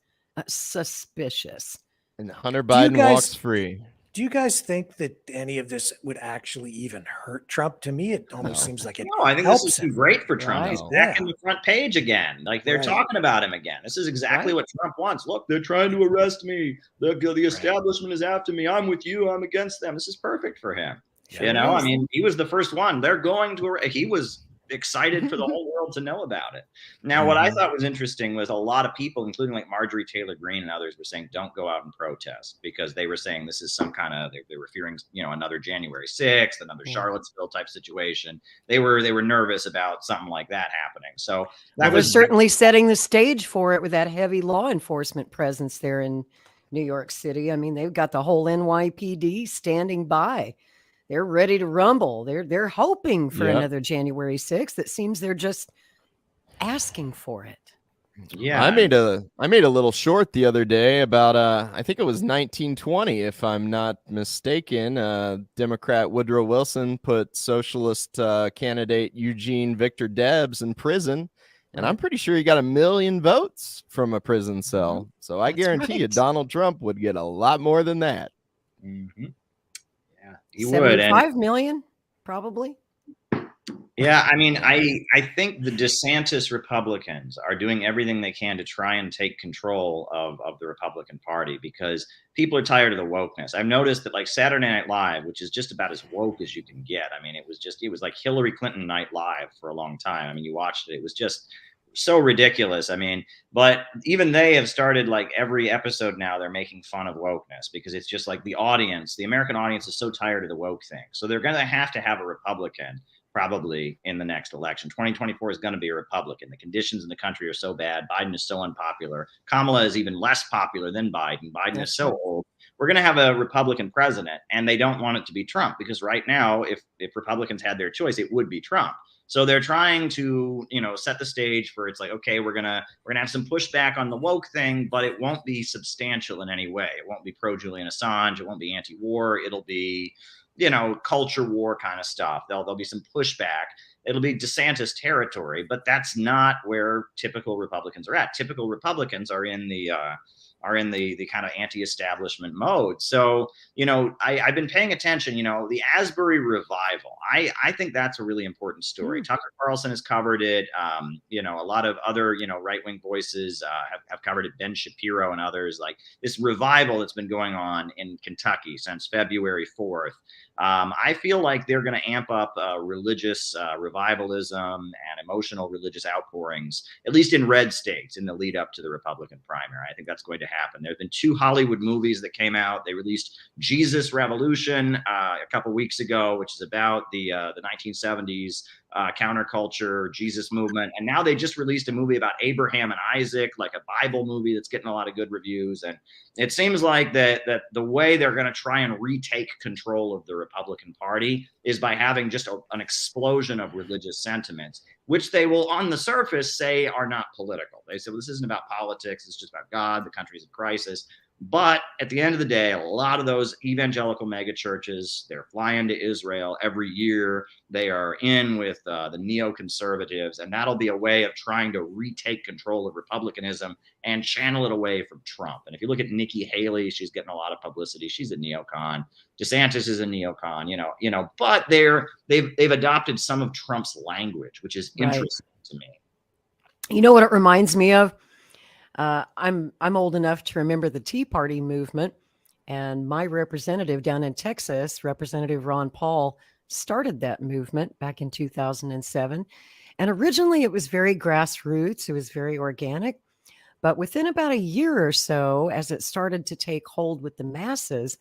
suspicious. And Hunter Biden walks free. Do you guys think that any of this would actually even hurt Trump? To me, it almost seems like it. No, I think helps this is him. great for Trump. He's back in the front page again. Like, they're talking about him again. This is exactly what Trump wants. Look, they're trying to arrest me. The establishment is after me. I'm with you. I'm against them. This is perfect for him. I mean, he was the first one. They're going to. He was excited for the whole world to know about it. Now, what I thought was interesting was a lot of people, including like Marjorie Taylor Greene and others, were saying, don't go out and protest, because they were saying this is some kind of, they were fearing, another January 6th, another Charlottesville type situation. They were nervous about something like that happening. So that was certainly setting the stage for it with that heavy law enforcement presence there in New York City. I mean, they've got the whole NYPD standing by. They're ready to rumble. They're hoping for another January 6th. It seems they're just asking for it. Yeah, I made a little short the other day about I think it was 1920, if I'm not mistaken. Democrat Woodrow Wilson put socialist candidate Eugene Victor Debs in prison, and I'm pretty sure he got 1 million votes from a prison cell. So I guarantee you, Donald Trump would get a lot more than that. Mm-hmm. Yeah, he would. And 75 million, probably. yeah, I mean, I think the DeSantis Republicans are doing everything they can to try and take control of the Republican Party because people are tired of the wokeness. I've noticed that like Saturday Night Live, which is just about as woke as you can get. I mean, it was like Hillary Clinton Night Live for a long time. I mean, you watched it. It was just so ridiculous. I mean, but even they have started like every episode now, they're making fun of wokeness because it's just like the American audience is so tired of the woke thing. So they're going to have a Republican probably in the next election. 2024 is going to be a Republican. The conditions in the country are so bad. Biden is so unpopular. Kamala is even less popular than Biden. Biden is so old. We're going to have a Republican president, and they don't want it to be Trump because right now, if Republicans had their choice, it would be Trump. So they're trying to, set the stage for it's like, okay, we're gonna have some pushback on the woke thing, but it won't be substantial in any way. It won't be pro Julian Assange. It won't be anti-war. It'll be culture war kind of stuff. There'll be some pushback. It'll be DeSantis territory, but that's not where typical Republicans are at. Typical Republicans are in the kind of anti-establishment mode. So, I've been paying attention, the Asbury revival. I think that's a really important story. Tucker Carlson has covered it. A lot of other, right-wing voices have covered it. Ben Shapiro and others, like this revival that's been going on in Kentucky since February 4th. I feel like they're going to amp up religious revivalism and emotional religious outpourings, at least in red states, in the lead up to the Republican primary. I think that's going to happen. There have been 2 Hollywood movies that came out. They released Jesus Revolution a couple weeks ago, which is about the 1970s counterculture Jesus movement, and now they just released a movie about Abraham and Isaac, like a Bible movie that's getting a lot of good reviews. And it seems like that the way they're going to try and retake control of the Republican Party is by having just an explosion of religious sentiments, which they will on the surface say are not political. They say, well, this isn't about politics, it's just about God, the country's in crisis. But at the end of the day, a lot of those evangelical mega churches, they're flying to Israel every year. They are in with the neoconservatives, and that'll be a way of trying to retake control of republicanism and channel it away from Trump. And if you look at Nikki Haley, she's getting a lot of publicity. She's a neocon. DeSantis is a neocon. But they've adopted some of Trump's language, which is interesting to me. You know what it reminds me of? I'm old enough to remember the Tea Party movement, and my representative down in Texas, Representative Ron Paul, started that movement back in 2007. And originally it was very grassroots. It was very organic. But within about a year or so, as it started to take hold with the masses,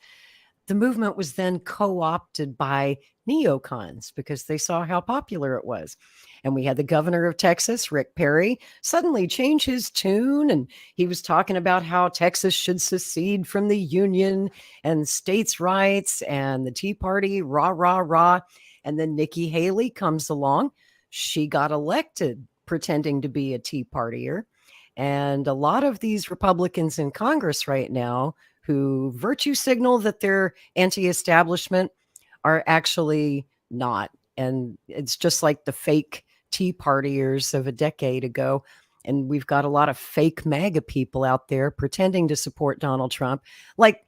the movement was then co-opted by neocons because they saw how popular it was. And we had the governor of Texas, Rick Perry, suddenly change his tune. And he was talking about how Texas should secede from the Union and states' rights and the Tea Party, rah, rah, rah. And then Nikki Haley comes along. She got elected pretending to be a Tea Partier. And a lot of these Republicans in Congress right now who virtue signal that they're anti-establishment are actually not. And it's just like the fake Tea Partiers of a decade ago. And we've got a lot of fake MAGA people out there pretending to support Donald Trump, like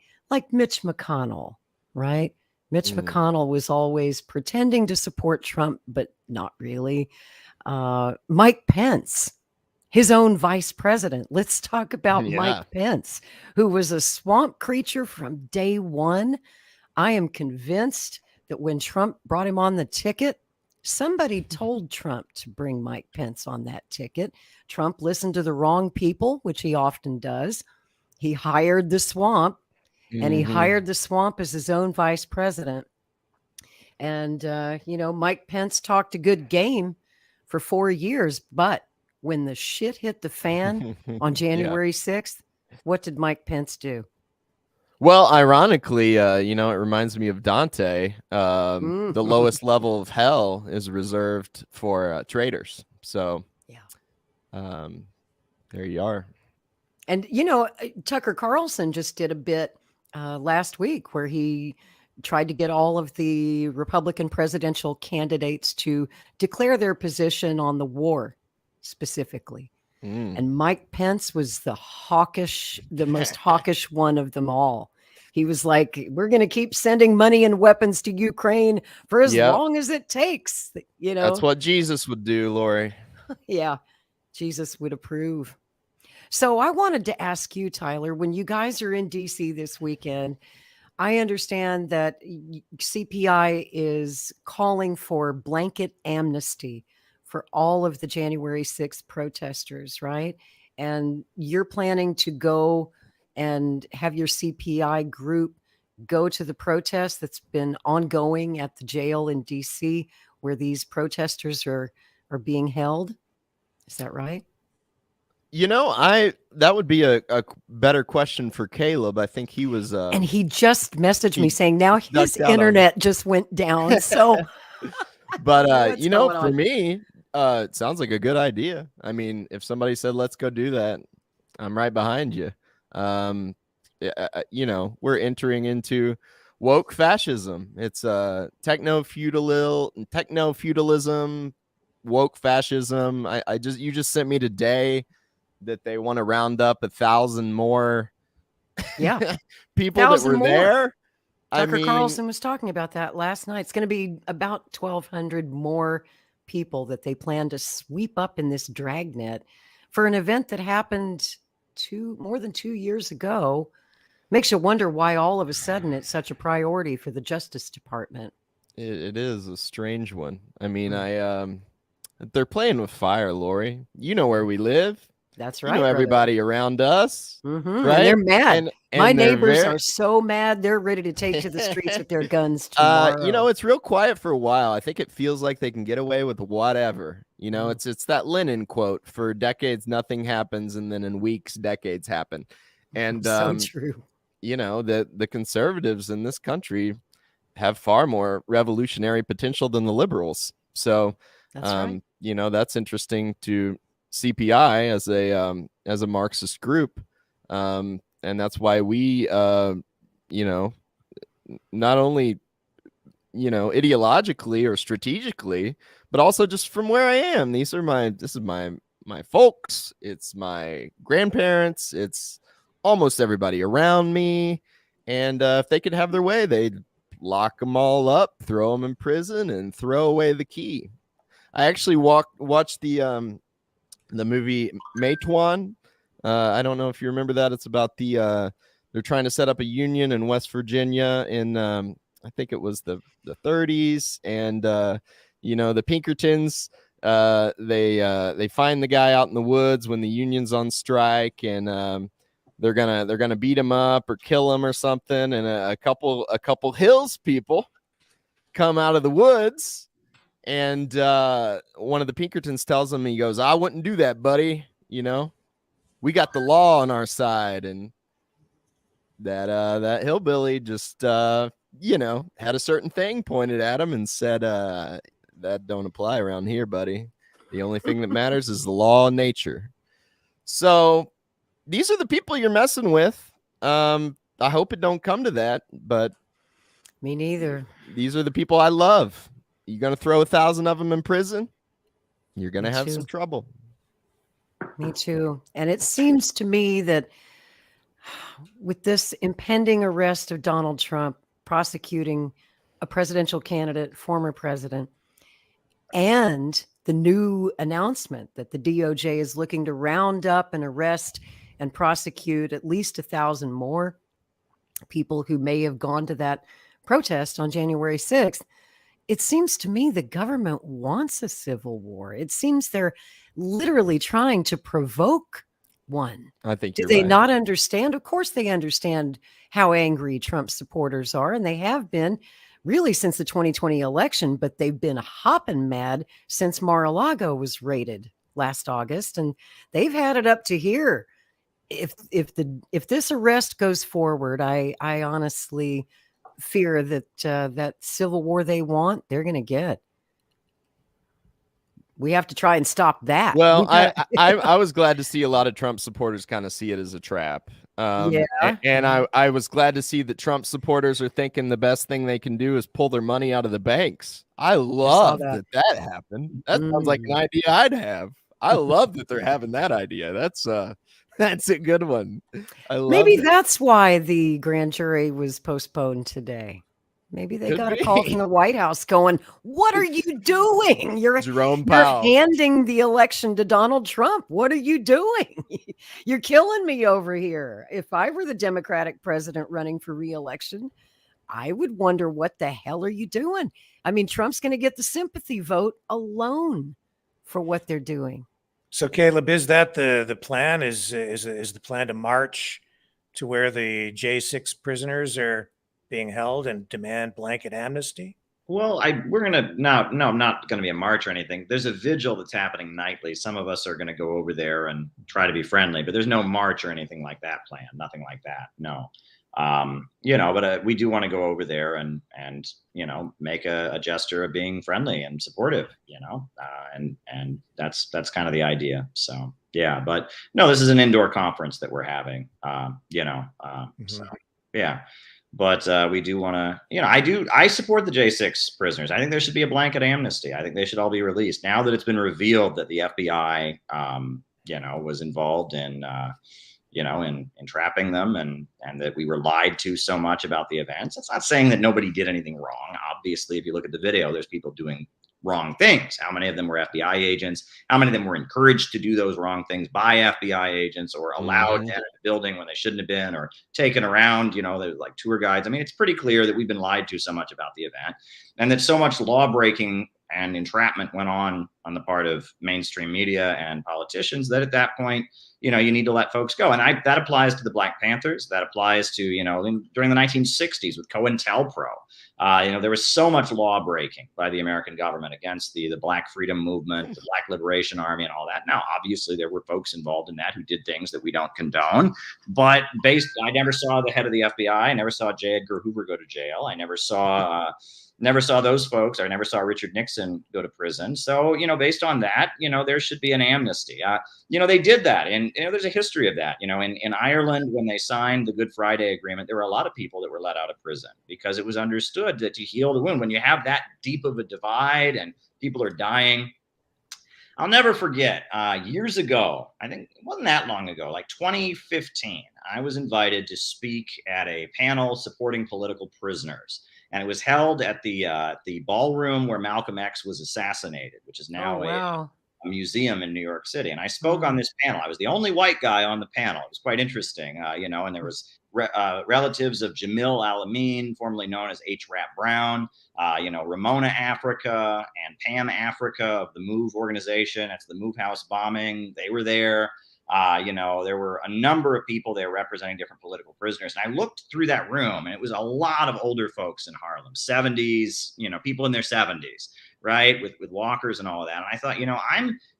Mitch McConnell, right? Mitch McConnell was always pretending to support Trump, but not really. Mike Pence, his own vice president. Let's talk about Mike Pence, who was a swamp creature from day one. I am convinced that when Trump brought him on the ticket, somebody told Trump to bring Mike Pence on that ticket. Trump listened to the wrong people, which he often does. He hired the swamp, and he hired the swamp as his own vice president. And, Mike Pence talked a good game for 4 years, but when the shit hit the fan on January 6th, what did Mike Pence do? Well, ironically, it reminds me of Dante. The lowest level of hell is reserved for traitors. So, There you are. And, Tucker Carlson just did a bit last week where he tried to get all of the Republican presidential candidates to declare their position on the war specifically. And Mike Pence was the most hawkish one of them all. He was like, we're going to keep sending money and weapons to Ukraine for as long as it takes. That's what Jesus would do, Lori. Yeah, Jesus would approve. So I wanted to ask you, Tyler, when you guys are in DC this weekend, I understand that CPI is calling for blanket amnesty for all of the January 6th protesters, right? And you're planning to go and have your CPI group go to the protest that's been ongoing at the jail in DC where these protesters are being held. Is that right? That would be a better question for Caleb. I think he was and he just messaged me saying now his internet just went down. So but for me, it sounds like a good idea. I mean, if somebody said let's go do that, I'm right behind you. We're entering into woke fascism. It's techno feudalism, woke fascism. You just sent me today that they want to round up 1,000 more people that were there. Tucker Carlson was talking about that last night. It's going to be about 1,200 more people that they plan to sweep up in this dragnet for an event that happened more than 2 years ago. Makes you wonder why all of a sudden it's such a priority for the Justice Department. It is a strange one. I mean, they're playing with fire, Lori. You know where we live. That's right. You know everybody around us, right? And they're mad. And my neighbors are so mad. They're ready to take to the streets with their guns tomorrow. It's real quiet for a while. I think it feels like they can get away with whatever. It's that Lenin quote: "For decades, nothing happens, and then in weeks, decades happen." And so true. The conservatives in this country have far more revolutionary potential than the liberals. So, that's right. That's interesting to CPI as a Marxist group, and that's why we not only ideologically or strategically, but also just from where I am. This is my folks. It's my grandparents. It's almost everybody around me. And if they could have their way, they'd lock them all up, throw them in prison, and throw away the key. I actually watched the movie Matewan. I don't know if you remember that. It's about they're trying to set up a union in West Virginia in I think it was the 30s, and the Pinkertons they find the guy out in the woods when the union's on strike, and they're gonna beat him up or kill him or something, and a couple Hills people come out of the woods. And one of the Pinkertons tells him, he goes, "I wouldn't do that, buddy. We got the law on our side." And that hillbilly just, had a certain thing pointed at him and said, "That don't apply around here, buddy. The only thing that matters is the law of nature." So these are the people you're messing with. I hope it don't come to that, but me neither. These are the people I love. You're going to throw 1,000 of them in prison, you're going to have some trouble. Me too. And it seems to me that with this impending arrest of Donald Trump, prosecuting a presidential candidate, former president, and the new announcement that the DOJ is looking to round up and arrest and prosecute at least 1,000 more people who may have gone to that protest on January 6th, it seems to me the government wants a civil war. It seems they're literally trying to provoke one. I think Do they not understand? Of course they understand how angry Trump supporters are, and they have been really since the 2020 election, but they've been hopping mad since Mar-a-Lago was raided last August, and they've had it up to here. If this arrest goes forward, I honestly fear that that civil war they want, they're going to get. We have to try and stop that. Well, We I was glad to see a lot of Trump supporters kind of see it as a trap. Yeah. And I was glad to see that Trump supporters are thinking the best thing they can do is pull their money out of the banks. I love that. that happened. That sounds like an idea I'd have. I love that they're having that idea. That's a good one. I love Maybe it. that's why the grand jury was postponed today. Maybe they Could got a call be. from the White House going, "What are you doing? Jerome You're Powell. handing the election to Donald Trump. What are you doing? You're killing me over here." If I were the Democratic president running for re-election, I would wonder, what the hell are you doing? I mean, Trump's going to get the sympathy vote alone for what they're doing. So, Caleb, is that the plan? Is the plan to march to where the J6 prisoners are being held and demand blanket amnesty? Well, we're gonna not gonna be a march or anything. There's a vigil that's happening nightly. Some of us are gonna go over there and try to be friendly, but there's no march or anything like that planned. Nothing like that. No. But we do want to go over there and make a gesture of being friendly and supportive. And that's kind of the idea. So yeah, but no, this is an indoor conference that we're having. So yeah. But we do want to, I support the J6 prisoners. I think there should be a blanket amnesty. I think they should all be released. Now that it's been revealed that the FBI, was involved in, in trapping them and that we were lied to so much about the events. It's not saying that nobody did anything wrong. Obviously, if you look at the video, there's people doing wrong things. How many of them were FBI agents? How many of them were encouraged to do those wrong things by FBI agents or allowed to enter the building when they shouldn't have been, or taken around, they're like tour guides. I mean, it's pretty clear that we've been lied to so much about the event, and that so much law breaking and entrapment went on the part of mainstream media and politicians that at that point, you need to let folks go. And that applies to the Black Panthers. That applies to, during the 1960s with COINTELPRO. There was so much law breaking by the American government against the Black Freedom Movement, the Black Liberation Army, and all that. Now, obviously, there were folks involved in that who did things that we don't condone. But I never saw the head of the FBI. I never saw J. Edgar Hoover go to jail. I never saw those folks. I never saw Richard Nixon go to prison. So, based on that, there should be an amnesty. They did that. And, there's a history of that. In Ireland, when they signed the Good Friday Agreement, there were a lot of people that were let out of prison because it was understood that to heal the wound, when you have that deep of a divide and people are dying. I'll never forget, years ago, I think it wasn't that long ago, like 2015, I was invited to speak at a panel supporting political prisoners. And it was held at the ballroom where Malcolm X was assassinated, which is now a museum in New York City. And I spoke on this panel. I was the only white guy on the panel. It was quite interesting, and there was relatives of Jamil Al-Amin, formerly known as H. Rap Brown, Ramona Africa and Pam Africa of the MOVE organization. That's the MOVE House bombing. They were there. There were a number of people there representing different political prisoners. And I looked through that room, and it was a lot of older folks in Harlem, 70s, people in their 70s, right? With walkers and all of that. And I thought,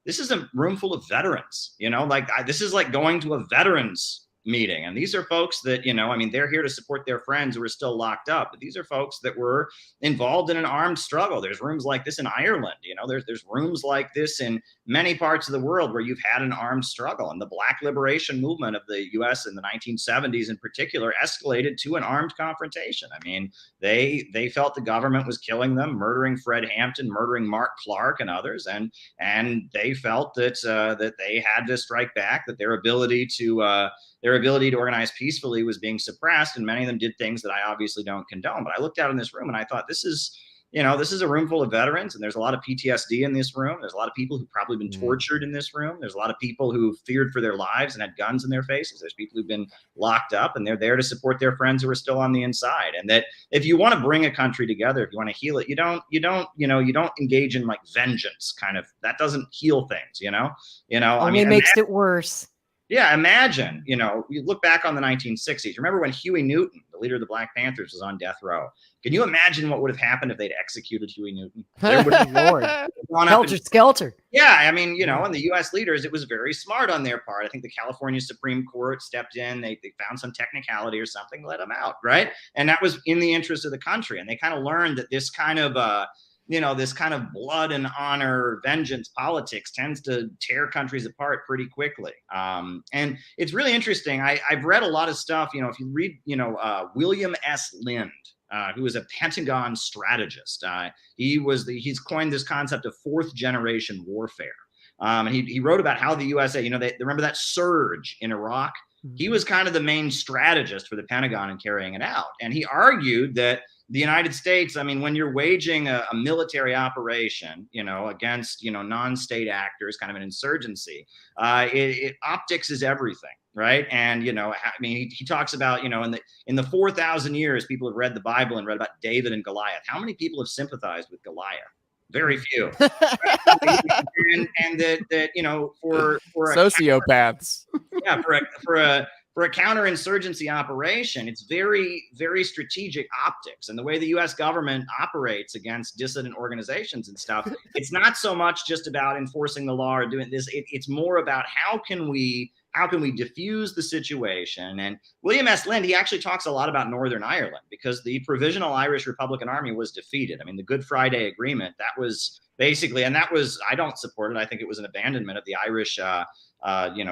this is a room full of veterans, this is like going to a veterans meeting. And these are folks that, they're here to support their friends who are still locked up. But these are folks that were involved in an armed struggle. There's rooms like this in Ireland. There's rooms like this in many parts of the world where you've had an armed struggle. And the Black Liberation Movement of the U.S. in the 1970s in particular escalated to an armed confrontation. I mean, they felt the government was killing them, murdering Fred Hampton, murdering Mark Clark and others. And they felt that they had to strike back, that their ability to organize peacefully was being suppressed, and many of them did things that I obviously don't condone. But I looked out in this room and I thought, this is a room full of veterans, and there's a lot of PTSD in this room. There's a lot of people who've probably been tortured in this room. There's a lot of people who feared for their lives and had guns in their faces. There's people who've been locked up, and they're there to support their friends who are still on the inside. And that if you want to bring a country together, if you want to heal it, you don't engage in like vengeance kind of, that doesn't heal things, Only makes it worse. Yeah, imagine, you look back on the 1960s. Remember when Huey Newton, the leader of the Black Panthers, was on death row? Can you imagine what would have happened if they'd executed Huey Newton? Lord, helter skelter. Yeah, and the U.S. leaders, it was very smart on their part. I think the California Supreme Court stepped in. They found some technicality or something, let them out, right? And that was in the interest of the country. And they kind of learned that this kind of this kind of blood and honor vengeance politics tends to tear countries apart pretty quickly. And it's really interesting. I've read a lot of stuff, if you read, William S. Lind, who is a Pentagon strategist. He's coined this concept of fourth generation warfare. And he wrote about how the USA, they remember that surge in Iraq? He was kind of the main strategist for the Pentagon in carrying it out. And he argued that the United States, when you're waging a military operation, against, non-state actors, kind of an insurgency, optics is everything, right? And, he talks about, in the 4,000 years, people have read the Bible and read about David and Goliath. How many people have sympathized with Goliath? Very few. and that for sociopaths. Yeah, for a counterinsurgency operation, it's very, very strategic optics. And the way the U.S. government operates against dissident organizations and stuff, it's not so much just about enforcing the law or doing this. It's more about how can we diffuse the situation. And William S. Lind, he actually talks a lot about Northern Ireland because the Provisional Irish Republican Army was defeated. The Good Friday Agreement, that was basically, and that was, I don't support it. I think it was an abandonment of the Irish,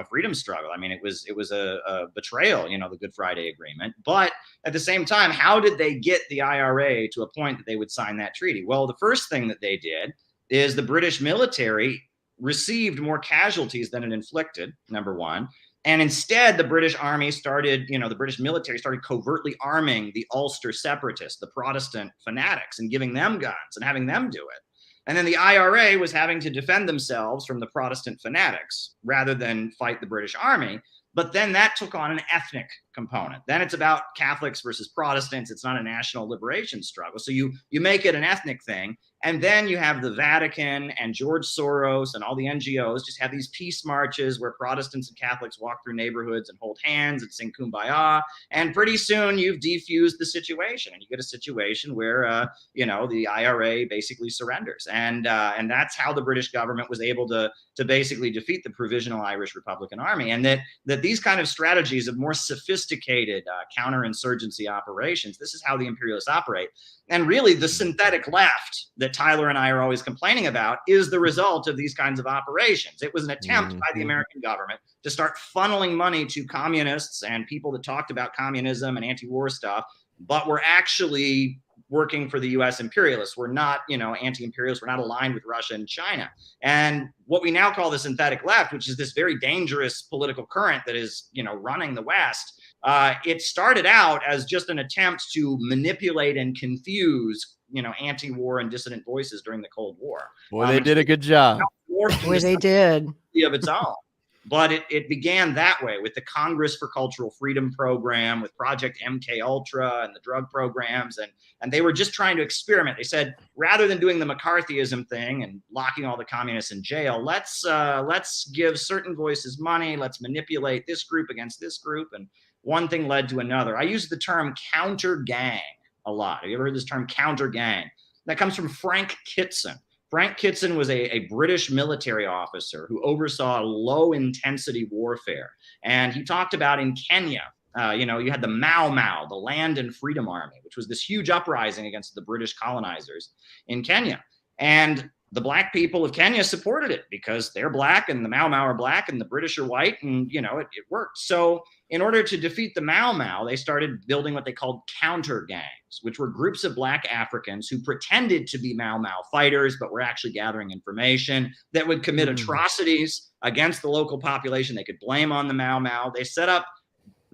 freedom struggle. It was a betrayal, the Good Friday Agreement. But at the same time, how did they get the IRA to a point that they would sign that treaty? Well, the first thing that they did is the British military received more casualties than it inflicted, number one. And instead, the British army started, the British military started covertly arming the Ulster separatists, the Protestant fanatics, and giving them guns and having them do it. And then the IRA was having to defend themselves from the Protestant fanatics rather than fight the British army. But then that took on an ethnic component. Then it's about Catholics versus Protestants. It's not a national liberation struggle. So you make it an ethnic thing. And then you have the Vatican and George Soros and all the NGOs just have these peace marches where Protestants and Catholics walk through neighborhoods and hold hands and sing Kumbaya. And pretty soon you've defused the situation and you get a situation where, the IRA basically surrenders. And that's how the British government was able to basically defeat the Provisional Irish Republican Army. And that these kind of strategies of more sophisticated counterinsurgency operations, this is how the imperialists operate. And really the synthetic left that Tyler and I are always complaining about is the result of these kinds of operations. It was an attempt by the American government to start funneling money to communists and people that talked about communism and anti-war stuff, but were actually working for the U.S. imperialists. We're not, anti-imperialists. We're not aligned with Russia and China. And what we now call the synthetic left, which is this very dangerous political current that is, running the West, it started out as just an attempt to manipulate and confuse, anti-war and dissident voices during the Cold War. Boy, they did a good job. Boy, they did. Of its own. But it began that way with the Congress for Cultural Freedom program, with Project MK Ultra and the drug programs. And they were just trying to experiment. They said, rather than doing the McCarthyism thing and locking all the communists in jail, let's give certain voices money. Let's manipulate this group against this group. And one thing led to another. I use the term counter gang a lot. Have you ever heard this term counter gang? That comes from Frank Kitson. Frank Kitson was a British military officer who oversaw low-intensity warfare. And he talked about in Kenya, you had the Mau Mau, the Land and Freedom Army, which was this huge uprising against the British colonizers in Kenya. And the black people of Kenya supported it because they're black and the Mau Mau are black and the British are white, and it worked. So in order to defeat the Mau Mau, they started building what they called counter gangs, which were groups of black Africans who pretended to be Mau Mau fighters, but were actually gathering information that would commit atrocities against the local population they could blame on the Mau Mau. They set up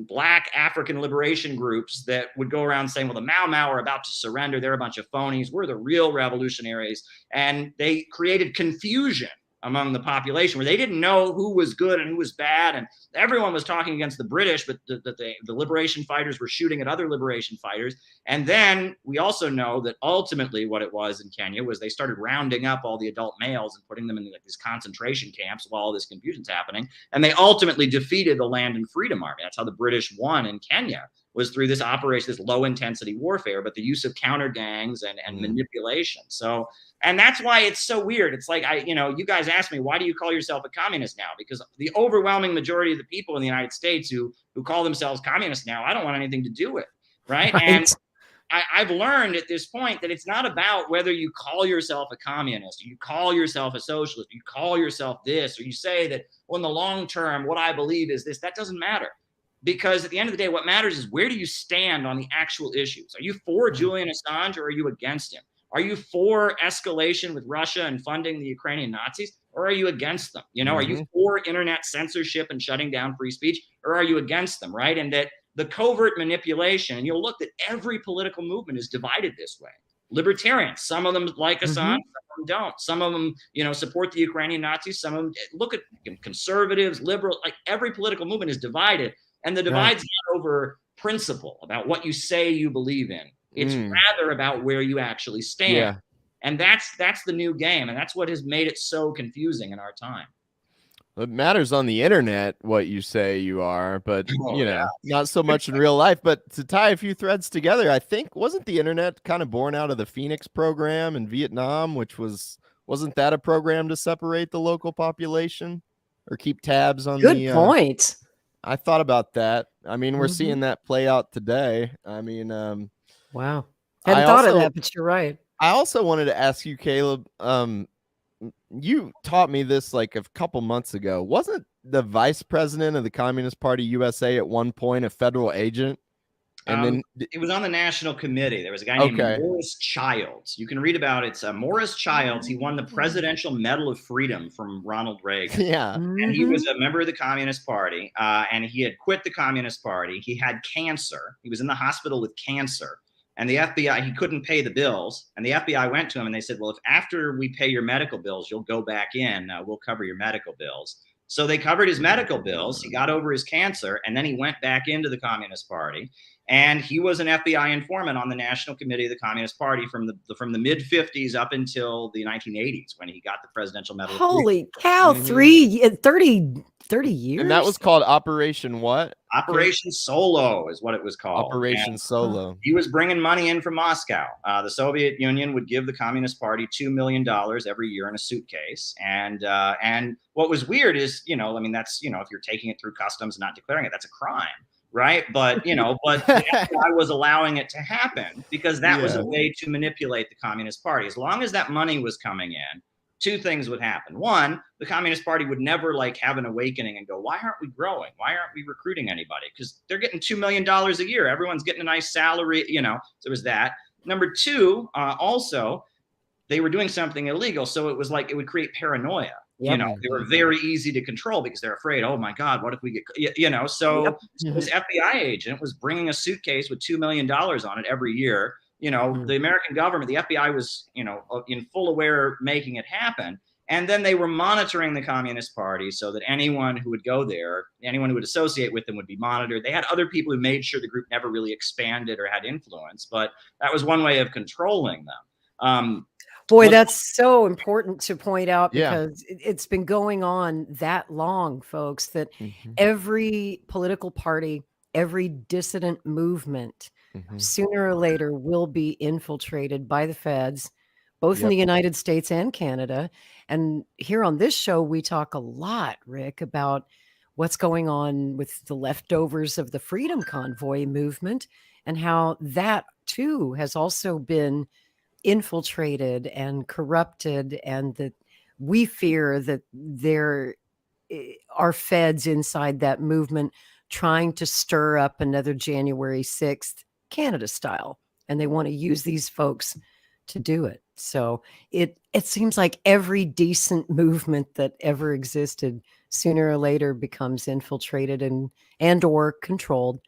black African liberation groups that would go around saying, well, the Mau Mau are about to surrender. They're a bunch of phonies. We're the real revolutionaries. And they created confusion among the population where they didn't know who was good and who was bad. And everyone was talking against the British, but the liberation fighters were shooting at other liberation fighters. And then we also know that ultimately what it was in Kenya was they started rounding up all the adult males and putting them in these concentration camps while all this confusion's happening. And they ultimately defeated the Land and Freedom Army. That's how the British won in Kenya, was through this operation, this low intensity warfare, but the use of counter gangs and manipulation. So, and that's why it's so weird. It's like, you guys ask me, why do you call yourself a communist now? Because the overwhelming majority of the people in the United States who call themselves communists now, I don't want anything to do with, right? I've learned at this point that it's not about whether you call yourself a communist, or you call yourself a socialist, you call yourself this, or you say that, well, in the long term, what I believe is this. That doesn't matter. Because at the end of the day, what matters is where do you stand on the actual issues? Are you for Julian Assange or are you against him? Are you for escalation with Russia and funding the Ukrainian Nazis, or are you against them? You know, are you for internet censorship and shutting down free speech, or are you against them, right? And that the covert manipulation, and you'll look that every political movement is divided this way. Libertarians, some of them like Assange, some of them don't. Some of them, you know, support the Ukrainian Nazis. Some of them look at conservatives, liberal, like every political movement is divided. And the divide's not over principle, about what you say you believe in. It's rather about where you actually stand. Yeah. And that's the new game. And that's what has made it so confusing in our time. It matters on the internet what you say you are, but you know, not so much in real life. But to tie a few threads together, I think, wasn't the internet kind of born out of the Phoenix program in Vietnam, which wasn't that a program to separate the local population or keep tabs on Good point. I thought about that. I mean, we're seeing that play out today. I mean, wow. Hadn't thought of that, but you're right. I also wanted to ask you, Caleb, you taught me this like a couple months ago. Wasn't the vice president of the Communist Party USA at one point a federal agent? And then it was on the national committee. There was a guy named Morris Childs. You can read about it. It's Morris Childs. He won the Presidential Medal of Freedom from Ronald Reagan. Yeah. And he was a member of the Communist Party. And he had quit the Communist Party. He had cancer. He was in the hospital with cancer. And the FBI, he couldn't pay the bills. And the FBI went to him and they said, well, if after we pay your medical bills, you'll go back in, we'll cover your medical bills. So they covered his medical bills. He got over his cancer. And then he went back into the Communist Party. And he was an FBI informant on the National Committee of the Communist Party from the mid 50s up until the 1980s when he got the Presidential Medal. Holy cow, 30 years. And that was called Operation what? Operation Solo is what it was called. Operation Solo. He was bringing money in from Moscow. The Soviet Union would give the Communist Party $2 million every year in a suitcase. And what was weird is, you know, I mean, that's, you know, if you're taking it through customs and not declaring it, that's a crime. Right. But, you know, but the FBI was allowing it to happen because that was a way to manipulate the Communist Party. As long as that money was coming in, two things would happen. One, the Communist Party would never like have an awakening and go, why aren't we growing? Why aren't we recruiting anybody? Because they're getting $2 million a year. Everyone's getting a nice salary, you know, so it was that. Number two, also, they were doing something illegal. So it was like it would create paranoia. You know, they were very easy to control because they're afraid, oh my God, what if we get, you know, so this FBI agent was bringing a suitcase with $2 million on it every year. You know, the American government, the FBI was, you know, in full aware making it happen. And then they were monitoring the Communist Party so that anyone who would go there, anyone who would associate with them would be monitored. They had other people who made sure the group never really expanded or had influence, but that was one way of controlling them. Boy, that's so important to point out because it's been going on that long, folks, that every political party, every dissident movement, sooner or later will be infiltrated by the feds, both in the United States and Canada. And here on this show, we talk a lot, Rick, about what's going on with the leftovers of the Freedom Convoy movement and how that, too, has also been infiltrated and corrupted, and that we fear that there are feds inside that movement trying to stir up another January 6th Canada style, and they want to use these folks to do it. So it seems like every decent movement that ever existed sooner or later becomes infiltrated and or controlled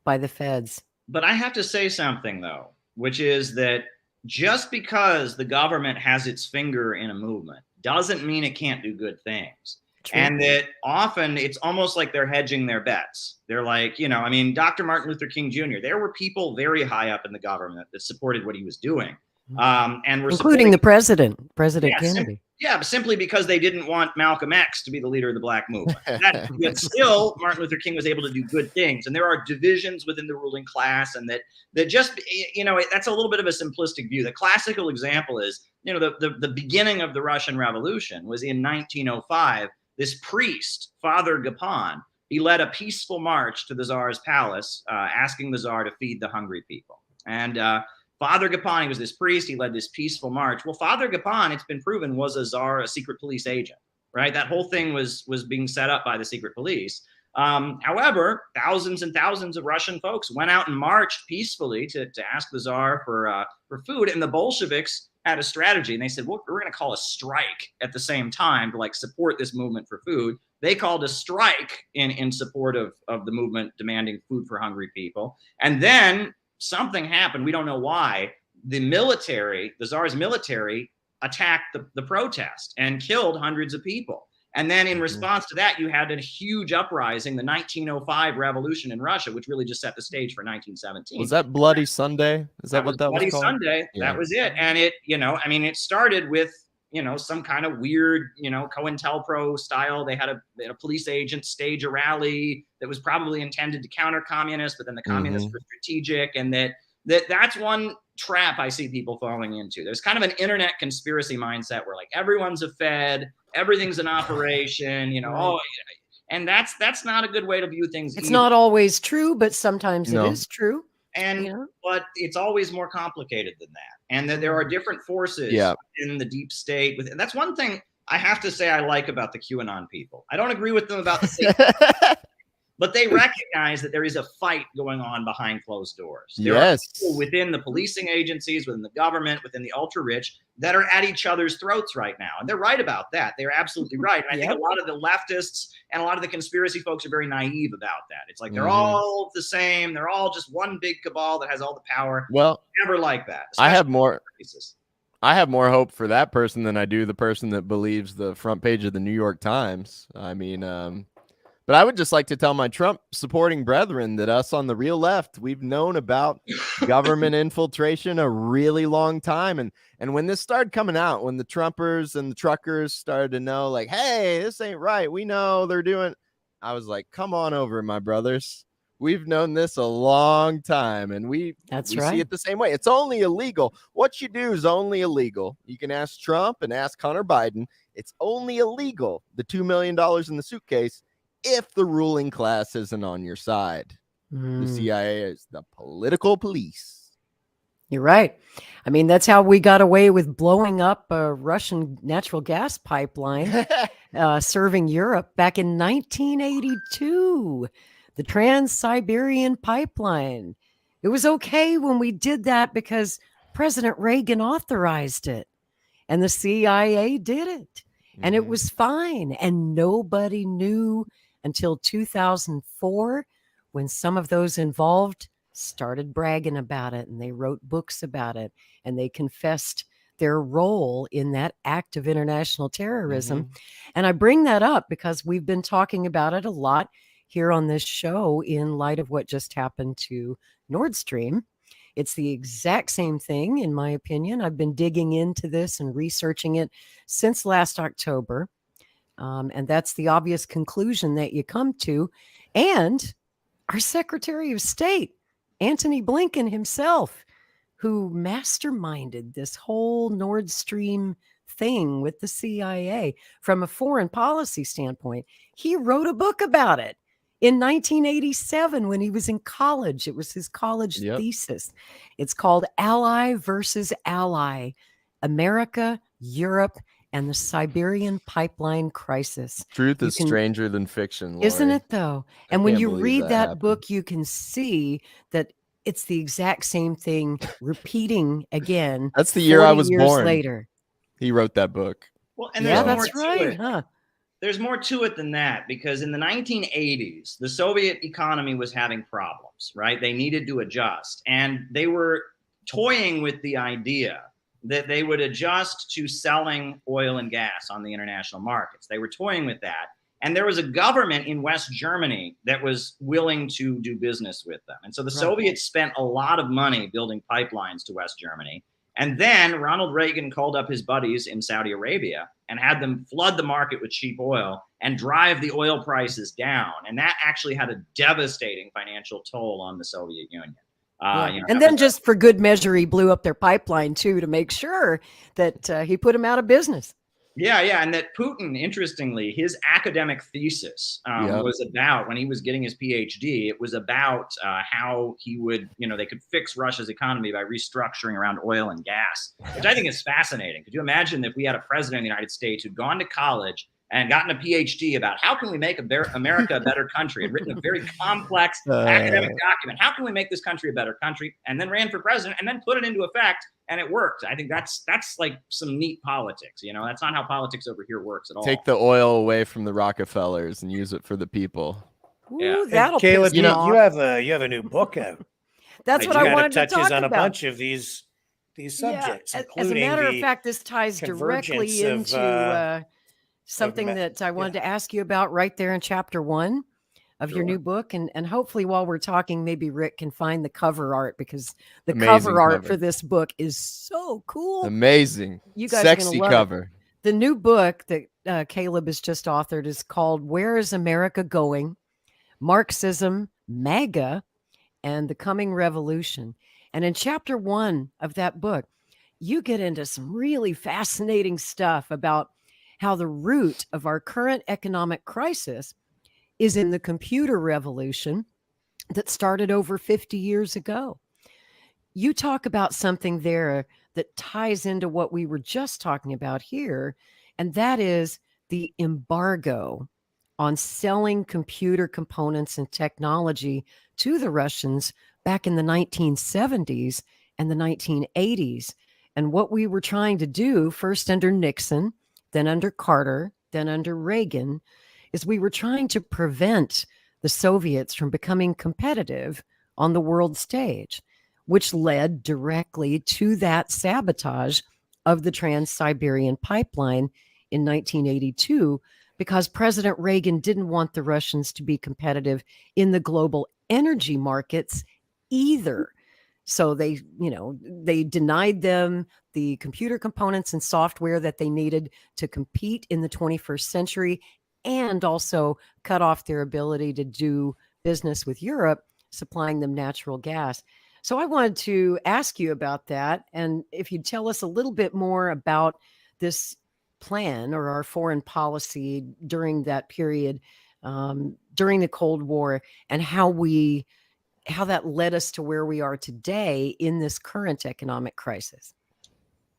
by the feds. But I have to say something, though, which is that just because the government has its finger in a movement doesn't mean it can't do good things. True. And that often it's almost like they're hedging their bets. They're like, you know, I mean, Dr. Martin Luther King Jr., there were people very high up in the government that supported what he was doing. And were including the president Kennedy. Simply because they didn't want Malcolm X to be the leader of the Black movement. But still, Martin Luther King was able to do good things. And there are divisions within the ruling class, and that just, you know, that's a little bit of a simplistic view. The classical example is, you know, the beginning of the Russian Revolution was in 1905. This priest, Father Gapon, he led a peaceful march to the Tsar's palace, asking the Tsar to feed the hungry people. And Father Gapon, he was this priest. He led this peaceful march. Well, Father Gapon, it's been proven, was a secret police agent, right? That whole thing was being set up by the secret police. However, thousands and thousands of Russian folks went out and marched peacefully to ask the Tsar for food. And the Bolsheviks had a strategy, and they said, well, we're going to call a strike at the same time to like support this movement for food. They called a strike in support of the movement demanding food for hungry people. And then something happened. We don't know why. The military, the Tsar's military, attacked the protest and killed hundreds of people. And then in response to that, you had a huge uprising, the 1905 revolution in Russia, which really just set the stage for 1917. Was that Bloody Sunday? Is that what that was Bloody called? Sunday. Yeah. That was it. And it, it started with, some kind of weird, COINTELPRO style. They had a police agent stage a rally that was probably intended to counter communists, but then the communists were strategic. And that's one trap I see people falling into. There's kind of an internet conspiracy mindset where like everyone's a Fed, everything's an operation, and that's not a good way to view things. It's not always true, but sometimes it is true. But it's always more complicated than that. And that there are different forces in the deep state. That's one thing I have to say I like about the QAnon people. I don't agree with them about the state, but they recognize that there is a fight going on behind closed doors. There are people within the policing agencies, within the government, within the ultra-rich that are at each other's throats right now. And they're right about that. They're absolutely right. And I think a lot of the leftists and a lot of the conspiracy folks are very naive about that. It's like they're all the same. They're all just one big cabal that has all the power. Well, never like that. I have more hope for that person than I do the person that believes the front page of the New York Times. I mean, but I would just like to tell my Trump supporting brethren that us on the real left, we've known about government infiltration a really long time. And when this started coming out, when the Trumpers and the truckers started to know like, hey, this ain't right, we know they're doing, I was like, come on over, my brothers. We've known this a long time, and we see it the same way. It's only illegal. What you do is only illegal. You can ask Trump and ask Hunter Biden. It's only illegal. The $2 million in the suitcase, if the ruling class isn't on your side. The CIA is the political police. You're right. I mean, that's how we got away with blowing up a Russian natural gas pipeline serving Europe back in 1982. The Trans-Siberian Pipeline. It was okay when we did that because President Reagan authorized it and the CIA did it. And it was fine. And nobody knew until 2004 when some of those involved started bragging about it and they wrote books about it and they confessed their role in that act of international terrorism. And I bring that up because we've been talking about it a lot here on this show in light of what just happened to Nord Stream. It's the exact same thing, in my opinion. I've been digging into this and researching it since last October. And that's the obvious conclusion that you come to. And our Secretary of State, Antony Blinken himself, who masterminded this whole Nord Stream thing with the CIA from a foreign policy standpoint, he wrote a book about it in 1987 when he was in college. It was his college thesis. It's called Ally versus Ally, America, Europe, and the Siberian Pipeline Crisis. Truth is stranger than fiction, Lori. Isn't it, though? And when you read that book, you can see that it's the exact same thing repeating again. That's the year I was born. Later. He wrote that book. Well, and that's right. There's more to it than that, because in the 1980s, the Soviet economy was having problems, right? They needed to adjust, and they were toying with the idea that they would adjust to selling oil and gas on the international markets. They were toying with that. And there was a government in West Germany that was willing to do business with them. And so the Soviets spent a lot of money building pipelines to West Germany. And then Ronald Reagan called up his buddies in Saudi Arabia and had them flood the market with cheap oil and drive the oil prices down. And that actually had a devastating financial toll on the Soviet Union. And then just for good measure, he blew up their pipeline too, to make sure that he put them out of business. Yeah, yeah, and that Putin, interestingly, his academic thesis was about, when he was getting his PhD, it was about how he would, they could fix Russia's economy by restructuring around oil and gas, which I think is fascinating. Could you imagine if we had a president of the United States who'd gone to college and gotten a PhD about how can we make America a better country, and written a very complex academic document, how can we make this country a better country, and then ran for president and then put it into effect, and it worked. I think that's like some neat politics. That's not how politics over here works at all. Take the oil away from the Rockefellers and use it for the people. Ooh, that'll Caleb, piss me off. you have a new book out. That's what I wanted to talk touches on about. a bunch of these subjects. As a matter of fact, this ties directly into something that I wanted to ask you about right there in chapter 1 of your new book. And hopefully while we're talking, maybe Rick can find the cover art, because the cover art for this book is so cool. Amazing. You guys sexy are gonna love cover. It. The new book that Caleb has just authored is called Where is America Going? Marxism, MAGA, and the Coming Revolution. And in chapter 1 of that book, you get into some really fascinating stuff about how the root of our current economic crisis is in the computer revolution that started over 50 years ago. You talk about something there that ties into what we were just talking about here, and that is the embargo on selling computer components and technology to the Russians back in the 1970s and the 1980s. And what we were trying to do, first under Nixon, then under Carter, then under Reagan, is we were trying to prevent the Soviets from becoming competitive on the world stage, which led directly to that sabotage of the Trans-Siberian Pipeline in 1982, because President Reagan didn't want the Russians to be competitive in the global energy markets either. So they denied them the computer components and software that they needed to compete in the 21st century, and also cut off their ability to do business with Europe, supplying them natural gas. So I wanted to ask you about that, and if you'd tell us a little bit more about this plan or our foreign policy during that period, during the Cold War, and how that led us to where we are today in this current economic crisis.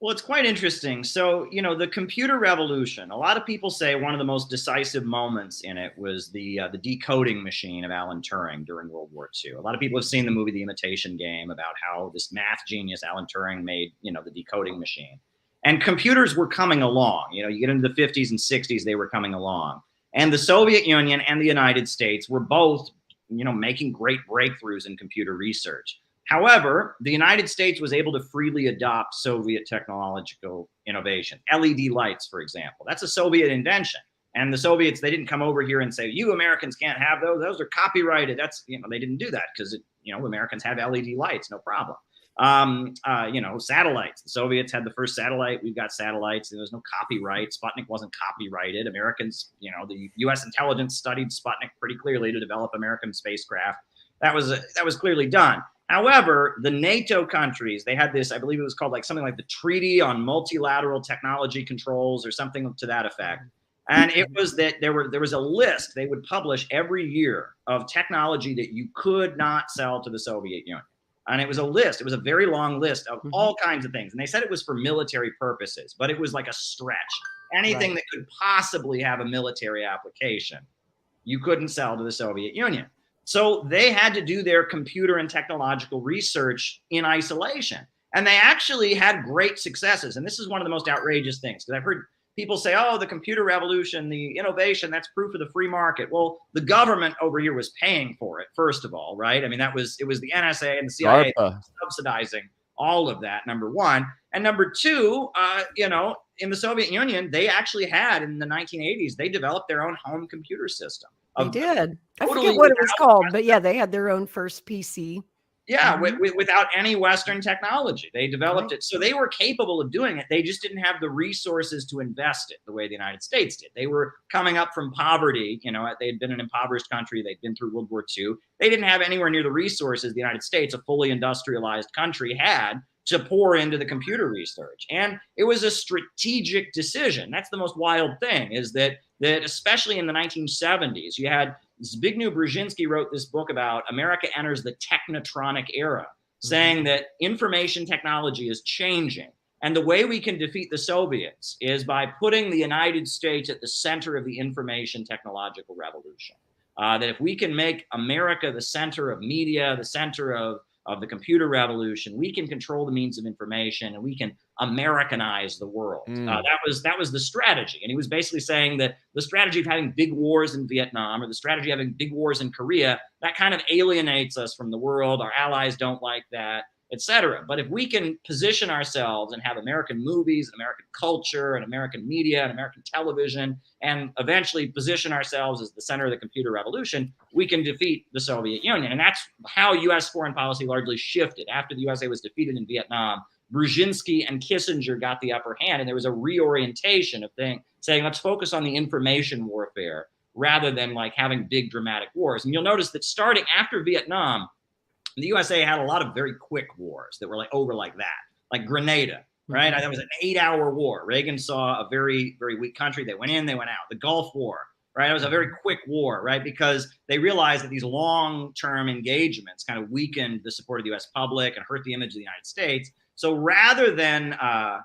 Well, it's quite interesting. So, the computer revolution, a lot of people say one of the most decisive moments in it was the decoding machine of Alan Turing during World War II. A lot of people have seen the movie The Imitation Game about how this math genius Alan Turing made, the decoding machine. And computers were coming along. You get into the 50s and 60s, they were coming along. And the Soviet Union and the United States were both, making great breakthroughs in computer research. However, the United States was able to freely adopt Soviet technological innovation. LED lights, for example, that's a Soviet invention. And the Soviets, they didn't come over here and say, you Americans can't have those. Those are copyrighted. They didn't do that because, Americans have LED lights, no problem. Satellites. The Soviets had the first satellite. We've got satellites. There was no copyright. Sputnik wasn't copyrighted. Americans, the U.S. intelligence studied Sputnik pretty clearly to develop American spacecraft. That was clearly done. However, the NATO countries, they had this, I believe it was called something like the Treaty on Multilateral Technology Controls or something to that effect. And it was that there was a list they would publish every year of technology that you could not sell to the Soviet Union. And it was a list. It was a very long list of all kinds of things. And they said it was for military purposes, but it was like a stretch. Anything that could possibly have a military application, you couldn't sell to the Soviet Union. So they had to do their computer and technological research in isolation. And they actually had great successes. And this is one of the most outrageous things, because I've heard people say, oh, the computer revolution, the innovation, that's proof of the free market. Well, the government over here was paying for it, first of all, right? I mean, it was the NSA and the CIA subsidizing all of that, number one. And number two, in the Soviet Union, they actually had, in the 1980s, they developed their own home computer system. They did. I forget what it was called, but yeah, they had their own first PC. Yeah, without any Western technology. They developed it. So they were capable of doing it. They just didn't have the resources to invest it the way the United States did. They were coming up from poverty. They had been an impoverished country. They'd been through World War II. They didn't have anywhere near the resources the United States, a fully industrialized country, had to pour into the computer research. And it was a strategic decision. That's the most wild thing, is that especially in the 1970s, you had Zbigniew Brzezinski wrote this book about America enters the technotronic era, saying that information technology is changing. And the way we can defeat the Soviets is by putting the United States at the center of the information technological revolution. That if we can make America the center of media, the center of the computer revolution, we can control the means of information and we can Americanize the world. That was the strategy. And he was basically saying that the strategy of having big wars in Vietnam or the strategy of having big wars in Korea, that kind of alienates us from the world. Our allies don't like that, etc. But if we can position ourselves and have American movies, and American culture, and American media, and American television, and eventually position ourselves as the center of the computer revolution, we can defeat the Soviet Union. And that's how U.S. foreign policy largely shifted. After the USA was defeated in Vietnam, Brzezinski and Kissinger got the upper hand, and there was a reorientation of saying, let's focus on the information warfare rather than like having big dramatic wars. And you'll notice that starting after Vietnam, the USA had a lot of very quick wars that were like over like that, like Grenada, right? That was an 8-hour war. Reagan saw a very, very weak country. They went in, they went out. The Gulf War, right? It was a very quick war, right? Because they realized that these long-term engagements kind of weakened the support of the US public and hurt the image of the United States. So rather than have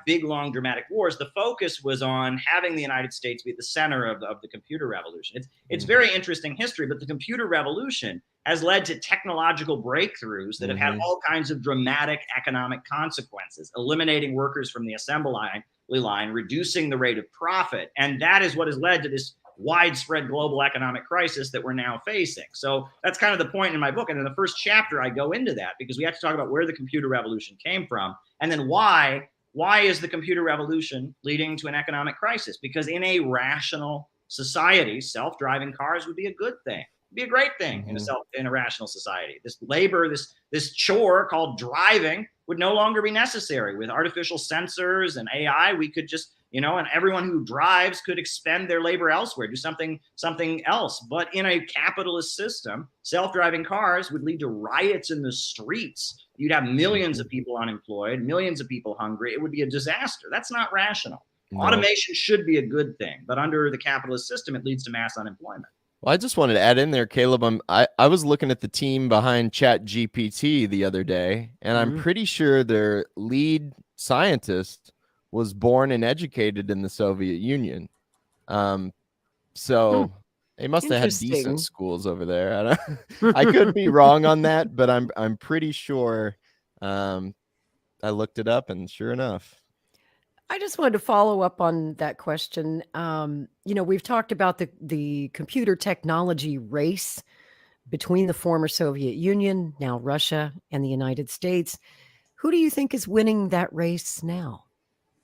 big, long, dramatic wars, the focus was on having the United States be at the center of the computer revolution. It's very interesting history, but the computer revolution has led to technological breakthroughs that have had all kinds of dramatic economic consequences, eliminating workers from the assembly line, reducing the rate of profit. And that is what has led to this widespread global economic crisis that we're now facing. So that's kind of the point in my book. And in the first chapter, I go into that because we have to talk about where the computer revolution came from and then why is the computer revolution leading to an economic crisis? Because in a rational society, self-driving cars would be a good thing. It'd be a great thing in a rational society. This labor, this chore called driving would no longer be necessary. With artificial sensors and AI, we could just, and everyone who drives could expend their labor elsewhere, do something else. But in a capitalist system, self-driving cars would lead to riots in the streets. You'd have millions of people unemployed, millions of people hungry. It would be a disaster. That's not rational. No. Automation should be a good thing, but under the capitalist system, it leads to mass unemployment. Well, I just wanted to add in there, Caleb. I was looking at the team behind ChatGPT the other day, and I'm pretty sure their lead scientist was born and educated in the Soviet Union. So they must have had decent schools over there. I could be wrong on that, but I'm pretty sure. I looked it up, and sure enough. I just wanted to follow up on that question. We've talked about the computer technology race between the former Soviet Union, now Russia, and the United States. Who do you think is winning that race now?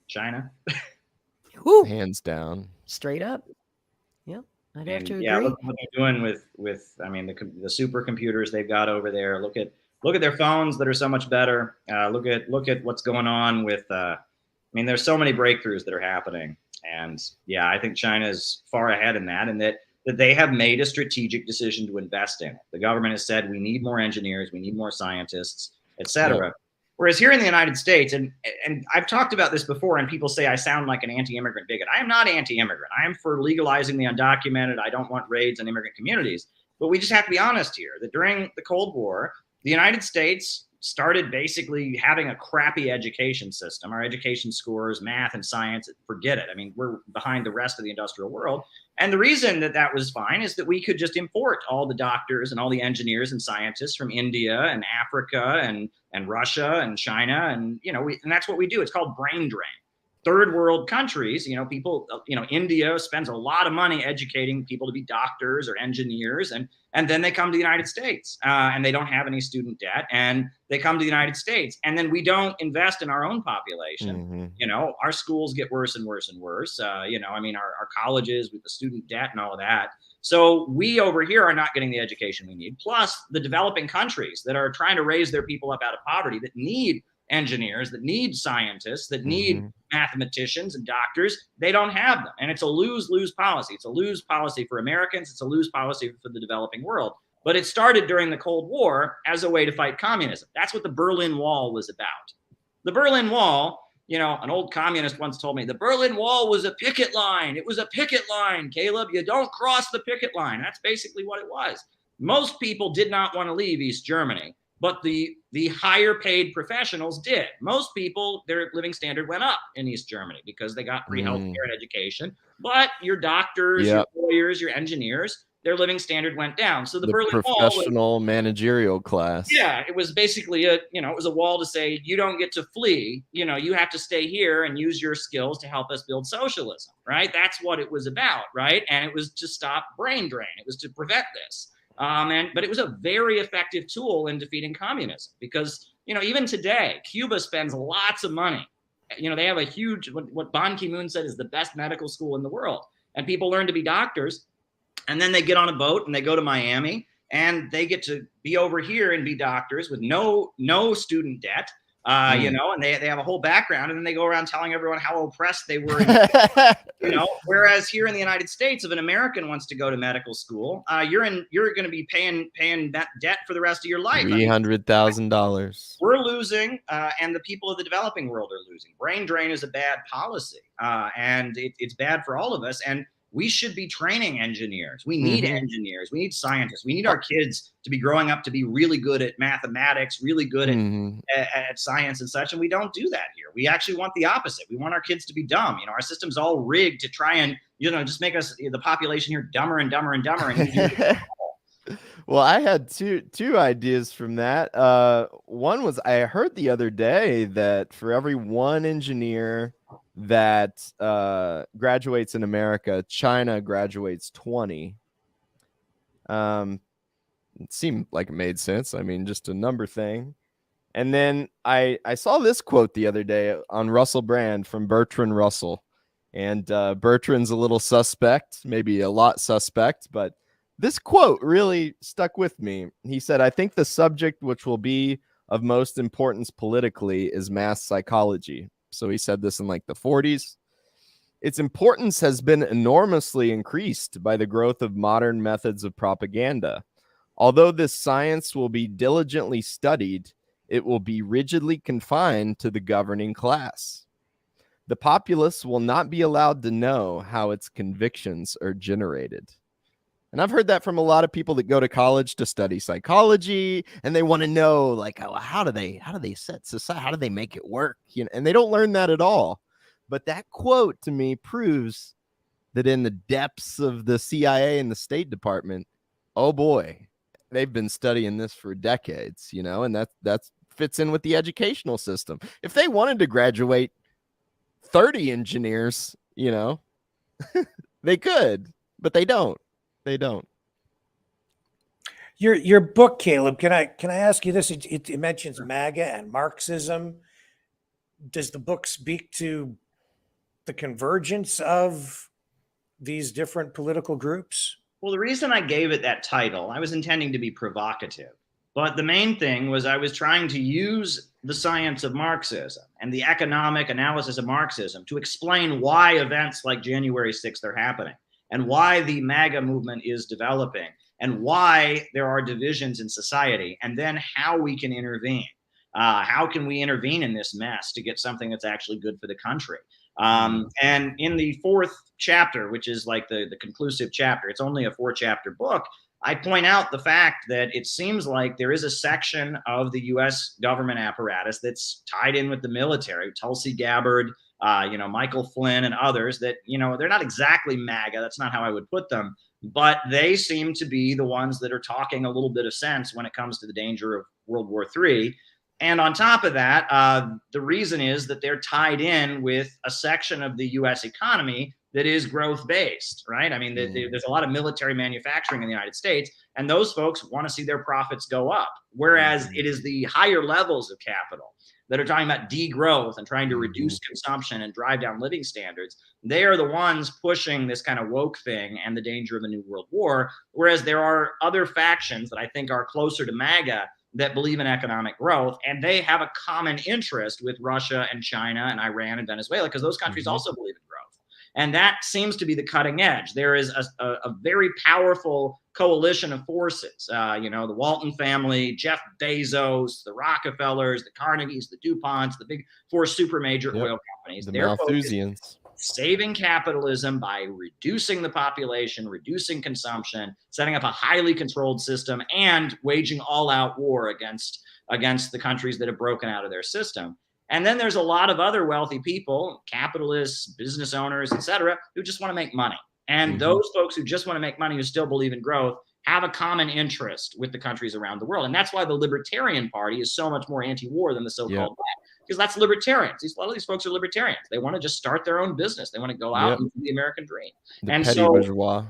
China. Hands down. Straight up. Yep. I'd have to agree. Yeah, look what they're doing with the supercomputers they've got over there. Look at their phones that are so much better. Look at what's going on with there's so many breakthroughs that are happening. And yeah, I think China is far ahead in that, and that they have made a strategic decision to invest in it. The government has said, we need more engineers, we need more scientists, etc. Yep. Whereas here in the United States, and I've talked about this before, and people say I sound like an anti-immigrant bigot. I am not anti-immigrant. I am for legalizing the undocumented. I don't want raids on immigrant communities. But we just have to be honest here that during the Cold War, the United States started basically having a crappy education system. Our education scores, math and science, forget it. We're behind the rest of the industrial world. And the reason that was fine is that we could just import all the doctors and all the engineers and scientists from India and Africa and Russia and China. And, and that's what we do. It's called brain drain. Third world countries, people, India spends a lot of money educating people to be doctors or engineers. And then they come to the United States and they don't have any student debt, and they come to the United States, and then we don't invest in our own population. Our schools get worse and worse and worse. Our colleges with the student debt and all of that. So we over here are not getting the education we need. Plus the developing countries that are trying to raise their people up out of poverty, that need engineers, that need scientists, that need mathematicians and doctors, they don't have them. And it's a lose-lose policy. It's a lose policy for Americans. It's a lose policy for the developing world. But it started during the Cold War as a way to fight communism. That's what the Berlin Wall was about. The Berlin Wall, an old communist once told me, the Berlin Wall was a picket line. It was a picket line, Caleb. You don't cross the picket line. That's basically what it was. Most people did not want to leave East Germany, but the higher paid professionals did. Most people, their living standard went up in East Germany because they got free healthcare and education. But your doctors, your lawyers, your engineers, their living standard went down. So the Berlin Wall was professional managerial class. Yeah, it was basically it was a wall to say, you don't get to flee. You have to stay here and use your skills to help us build socialism, right? That's what it was about, right? And it was to stop brain drain. It was to prevent this. But it was a very effective tool in defeating communism because, even today, Cuba spends lots of money. They have a huge, what Ban Ki-moon said is the best medical school in the world. And people learn to be doctors. And then they get on a boat and they go to Miami and they get to be over here and be doctors with no student debt. And they have a whole background, and then they go around telling everyone how oppressed they were. Whereas here in the United States, if an American wants to go to medical school, you're going to be paying that debt for the rest of your life. $300,000. We're losing, and the people of the developing world are losing. Brain drain is a bad policy, and it's bad for all of us. And we should be training engineers. We need engineers. We need scientists. We need our kids to be growing up to be really good at mathematics, really good at science and such. And we don't do that here. We actually want the opposite. We want our kids to be dumb. Our system's all rigged to try and, just make us, the population here, dumber and dumber and dumber. Well, I had two ideas from that. One was, I heard the other day that for every one engineer that graduates in America, China graduates 20. It seemed like it made sense. I mean, just a number thing. And then I saw this quote the other day on Russell Brand from Bertrand Russell. And Bertrand's a little suspect, maybe a lot suspect, but this quote really stuck with me. He said, "I think the subject which will be of most importance politically is mass psychology." So he said this in like the 40s. "Its importance has been enormously increased by the growth of modern methods of propaganda. Although this science will be diligently studied, it will be rigidly confined to the governing class. The populace will not be allowed to know how its convictions are generated." And I've heard that from a lot of people that go to college to study psychology, and they want to know, like, how do they set society? How do they make it work? And they don't learn that at all. But that quote to me proves that in the depths of the CIA and the State Department, oh boy, they've been studying this for decades, and that fits in with the educational system. If they wanted to graduate 30 engineers, they could, but they don't. They don't. Your book, Caleb, can I ask you this? It mentions MAGA and Marxism. Does the book speak to the convergence of these different political groups? Well, the reason I gave it that title, I was intending to be provocative. But the main thing was I was trying to use the science of Marxism and the economic analysis of Marxism to explain why events like January 6th are happening, and why the MAGA movement is developing, and why there are divisions in society, and then how we can intervene. How can we intervene in this mess to get something that's actually good for the country? And in the 4th chapter, which is like the conclusive chapter, it's only a 4-chapter book, I point out the fact that it seems like there is a section of the U.S. government apparatus that's tied in with the military, Tulsi Gabbard, Michael Flynn and others that, they're not exactly MAGA. That's not how I would put them, but they seem to be the ones that are talking a little bit of sense when it comes to the danger of World War III. And on top of that, the reason is that they're tied in with a section of the U.S. economy that is growth-based, right? I mean, there's a lot of military manufacturing in the United States, and those folks want to see their profits go up, whereas it is the higher levels of capital that are talking about degrowth and trying to reduce consumption and drive down living standards. They are the ones pushing this kind of woke thing and the danger of a new world war, whereas there are other factions that I think are closer to MAGA that believe in economic growth, and they have a common interest with Russia and China and Iran and Venezuela, because those countries also believe in growth. And that seems to be the cutting edge. There is a very powerful coalition of forces. The Walton family, Jeff Bezos, the Rockefellers, the Carnegies, the DuPonts, the big four super major oil companies. The They're focused Malthusians. saving capitalism by reducing the population, reducing consumption, setting up a highly controlled system, and waging all-out war against the countries that have broken out of their system. And then there's a lot of other wealthy people, capitalists, business owners, et cetera, who just want to make money. And those folks who just want to make money, who still believe in growth, have a common interest with the countries around the world. And that's why the Libertarian Party is so much more anti-war than the so-called left, because that's libertarians. A lot of these folks are libertarians. They want to just start their own business. They want to go out and do the American dream. The and petty bourgeois.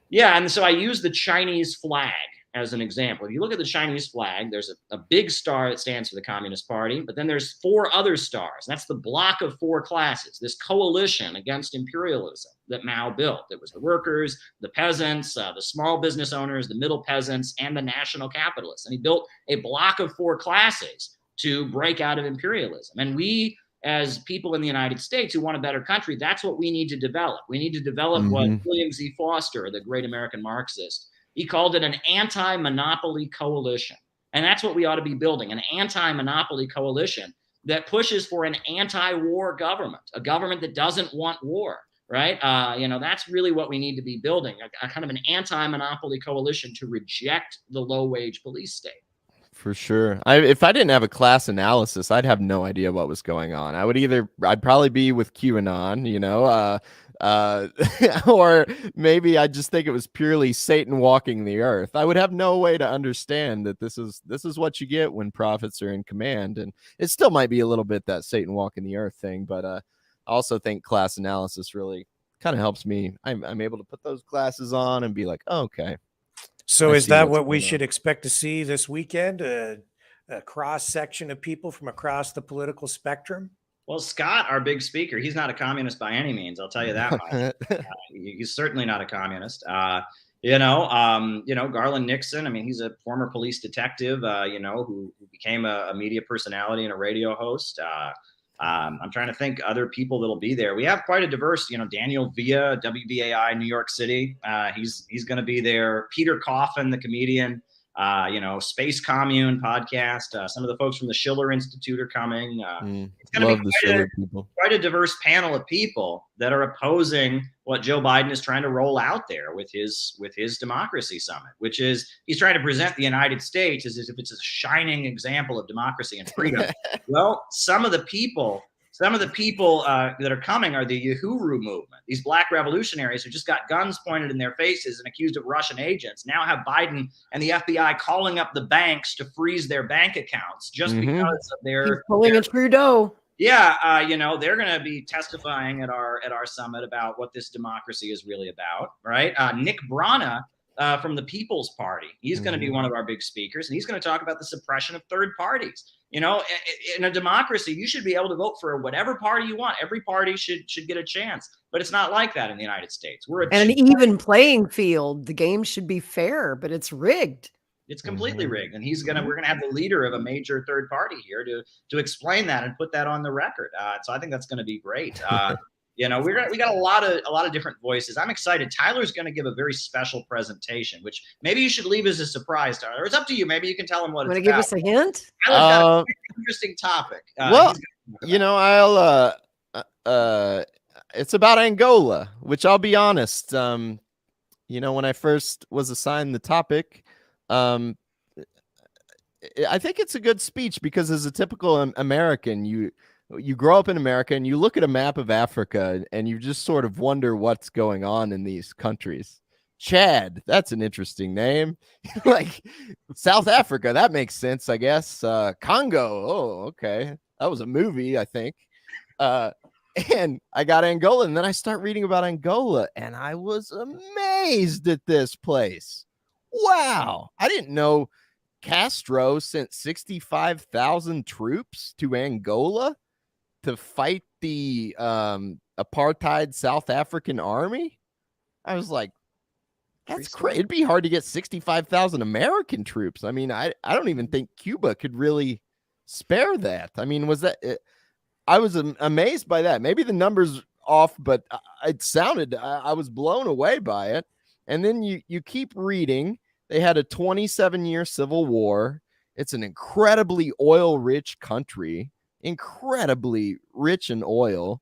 Yeah, and so I use the Chinese flag as an example. If you look at the Chinese flag, there's a big star that stands for the Communist Party, but then there's 4 other stars. That's the block of 4 classes, this coalition against imperialism that Mao built. It was the workers, the peasants, the small business owners, the middle peasants, and the national capitalists. And he built a block of 4 classes to break out of imperialism. And we, as people in the United States who want a better country, that's what we need to develop. We need to develop what William Z. Foster, the great American Marxist, he called it an anti-monopoly coalition. And that's what we ought to be building, an anti-monopoly coalition that pushes for an anti-war government, a government that doesn't want war, right? That's really what we need to be building, a kind of an anti-monopoly coalition to reject the low-wage police state. For sure. If I didn't have a class analysis, I'd have no idea what was going on. I'd probably be with QAnon, or maybe I just think it was purely Satan walking the earth. I would have no way to understand that this is what you get when prophets are in command. And it still might be a little bit that Satan walking the earth thing, but I also think class analysis really kind of helps me. I'm able to put those glasses on and be like, oh, okay. So is that what we should expect to see this weekend? A cross section of people from across the political spectrum? Well, Scott, our big speaker, he's not a communist by any means. I'll tell you that much. He's certainly not a communist. Garland Nixon, I mean, he's a former police detective, who became a media personality and a radio host. I'm trying to think other people that'll be there. We have quite a diverse, Daniel Villa, WBAI, New York City. He's going to be there. Peter Coffin, the comedian, Space Commune podcast. Some of the folks from the Schiller Institute are coming. It's going to be quite a diverse panel of people that are opposing what Joe Biden is trying to roll out there with his democracy summit, which is he's trying to present the United States as if it's a shining example of democracy and freedom. Well, some of the people that are coming are the Uhuru movement. These black revolutionaries who just got guns pointed in their faces and accused of Russian agents now have Biden and the FBI calling up the banks to freeze their bank accounts just because of their pulling a Trudeau. Yeah, they're going to be testifying at our summit about what this democracy is really about, right? Nick Brana from the People's Party, he's going to be one of our big speakers, and he's going to talk about the suppression of third parties. In a democracy, you should be able to vote for whatever party you want. Every party should get a chance, but it's not like that in the United States. We're an even playing field. The game should be fair, but it's rigged. It's completely rigged, and we're gonna have the leader of a major third party here to explain that and put that on the record. So I think that's going to be great. We got a lot of different voices. I'm excited. Tyler's going to give a very special presentation, which maybe you should leave as a surprise, Tyler. It's up to you. Maybe you can tell him what it's about. Want to give us a hint? Tyler's got a very interesting topic. It's about Angola, which I'll be honest. When I first was assigned the topic, I think it's a good speech because as a typical American, you grow up in America and you look at a map of Africa and you just sort of wonder what's going on in these countries. Chad, that's an interesting name. Like South Africa, that makes sense, I guess. Congo, oh, okay. That was a movie, I think. And I got Angola, and then I start reading about Angola, and I was amazed at this place. Wow. I didn't know Castro sent 65,000 troops to Angola to fight the apartheid South African army. I was like, that's crazy. It'd be hard to get 65,000 American troops. I mean, I don't even think Cuba could really spare that. I mean, I was amazed by that. Maybe the number's off, but it sounded, I was blown away by it. And then you keep reading. They had a 27-year civil war. It's an incredibly oil-rich country, incredibly rich in oil.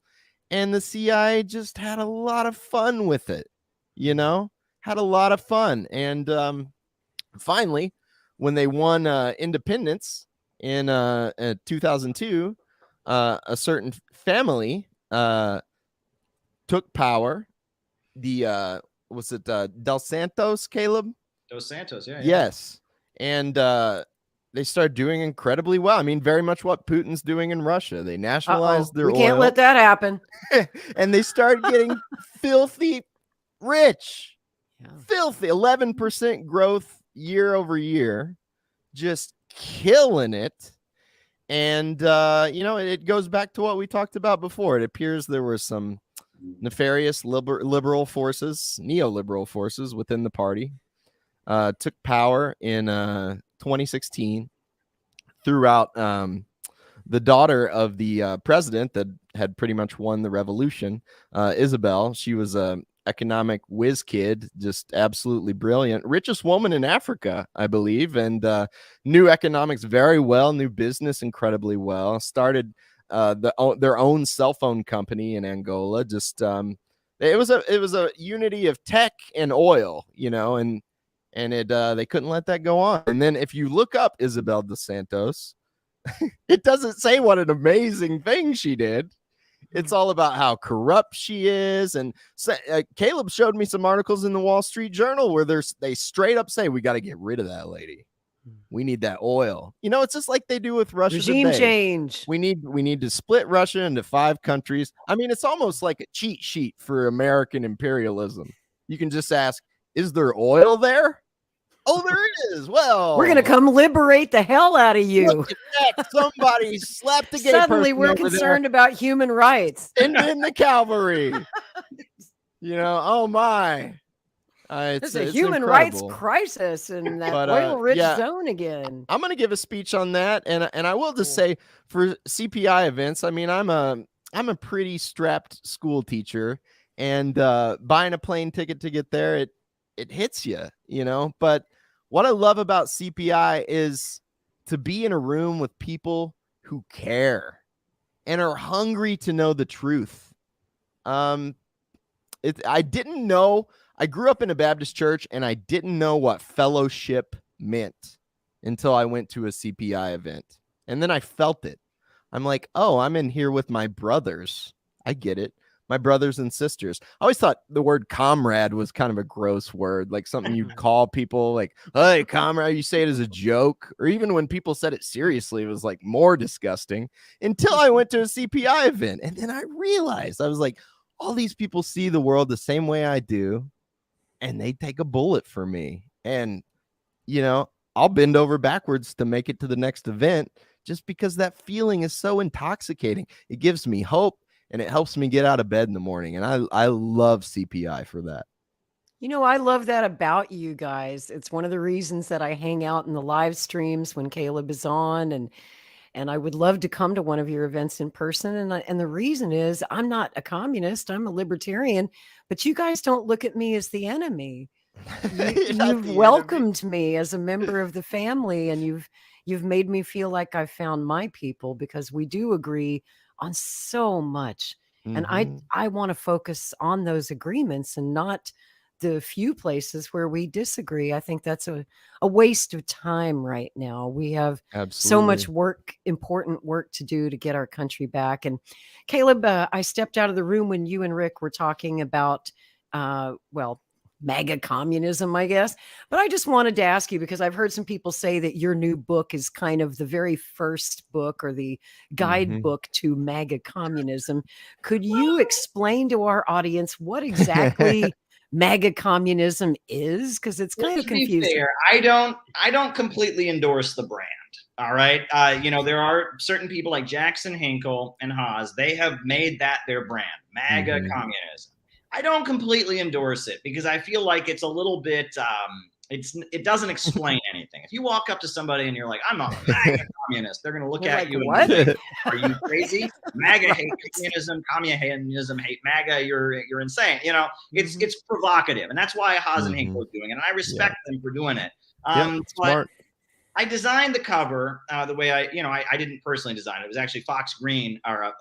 And the CIA just had a lot of fun with it, had a lot of fun. And finally, when they won independence in 2002, a certain family took power. Was it Dos Santos, Caleb? Dos Santos, yeah. Yes. And they started doing incredibly well. I mean, very much what Putin's doing in Russia. They nationalized their oil. We can't let that happen. And they started getting filthy rich. Filthy. 11% growth year over year. Just killing it. And, it goes back to what we talked about before. It appears there were some nefarious liberal forces, neoliberal forces within the party, took power in 2016, threw out the daughter of the president that had pretty much won the revolution, Isabel. She was a economic whiz kid, just absolutely brilliant. Richest woman in Africa, I believe, and knew economics very well, knew business incredibly well, started their own cell phone company in Angola. Just it was a unity of tech and oil, and they couldn't let that go on. And then if you look up Isabel dos Santos, it doesn't say what an amazing thing she did. It's all about how corrupt she is. And Caleb showed me some articles in the Wall Street Journal where they straight up say, we got to get rid of that lady. We need that oil. It's just like they do with Russia Regime today. change. We need to split Russia into 5 countries. I mean, it's almost like a cheat sheet for American imperialism. You can just ask, is there oil there? Oh, there is. Well, we're going to come liberate the hell out of you. Look at that. Somebody slapped a gay Suddenly we're concerned about human rights. And in the cavalry. Oh my. It's a human rights crisis in that oil-rich zone again. I'm going to give a speech on that, and I will just say for CPI events, I mean, I'm a pretty strapped school teacher, and buying a plane ticket to get there, it hits you, But what I love about CPI is to be in a room with people who care and are hungry to know the truth. I didn't know. I grew up in a Baptist church, and I didn't know what fellowship meant until I went to a CPI event. And then I felt it. I'm like, oh, I'm in here with my brothers. I get it. My brothers and sisters. I always thought the word comrade was kind of a gross word, like something you'd call people like, hey, comrade, you say it as a joke. Or even when people said it seriously, it was like more disgusting until I went to a CPI event. And then I realized, I was like, all these people see the world the same way I do. And they take a bullet for me. And, I'll bend over backwards to make it to the next event just because that feeling is so intoxicating. It gives me hope, and it helps me get out of bed in the morning. And I love CPI for that. I love that about you guys. It's one of the reasons that I hang out in the live streams when Caleb is on, and I would love to come to one of your events in person. And the reason is I'm not a communist. I'm a libertarian, but you guys don't look at me as the enemy. You've welcomed me as a member of the family, and you've made me feel like I've found my people, because we do agree on so much. And I want to focus on those agreements and not the few places where we disagree. I think that's a waste of time right now. We have so much important work to do to get our country back. And Caleb, I stepped out of the room when you and Rick were talking about, MAGA communism, I guess. But I just wanted to ask you, because I've heard some people say that your new book is kind of the very first book or the guidebook to MAGA communism. Could you explain to our audience what exactly MAGA communism is? Because it's kind of confusing. Fair, I don't completely endorse the brand. All right. There are certain people like Jackson Hinkle and Haas. They have made that their brand, MAGA communism. I don't completely endorse it because I feel like it's a little bit it doesn't explain anything. If you walk up to somebody and you're like, I'm a MAGA communist, they're going to look They're at like, you and "What? be like, are you crazy? MAGA hate communism hate MAGA. You're insane. You know, it's provocative, and that's why Haas and Hinkle is doing it, and I respect them for doing it. But smart. I designed the cover the way I didn't personally design it. It was actually Fox Green or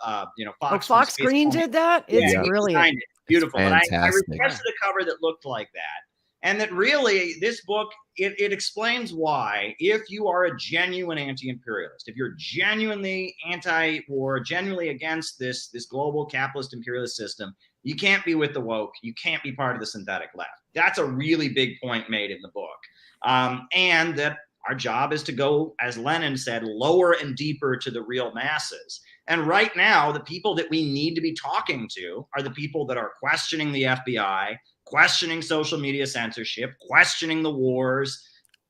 Fox. Fox Green did that. It's brilliant. It. Beautiful. But I fantastic. requested a cover that looked like that. And that really, this book, it explains why, if you are a genuine anti-imperialist, if you're genuinely anti-war, genuinely against this global capitalist imperialist system, you can't be with the woke. You can't be part of the synthetic left. That's a really big point made in the book. And that our job is to go, as Lenin said, lower and deeper to the real masses. And right now, the people that we need to be talking to are the people that are questioning the FBI, questioning social media censorship, questioning the wars.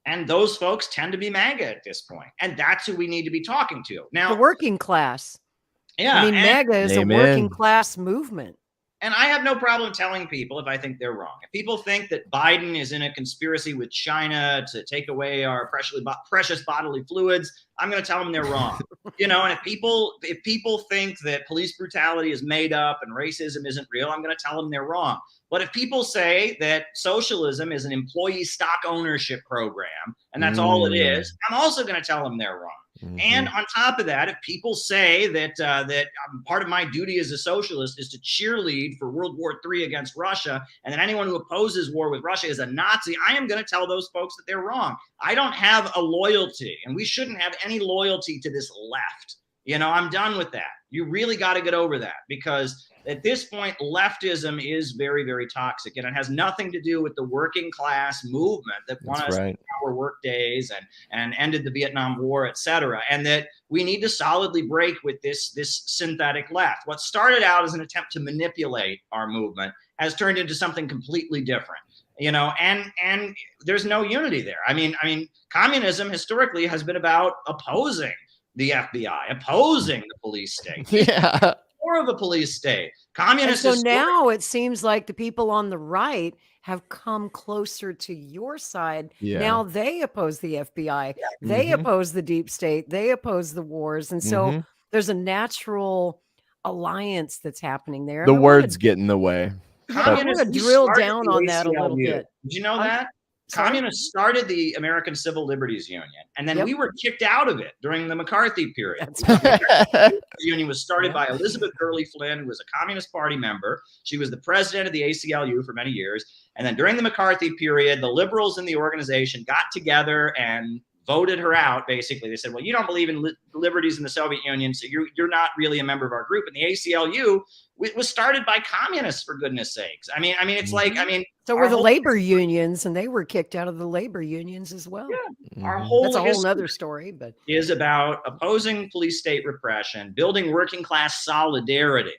And those folks tend to be MAGA at this point. And that's who we need to be talking to. Now, the working class. Yeah. I mean, MAGA is a working class movement. And I have no problem telling people if I think they're wrong. If people think that Biden is in a conspiracy with China to take away our precious bodily fluids, I'm going to tell them they're wrong. And if people think that police brutality is made up and racism isn't real, I'm going to tell them they're wrong. But if people say that socialism is an employee stock ownership program and that's all it is, I'm also going to tell them they're wrong. And on top of that, if people say that part of my duty as a socialist is to cheerlead for World War III against Russia, and that anyone who opposes war with Russia is a Nazi, I am going to tell those folks that they're wrong. I don't have a loyalty, and we shouldn't have any loyalty to this left. I'm done with that. You really got to get over that, because at this point, leftism is very, very toxic, and it has nothing to do with the working class movement that won us our work days and ended the Vietnam War, et cetera. And that we need to solidly break with this synthetic left. What started out as an attempt to manipulate our movement has turned into something completely different. And there's no unity there. I mean, communism historically has been about opposing the FBI, opposing the police state. Yeah. More of a police state. Communists. So now it seems like the people on the right have come closer to your side. Yeah. Now they oppose the FBI. Yeah. They oppose the deep state. They oppose the wars. And so there's a natural alliance that's happening there. The words get in the way. I want to drill down on that a little bit. Did you know that? Communists started the American Civil Liberties Union, and then we were kicked out of it during the McCarthy period. The union was started by Elizabeth Gurley Flynn, who was a Communist Party member. She was the president of the ACLU for many years. And then during the McCarthy period, the liberals in the organization got together and voted her out. Basically, they said, well, you don't believe in liberties in the Soviet Union, so you're not really a member of our group. And the ACLU was started by communists, for goodness sakes. I mean, it's like, so were the labor unions, and they were kicked out of the labor unions as well. Yeah. Our whole that's a whole nother story, but is about opposing police state repression, building working class solidarity,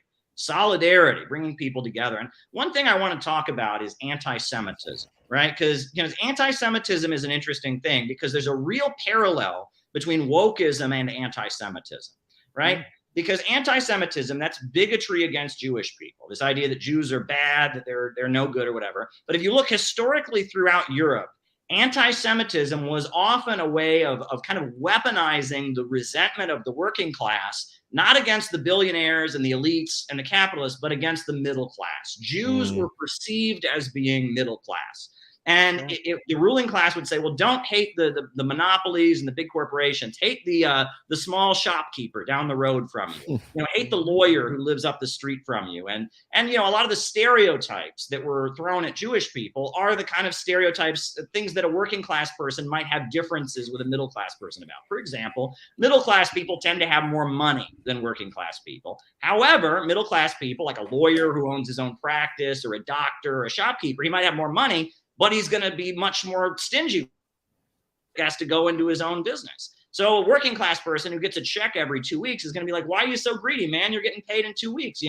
bringing people together. And one thing I want to talk about is anti-Semitism, right? Because anti-Semitism is an interesting thing, because there's a real parallel between wokeism and anti-Semitism, right? Because anti-Semitism, that's bigotry against Jewish people. This idea that Jews are bad, that they're no good or whatever. But if you look historically throughout Europe, anti-Semitism was often a way of kind of weaponizing the resentment of the working class, not against the billionaires and the elites and the capitalists, but against the middle class. Jews were perceived as being middle class. And the ruling class would say, well, don't hate the monopolies and the big corporations. Hate the small shopkeeper down the road from you. Hate the lawyer who lives up the street from you. And a lot of the stereotypes that were thrown at Jewish people are the kind of stereotypes, things that a working class person might have differences with a middle class person about. For example, middle class people tend to have more money than working class people. However, middle class people, like a lawyer who owns his own practice, or a doctor, or a shopkeeper, he might have more money, but he's going to be much more stingy. He has to go into his own business. So a working class person who gets a check every 2 weeks is going to be like, why are you so greedy, man? You're getting paid in 2 weeks,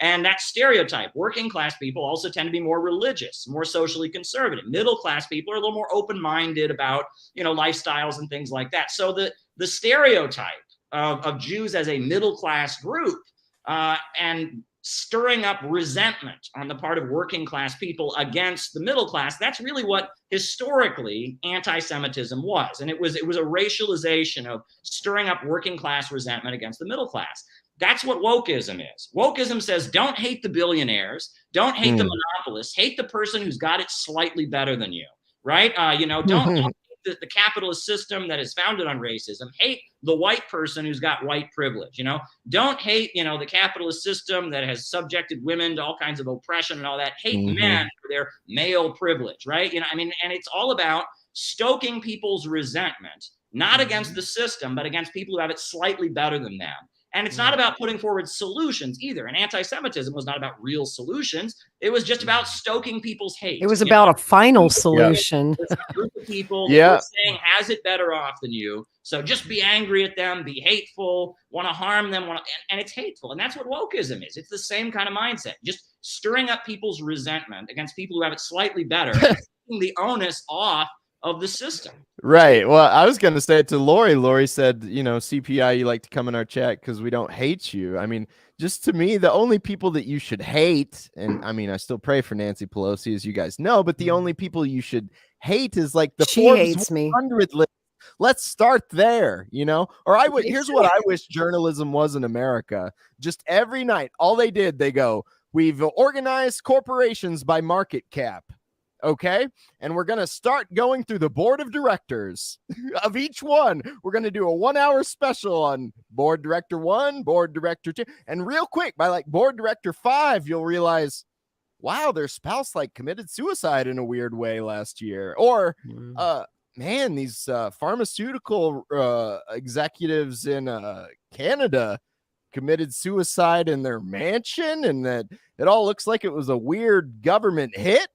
And that stereotype. Working class people also tend to be more religious, more socially conservative. Middle class people are a little more open-minded about, lifestyles and things like that. So the stereotype of Jews as a middle class group and stirring up resentment on the part of working class people against the middle class. That's really what historically anti-Semitism was. And it was a racialization of stirring up working class resentment against the middle class. That's what wokeism is. Wokeism says, don't hate the billionaires, don't hate the monopolists, hate the person who's got it slightly better than you, right? Don't hate the capitalist system that is founded on racism. Hate the white person who's got white privilege. Don't hate the capitalist system that has subjected women to all kinds of oppression and all that. Hate men for their male privilege, right? And it's all about stoking people's resentment, not against the system, but against people who have it slightly better than them. And it's not about putting forward solutions either. And anti-Semitism was not about real solutions. It was just about stoking people's hate. It was about a final solution. It's a group of people that were saying has it better off than you. So just be angry at them, be hateful, want to harm them, and it's hateful. And that's what wokeism is. It's the same kind of mindset, just stirring up people's resentment against people who have it slightly better, and taking the onus off of the system. Right. Well, I was going to say it to Lori. Lori said, CPI, you like to come in our chat because we don't hate you. I mean, just to me, the only people that you should hate, and I mean, I still pray for Nancy Pelosi, as you guys know, but the only people you should hate is like the Forbes 100 list. Let's start there, or here's what I wish journalism was in America. Just every night, all they did, they go, we've organized corporations by market cap. Okay. And we're going to start going through the board of directors of each one. We're going to do a 1-hour special on board director 1, board director 2. And real quick, by like board director 5, you'll realize, wow, their spouse committed suicide in a weird way last year. Or, man, these pharmaceutical executives in Canada committed suicide in their mansion. And that it all looks like it was a weird government hit.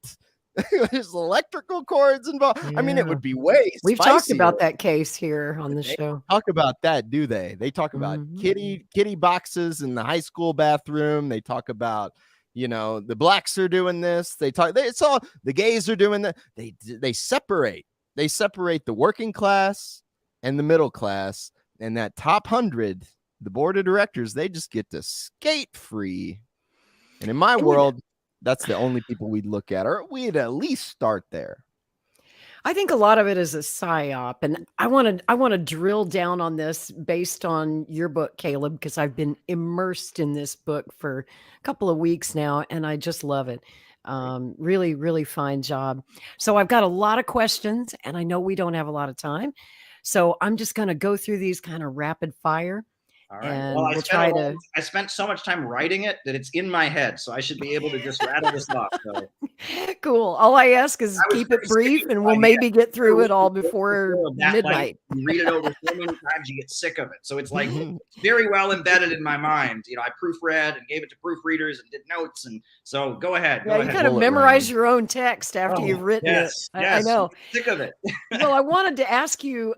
There's electrical cords involved. Yeah. I mean, it would be way We've spicier. Talked about that case here on the show. Talk about that, do they? They talk about kitty boxes in the high school bathroom. They talk about, the blacks are doing this. It's all the gays are doing that. They separate. They separate the working class and the middle class, and that top 100, the board of directors, they just get to skate free. And in my world, that's the only people we'd look at, or we'd at least start there. I think a lot of it is a psyop, and I want to drill down on this based on your book, Caleb, because I've been immersed in this book for a couple of weeks now, and I just love it. Really, really fine job. So I've got a lot of questions, and I know we don't have a lot of time, so I'm just going to go through these kind of rapid fire. All right. Well, I spent so much time writing it that it's in my head, so I should be able to just rattle this off. So. Cool. All I ask is keep it brief, and we'll maybe get through it all before midnight. You read it over so many times, you get sick of it. So it's like very well embedded in my mind. I proofread and gave it to proofreaders and did notes, and so go ahead. You kind of memorize your own text after you've written it. Yes, I know. I'm sick of it. Well, I wanted to ask you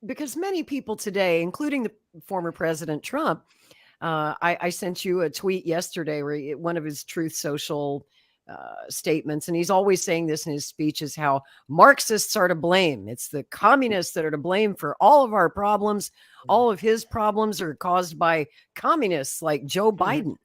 because many people today, including the former President Trump, I sent you a tweet yesterday where one of his Truth Social statements, and he's always saying this in his speeches, how Marxists are to blame. It's the communists that are to blame for all of our problems. All of his problems are caused by communists like Joe Biden.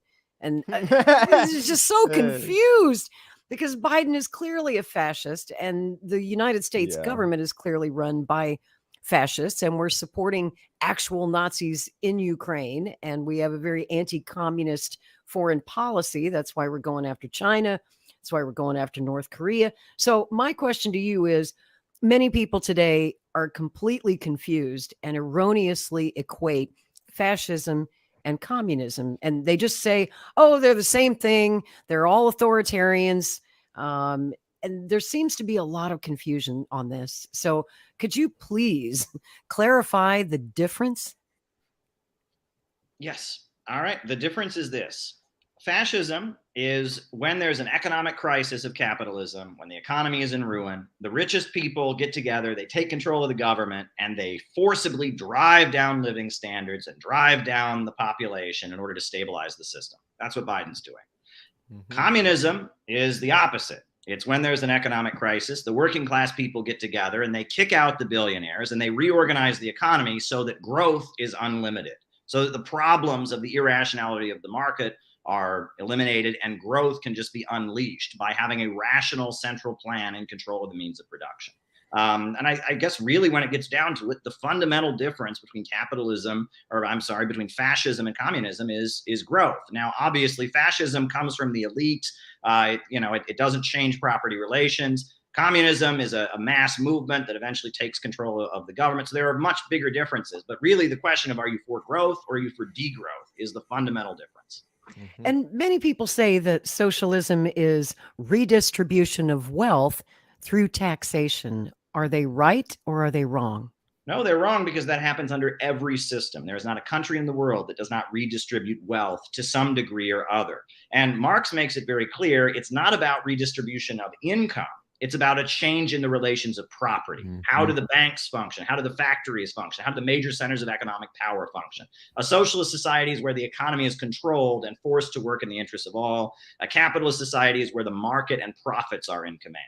And this is just so confused because Biden is clearly a fascist, and the United States government is clearly run by fascists, and we're supporting actual Nazis in Ukraine, and we have a very anti-communist foreign policy. That's why we're going after China. That's why we're going after North Korea. So my question to you is, many people today are completely confused and erroneously equate fascism and communism, and they just say, oh, they're the same thing. They're all authoritarians. And there seems to be a lot of confusion on this. So could you please clarify the difference? Yes. All right. The difference is this. Fascism is when there's an economic crisis of capitalism, when the economy is in ruin, the richest people get together, they take control of the government, and they forcibly drive down living standards and drive down the population in order to stabilize the system. That's what Biden's doing. Communism is the opposite. It's when there's an economic crisis, the working class people get together and they kick out the billionaires and they reorganize the economy so that growth is unlimited, so that the problems of the irrationality of the market are eliminated, and growth can just be unleashed by having a rational central plan in control of the means of production. And I guess really when it gets down to it, the fundamental difference between between fascism and communism is growth. Now, obviously, fascism comes from the elite. It doesn't change property relations. Communism is a mass movement that eventually takes control of the government. So there are much bigger differences. But really, the question of are you for growth or are you for degrowth is the fundamental difference. And many people say that socialism is redistribution of wealth through taxation. Are they right or are they wrong? No, they're wrong, because that happens under every system. There is not a country in the world that does not redistribute wealth to some degree or other. And Marx makes it very clear it's not about redistribution of income. It's about a change in the relations of property. How do the banks function? How do the factories function? How do the major centers of economic power function? A socialist society is where the economy is controlled and forced to work in the interests of all. A capitalist society is where the market and profits are in command.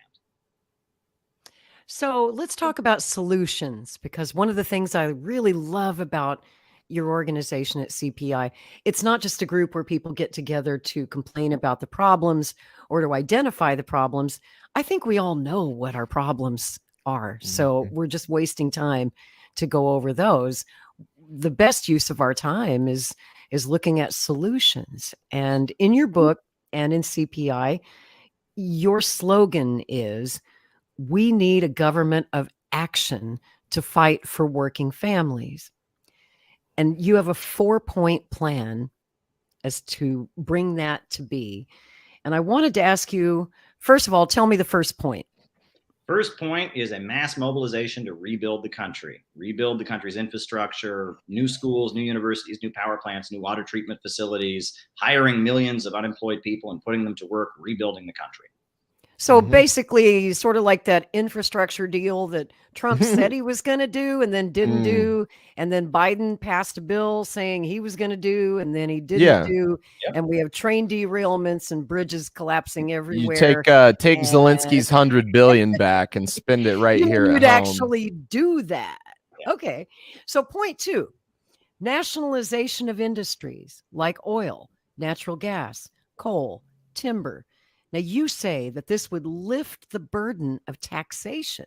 So let's talk about solutions, because one of the things I really love about your organization at CPI, it's not just a group where people get together to complain about the problems or to identify the problems. I think we all know what our problems are. So we're just wasting time to go over those. The best use of our time is looking at solutions. And in your book and in CPI, your slogan is, "We need a government of action to fight for working families." And you have a 4-point plan as to bring that to be. And I wanted to ask you, first of all, tell me the first point. First point is a mass mobilization to rebuild the country, rebuild the country's infrastructure, new schools, new universities, new power plants, new water treatment facilities, hiring millions of unemployed people and putting them to work, rebuilding the country. So basically, sort of like that infrastructure deal that Trump said he was going to do and then didn't do. And then Biden passed a bill saying he was going to do and then he didn't do. And we have train derailments and bridges collapsing everywhere. You take Zelensky's $100 billion back and spend it right here at You'd home. actually do that. Okay. So point 2, nationalization of industries like oil, natural gas, coal, timber. Now, you say that this would lift the burden of taxation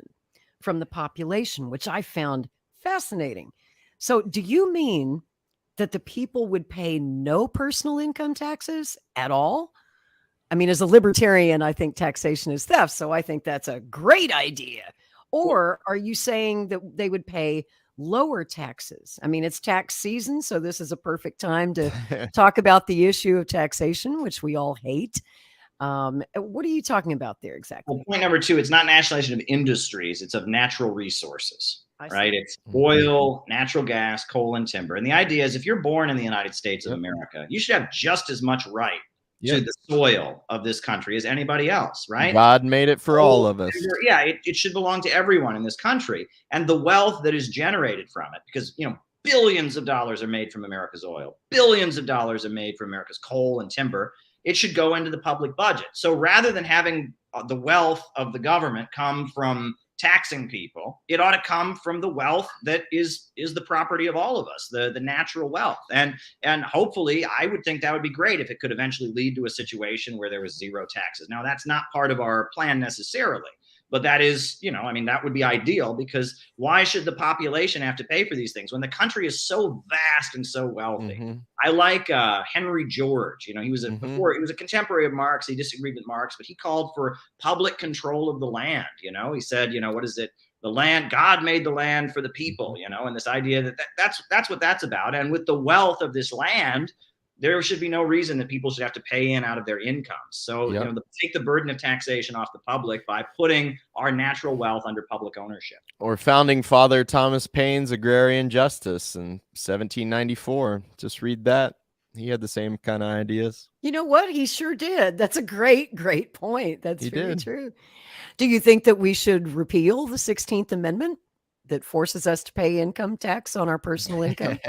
from the population, which I found fascinating. So do you mean that the people would pay no personal income taxes at all? I mean, as a libertarian, I think taxation is theft, so I think that's a great idea. Or are you saying that they would pay lower taxes? I mean, it's tax season, so this is a perfect time to talk about the issue of taxation, which we all hate. What are you talking about there exactly? Well, point number 2, it's not nationalization of industries, it's of natural resources, right? It's oil, natural gas, coal, and timber. And the idea is if you're born in the United States of America, you should have just as much right to the soil of this country as anybody else, right? God made it for all of us. Yeah, it should belong to everyone in this country. And the wealth that is generated from it, because, billions of dollars are made from America's oil, billions of dollars are made from America's coal and timber. It should go into the public budget. So rather than having the wealth of the government come from taxing people, it ought to come from the wealth that is the property of all of us, the natural wealth. And hopefully, I would think that would be great if it could eventually lead to a situation where there was zero taxes. Now, that's not part of our plan necessarily. But that is, that would be ideal, because why should the population have to pay for these things when the country is so vast and so wealthy? I like Henry George. He was he was a contemporary of Marx. He disagreed with Marx, but he called for public control of the land. He said, what is it? The land, God made the land for the people. And this idea that's what that's about. And with the wealth of this land, there should be no reason that people should have to pay in out of their incomes. So, take the burden of taxation off the public by putting our natural wealth under public ownership. Or founding father Thomas Paine's agrarian justice in 1794. Just read that. He had the same kind of ideas. You know what? He sure did. That's a great point. That's very true. Do you think that we should repeal the 16th Amendment that forces us to pay income tax on our personal income?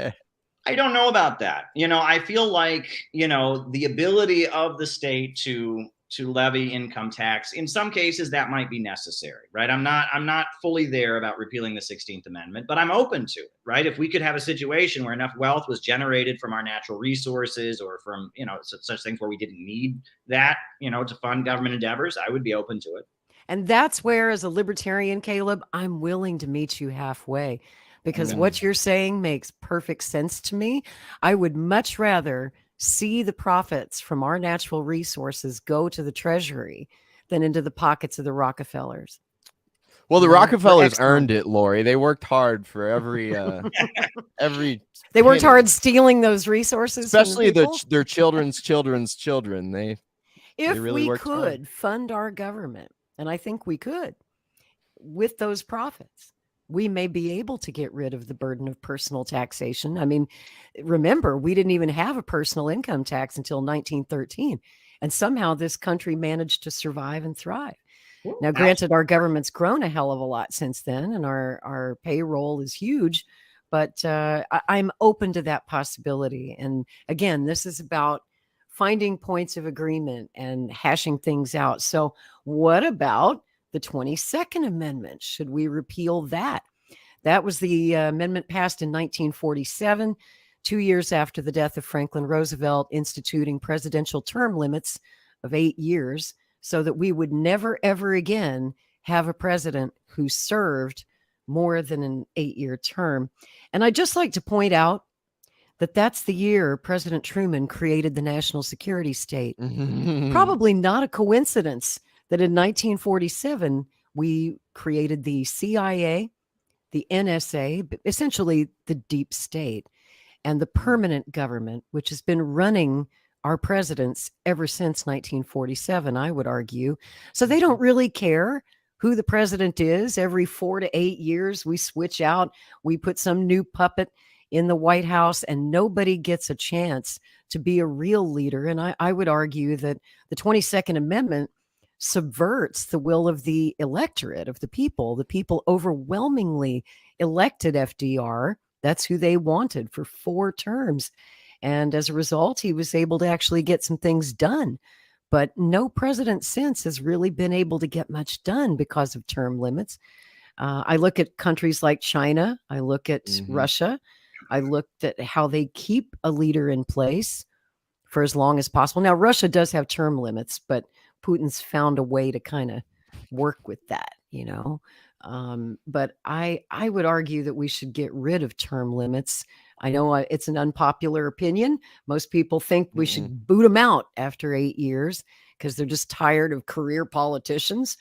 I don't know about that. I feel like, the ability of the state to to levy income tax. In some cases, that might be necessary, right? I'm not fully there about repealing the 16th Amendment, but I'm open to it, right? If we could have a situation where enough wealth was generated from our natural resources or from, such things where we didn't need that, to fund government endeavors, I would be open to it. And that's where, as a libertarian, Caleb, I'm willing to meet you halfway, because what you're saying makes perfect sense to me. I would much rather see the profits from our natural resources go to the Treasury than into the pockets of the Rockefellers. Well, the Rockefellers earned it, Lori. They worked hard for every They worked hard stealing those resources, especially from the their children's children. They really we worked could hard. fund our government, and I think we could, with those profits, we may be able to get rid of the burden of personal taxation. I mean, remember, we didn't even have a personal income tax until 1913. And somehow this country managed to survive and thrive. Now, granted, our government's grown a hell of a lot since then, and our payroll is huge, but I'm open to that possibility. And again, this is about finding points of agreement and hashing things out. So what about the 22nd Amendment? Should we repeal that? That was the amendment passed in 1947, 2 years after the death of Franklin Roosevelt, instituting presidential term limits of 8 years so that we would never, ever again have a president who served more than an 8-year term. And I'd just like to point out that that's the year President Truman created the national security state. Probably not a coincidence that in 1947, we created the CIA, the NSA, essentially the deep state, and the permanent government, which has been running our presidents ever since 1947, I would argue. So they don't really care who the president is. Every 4 to 8 years, we switch out. We put some new puppet in the White House, and nobody gets a chance to be a real leader. And I would argue that the 22nd Amendment subverts the will of the electorate, of the people. The people overwhelmingly elected FDR. That's who they wanted for 4 terms. And as a result, he was able to actually get some things done. But no president since has really been able to get much done because of term limits. I look at countries like China. I look at Russia. I looked at how they keep a leader in place for as long as possible. Now, Russia does have term limits, but Putin's found a way to kind of work with that, But I would argue that we should get rid of term limits. I know it's an unpopular opinion. Most people think we should boot them out after 8 years because they're just tired of career politicians.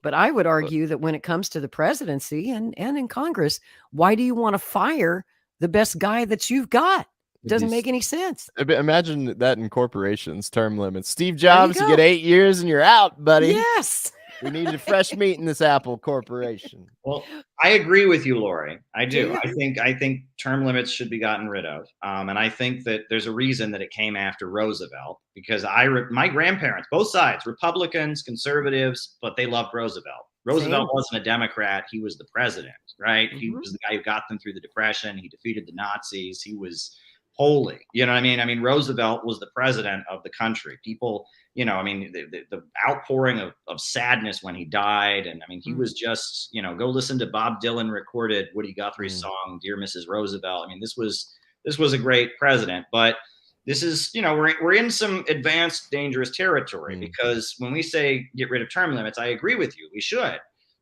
But I would argue that when it comes to the presidency and in Congress, why do you want to fire the best guy that you've got? It doesn't make any sense. Imagine that in corporations, term limits. Steve Jobs, you get 8 years and you're out, buddy. Yes. We needed fresh meat in this Apple corporation. Well, I agree with you, Lori. I do. I think term limits should be gotten rid of. And I think that there's a reason that it came after Roosevelt, because my grandparents, both sides, Republicans, conservatives, but they loved Roosevelt. Roosevelt wasn't a Democrat. He was the president, right? He was the guy who got them through the Depression. He defeated the Nazis. He was holy. You know what I mean? I mean, Roosevelt was the president of the country. People, the outpouring of sadness when he died. And I mean, he was just, go listen to Bob Dylan recorded Woody Guthrie's song, Dear Mrs. Roosevelt. I mean, this was a great president, but this is, we're in some advanced dangerous territory because when we say get rid of term limits, I agree with you. We should.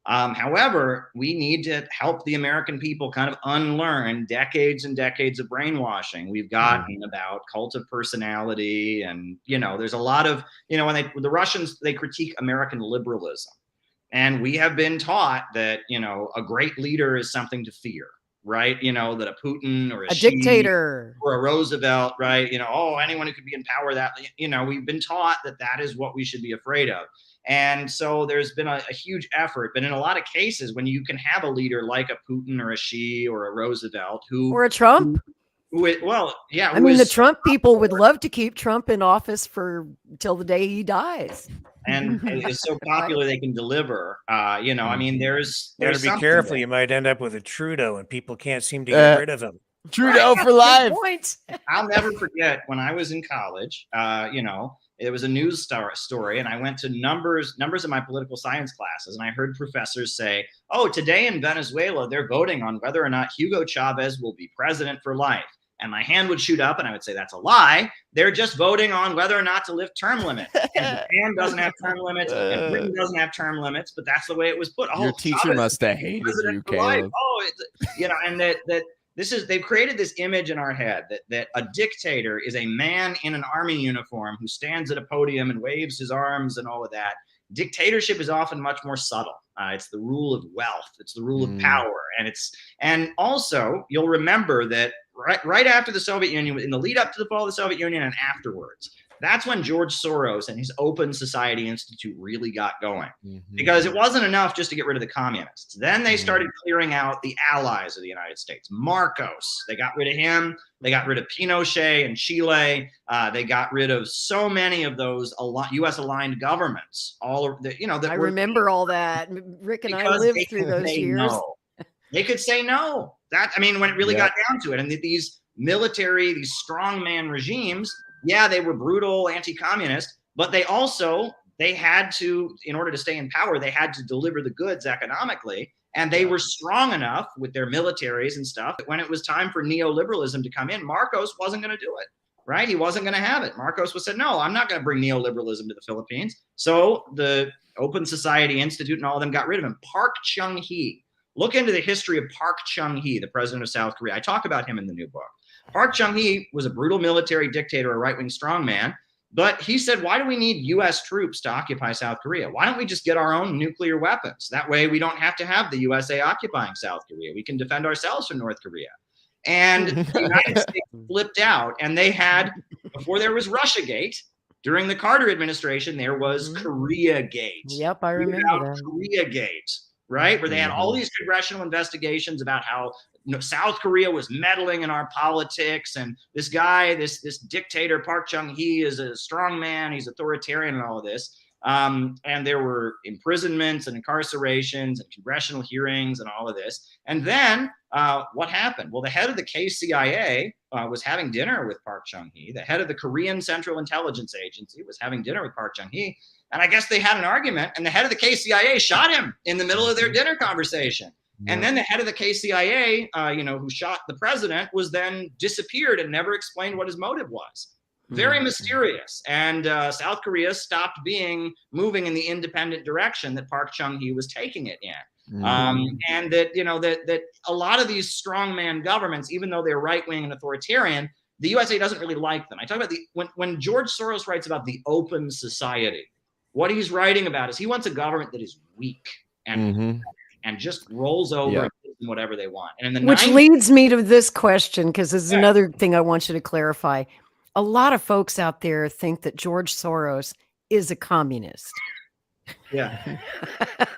However, we need to help the American people kind of unlearn decades and decades of brainwashing we've gotten about cult of personality. And, there's a lot of, when the Russians, they critique American liberalism. And we have been taught that, a great leader is something to fear, right? That a Putin or a dictator or a Roosevelt, right? Anyone who could be in power, that, we've been taught that is what we should be afraid of. And so there's been a huge effort, but in a lot of cases, when you can have a leader like a Putin or a Xi or a Roosevelt or a Trump, the Trump people would love to keep Trump in office till the day he dies. And it's so popular they can deliver. I mean, there's Better be careful. You might end up with a Trudeau, and people can't seem to get rid of him. Trudeau for life. I'll never forget when I was in college. It was a news story, and I went to numbers of my political science classes, and I heard professors say, oh, today in Venezuela, they're voting on whether or not Hugo Chavez will be president for life. And my hand would shoot up, and I would say, that's a lie. They're just voting on whether or not to lift term limits. And Japan doesn't have term limits, and Britain doesn't have term limits, but that's the way it was put. Your teacher must have hated you, Caleb. Oh, and that they've created this image in our head that a dictator is a man in an army uniform who stands at a podium and waves his arms and all of that. Dictatorship is often much more subtle. It's the rule of wealth. It's the rule of power. And also you'll remember that right after the Soviet Union, in the lead up to the fall of the Soviet Union and afterwards, that's when George Soros and his Open Society Institute really got going, because it wasn't enough just to get rid of the communists. Then they started clearing out the allies of the United States. Marcos, they got rid of him. They got rid of Pinochet in Chile. They got rid of so many of those U.S. aligned governments. I remember all that. Rick and I lived through those years. No. They could say no. When it really got down to it, and these military, these strongman regimes, yeah, they were brutal, anti-communist, but they had to, in order to stay in power, they had to deliver the goods economically. And they were strong enough with their militaries and stuff that when it was time for neoliberalism to come in, Marcos wasn't going to do it, right? He wasn't going to have it. Marcos said, no, I'm not going to bring neoliberalism to the Philippines. So the Open Society Institute and all of them got rid of him. Park Chung-hee. Look into the history of Park Chung-hee, the president of South Korea. I talk about him in the new book. Park Chung-hee was a brutal military dictator, a right-wing strongman, but he said, why do we need U.S. troops to occupy South Korea? Why don't we just get our own nuclear weapons? That way we don't have to have the USA occupying South Korea. We can defend ourselves from North Korea. And the United States flipped out, and they had, before there was Russiagate, during the Carter administration, there was Koreagate. Yep, I remember that. Koreagate, right? Where they had all these congressional investigations about how South Korea was meddling in our politics, and this guy, this dictator Park Chung-hee is a strong man, he's authoritarian and all of this. And there were imprisonments and incarcerations and congressional hearings and all of this. And then what happened? Well, the head of the KCIA was having dinner with Park Chung-hee. The head of the Korean Central Intelligence Agency was having dinner with Park Chung-hee. And I guess they had an argument, and the head of the KCIA shot him in the middle of their dinner conversation. And then the head of the KCIA, who shot the president, was then disappeared and never explained what his motive was. Very mysterious. And South Korea stopped moving in the independent direction that Park Chung-hee was taking it in. And that a lot of these strongman governments, even though they're right-wing and authoritarian, the USA doesn't really like them. I talk about when George Soros writes about the Open Society, what he's writing about is he wants a government that is weak and just rolls over and gives them whatever they want. And in the Which leads me to this question, because this is another thing I want you to clarify. A lot of folks out there think that George Soros is a communist. Yeah.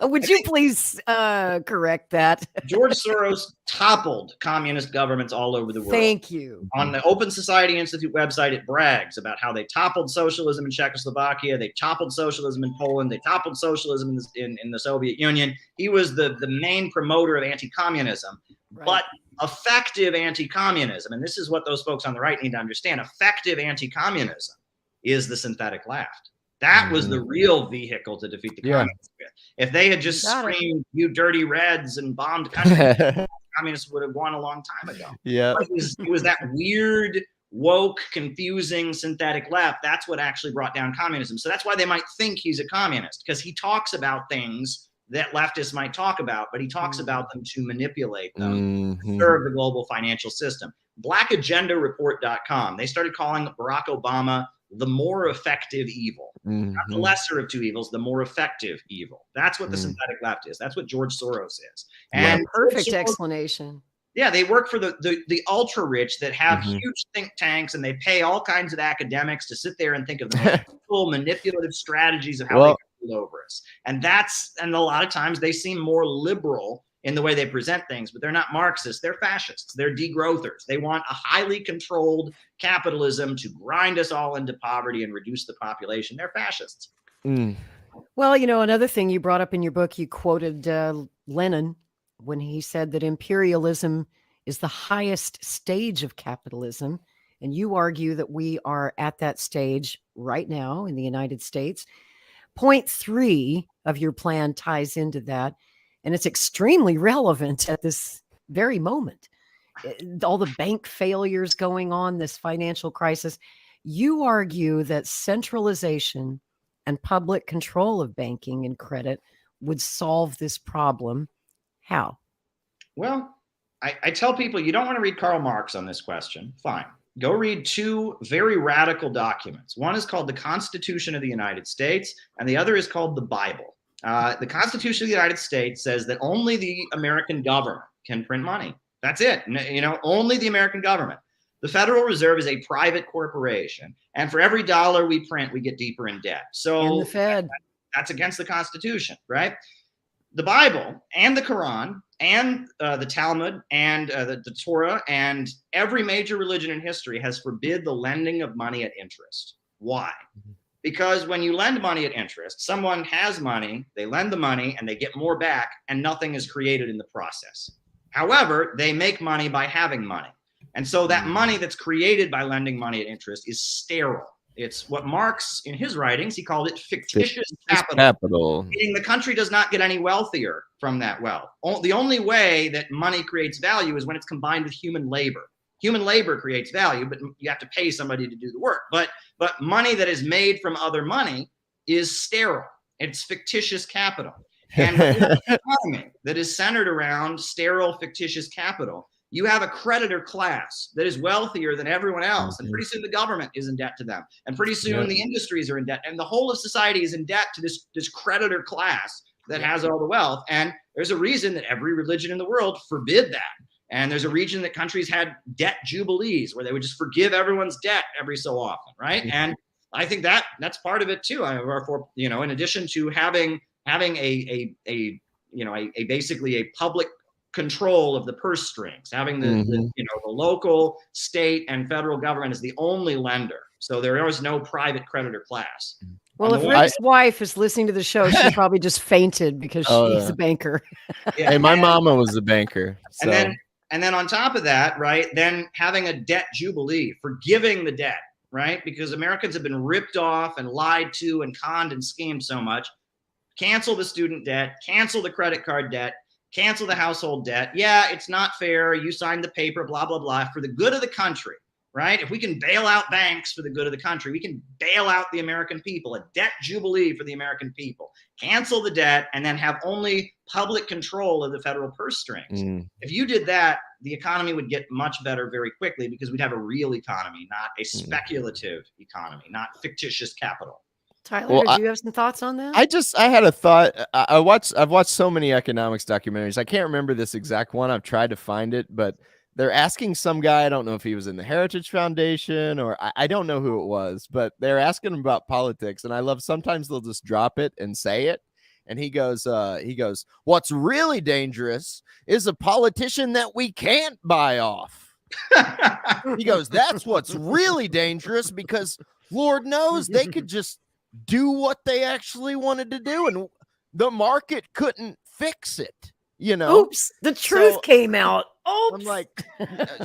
Would you please correct that? George Soros toppled communist governments all over the world. Thank you. On the Open Society Institute website, it brags about how they toppled socialism in Czechoslovakia, they toppled socialism in Poland, they toppled socialism in the Soviet Union. He was the main promoter of anti-communism, but effective anti-communism, and this is what those folks on the right need to understand, effective anti-communism is the synthetic left. That was the real vehicle to defeat the communists with. If they had just screamed, you dirty Reds, and bombed countries, communists would have won a long time ago. Yeah. It was that weird, woke, confusing synthetic left. That's what actually brought down communism. So that's why they might think he's a communist, because he talks about things that leftists might talk about, but he talks about them to manipulate them, to serve the global financial system. BlackAgendaReport.com, they started calling Barack Obama the more effective evil. Not the lesser of two evils, the more effective evil. That's what the synthetic left is. That's what George Soros is. And perfect explanation. Yeah, they work for the ultra rich that have huge think tanks, and they pay all kinds of academics to sit there and think of the full manipulative strategies of how they rule over us. And a lot of times they seem more liberal in the way they present things, but they're not Marxists. They're fascists. They're degrowthers. They want a highly controlled capitalism to grind us all into poverty and reduce the population. They're fascists. Well, another thing you brought up in your book, you quoted Lenin when he said that imperialism is the highest stage of capitalism And you argue that we are at that stage right now in the United States. Point 3 of your plan ties into that, and it's extremely relevant at this very moment. All the bank failures going on, this financial crisis. You argue that centralization and public control of banking and credit would solve this problem. How? Well, I tell people you don't want to read Karl Marx on this question. Fine. Go read 2 very radical documents. One is called the Constitution of the United States, and the other is called the Bible. The Constitution of the United States says that only the American government can print money. That's it. Only the American government. The Federal Reserve is a private corporation, and for every dollar we print, we get deeper in debt. So and the Fed. That's against the Constitution, right? The Bible and the Quran and the Talmud and the Torah and every major religion in history has forbid the lending of money at interest. Why? Because when you lend money at interest, someone has money, they lend the money, and they get more back, and nothing is created in the process. However, they make money by having money. And so that money that's created by lending money at interest is sterile. It's what Marx, in his writings, he called it fictitious capital. Meaning the country does not get any wealthier from that wealth. The only way that money creates value is when it's combined with human labor. Human labor creates value, but you have to pay somebody to do the work. But money that is made from other money is sterile. It's fictitious capital. And when you have an economy that is centered around sterile, fictitious capital, you have a creditor class that is wealthier than everyone else. And pretty soon the government is in debt to them. And pretty soon the industries are in debt. And the whole of society is in debt to this creditor class that has all the wealth. And there's a reason that every religion in the world forbid that. And there's a reason that countries had debt jubilees where they would just forgive everyone's debt every so often, right? And I think that's part of it too. In addition to having a basically a public control of the purse strings, having the local, state, and federal government is the only lender. So there is no private creditor class. Well, if Rick's wife is listening to the show, she probably just fainted because she's a banker. Hey, my mama was a banker. So. And then on top of that, right, then having a debt jubilee, forgiving the debt, right? Because Americans have been ripped off and lied to and conned and schemed so much. Cancel the student debt, cancel the credit card debt, cancel the household debt. Yeah, it's not fair. You signed the paper, blah, blah, blah, for the good of the country, right? If we can bail out banks for the good of the country, we can bail out the American people, a debt jubilee for the American people, cancel the debt, and then have only public control of the federal purse strings. If you did that, the economy would get much better very quickly because we'd have a real economy, not a speculative economy, not fictitious capital. Tyler, do you have some thoughts on that? I had a thought. I've watched so many economics documentaries. I can't remember this exact one. I've tried to find it, but they're asking some guy. I don't know if he was in the Heritage Foundation or I don't know who it was, but they're asking him about politics. And I love sometimes they'll just drop it and say it. And he goes, what's really dangerous is a politician that we can't buy off. He goes, that's what's really dangerous because Lord knows they could just do what they actually wanted to do and the market couldn't fix it, Oops, the truth came out. Oops. I'm like,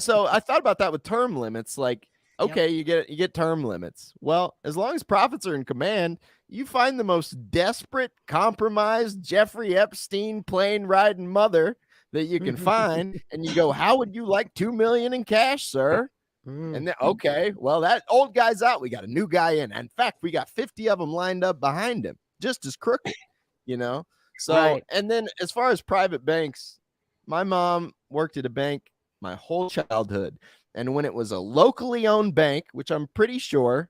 so I thought about that with term limits. Like, okay, you get term limits. Well, as long as profits are in command, you find the most desperate, compromised Jeffrey Epstein plane riding mother that you can find, and you go, how would you like $2 million in cash, sir? And then, okay, well, that old guy's out. We got a new guy in. In fact, we got 50 of them lined up behind him, just as crooked, So, right. And then as far as private banks, my mom worked at a bank my whole childhood. And when it was a locally owned bank, which I'm pretty sure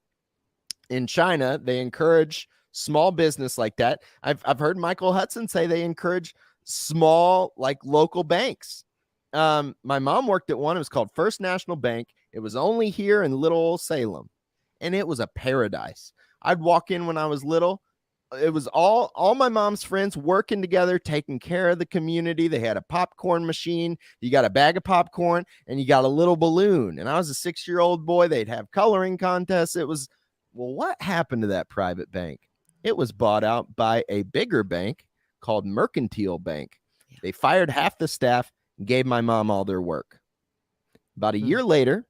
in China, they encourage small business like that. I've heard Michael Hudson say they encourage small, like local banks. My mom worked at one. It was called First National Bank. It was only here in little old Salem, and it was a paradise. I'd walk in when I was little. It was all my mom's friends working together, taking care of the community. They had a popcorn machine. You got a bag of popcorn, and you got a little balloon. And I was a 6-year-old boy. They'd have coloring contests. It was, well, what happened to that private bank? It was bought out by a bigger bank called Mercantile Bank. They fired half the staff, gave my mom all their work. About a year later,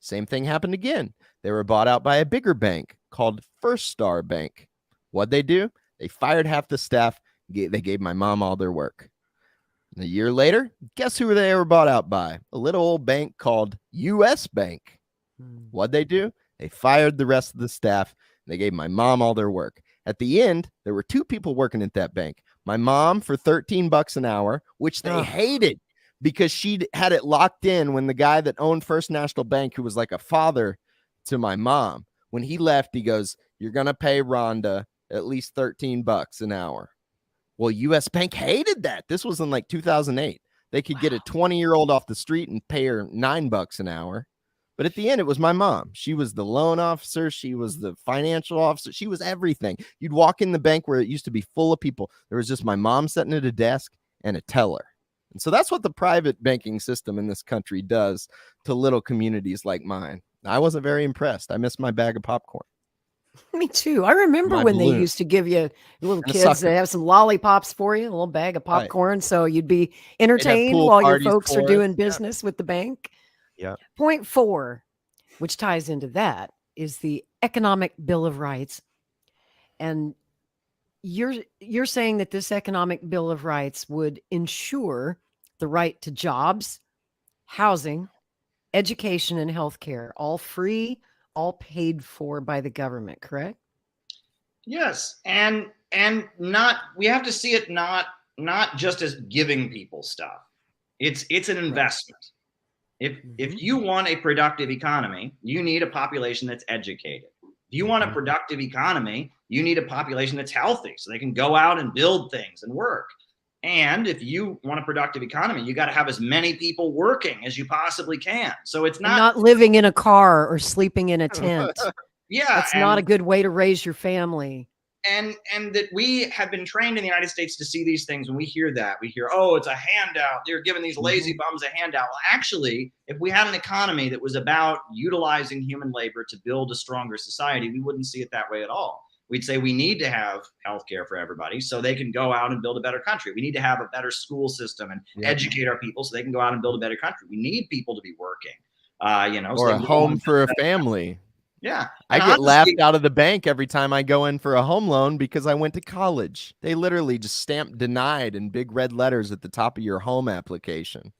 Same thing happened again. They were bought out by a bigger bank called First Star Bank. What'd they do? They fired half the staff. They gave my mom all their work. And a year later, guess who they were bought out by? A little old bank called U.S. Bank. What'd they do? They fired the rest of the staff. They gave my mom all their work. At the end, there were 2 people working at that bank. My mom for $13 an hour, which they hated because she had it locked in when the guy that owned First National Bank, who was like a father to my mom, when he left, he goes, "You're going to pay Rhonda at least $13 an hour." Well, U.S. Bank hated that. This was in like 2008. They could get a 20-year-old off the street and pay her $9 an hour. But at the end, it was my mom. She was the loan officer. She was the financial officer. She was everything. You'd walk in the bank where it used to be full of people. There was just my mom sitting at a desk and a teller. And so that's what the private banking system in this country does to little communities like mine. I wasn't very impressed. I missed my bag of popcorn. Me too. I remember My when balloon. they used to give you little And a kids, sucker. they have some lollipops for you, a little bag of Right. popcorn. So you'd be entertained pool while your parties folks are for us. doing Yep. business with the bank. Yeah. Point 4, which ties into that, is the Economic Bill of Rights. And you're saying that this Economic Bill of Rights would ensure the right to jobs, housing, education, and healthcare, all free, all paid for by the government, correct? Yes, and not, we have to see it not just as giving people stuff. It's an investment. If you want a productive economy, you need a population that's educated. If you want a productive economy, you need a population that's healthy so they can go out and build things and work. And if you want a productive economy, you got to have as many people working as you possibly can. So it's And not not living in a car or sleeping in a tent. yeah, That's not a and- good way to raise your family. and that we have been trained in the United States to see these things. When we hear that, we hear, oh, it's a handout. They're giving these lazy bums a handout. Well, actually, if we had an economy that was about utilizing human labor to build a stronger society, we wouldn't see it that way at all. We'd say we need to have healthcare for everybody so they can go out and build a better country. We need to have a better school system and educate our people so they can go out and build a better country. We need people to be working, Or so a they can go home and for build a better country. family. Yeah. I And get honestly- laughed out of the bank every time I go in for a home loan because I went to college. They literally just stamp denied in big red letters at the top of your home application.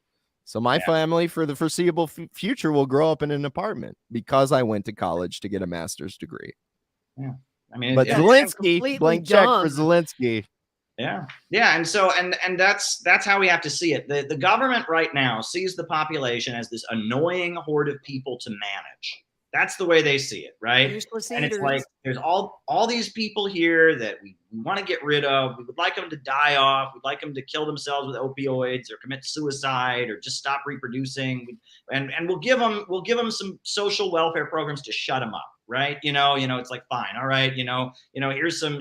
So my family for the foreseeable future will grow up in an apartment because I went to college to get a master's degree. Yeah. I mean, But yeah, Zelensky, blank check for Zelensky. Yeah. Yeah. And so, and that's how we have to see it. The government right now sees the population as this annoying horde of people to manage. That's the way they see it, right? Useless And it's eaters. like there's all these people here that we want to get rid of. We would like them to die off. We'd like them to kill themselves with opioids or commit suicide or just stop reproducing. And we'll give them some social welfare programs to shut them up, right? It's like, fine, all right, here's some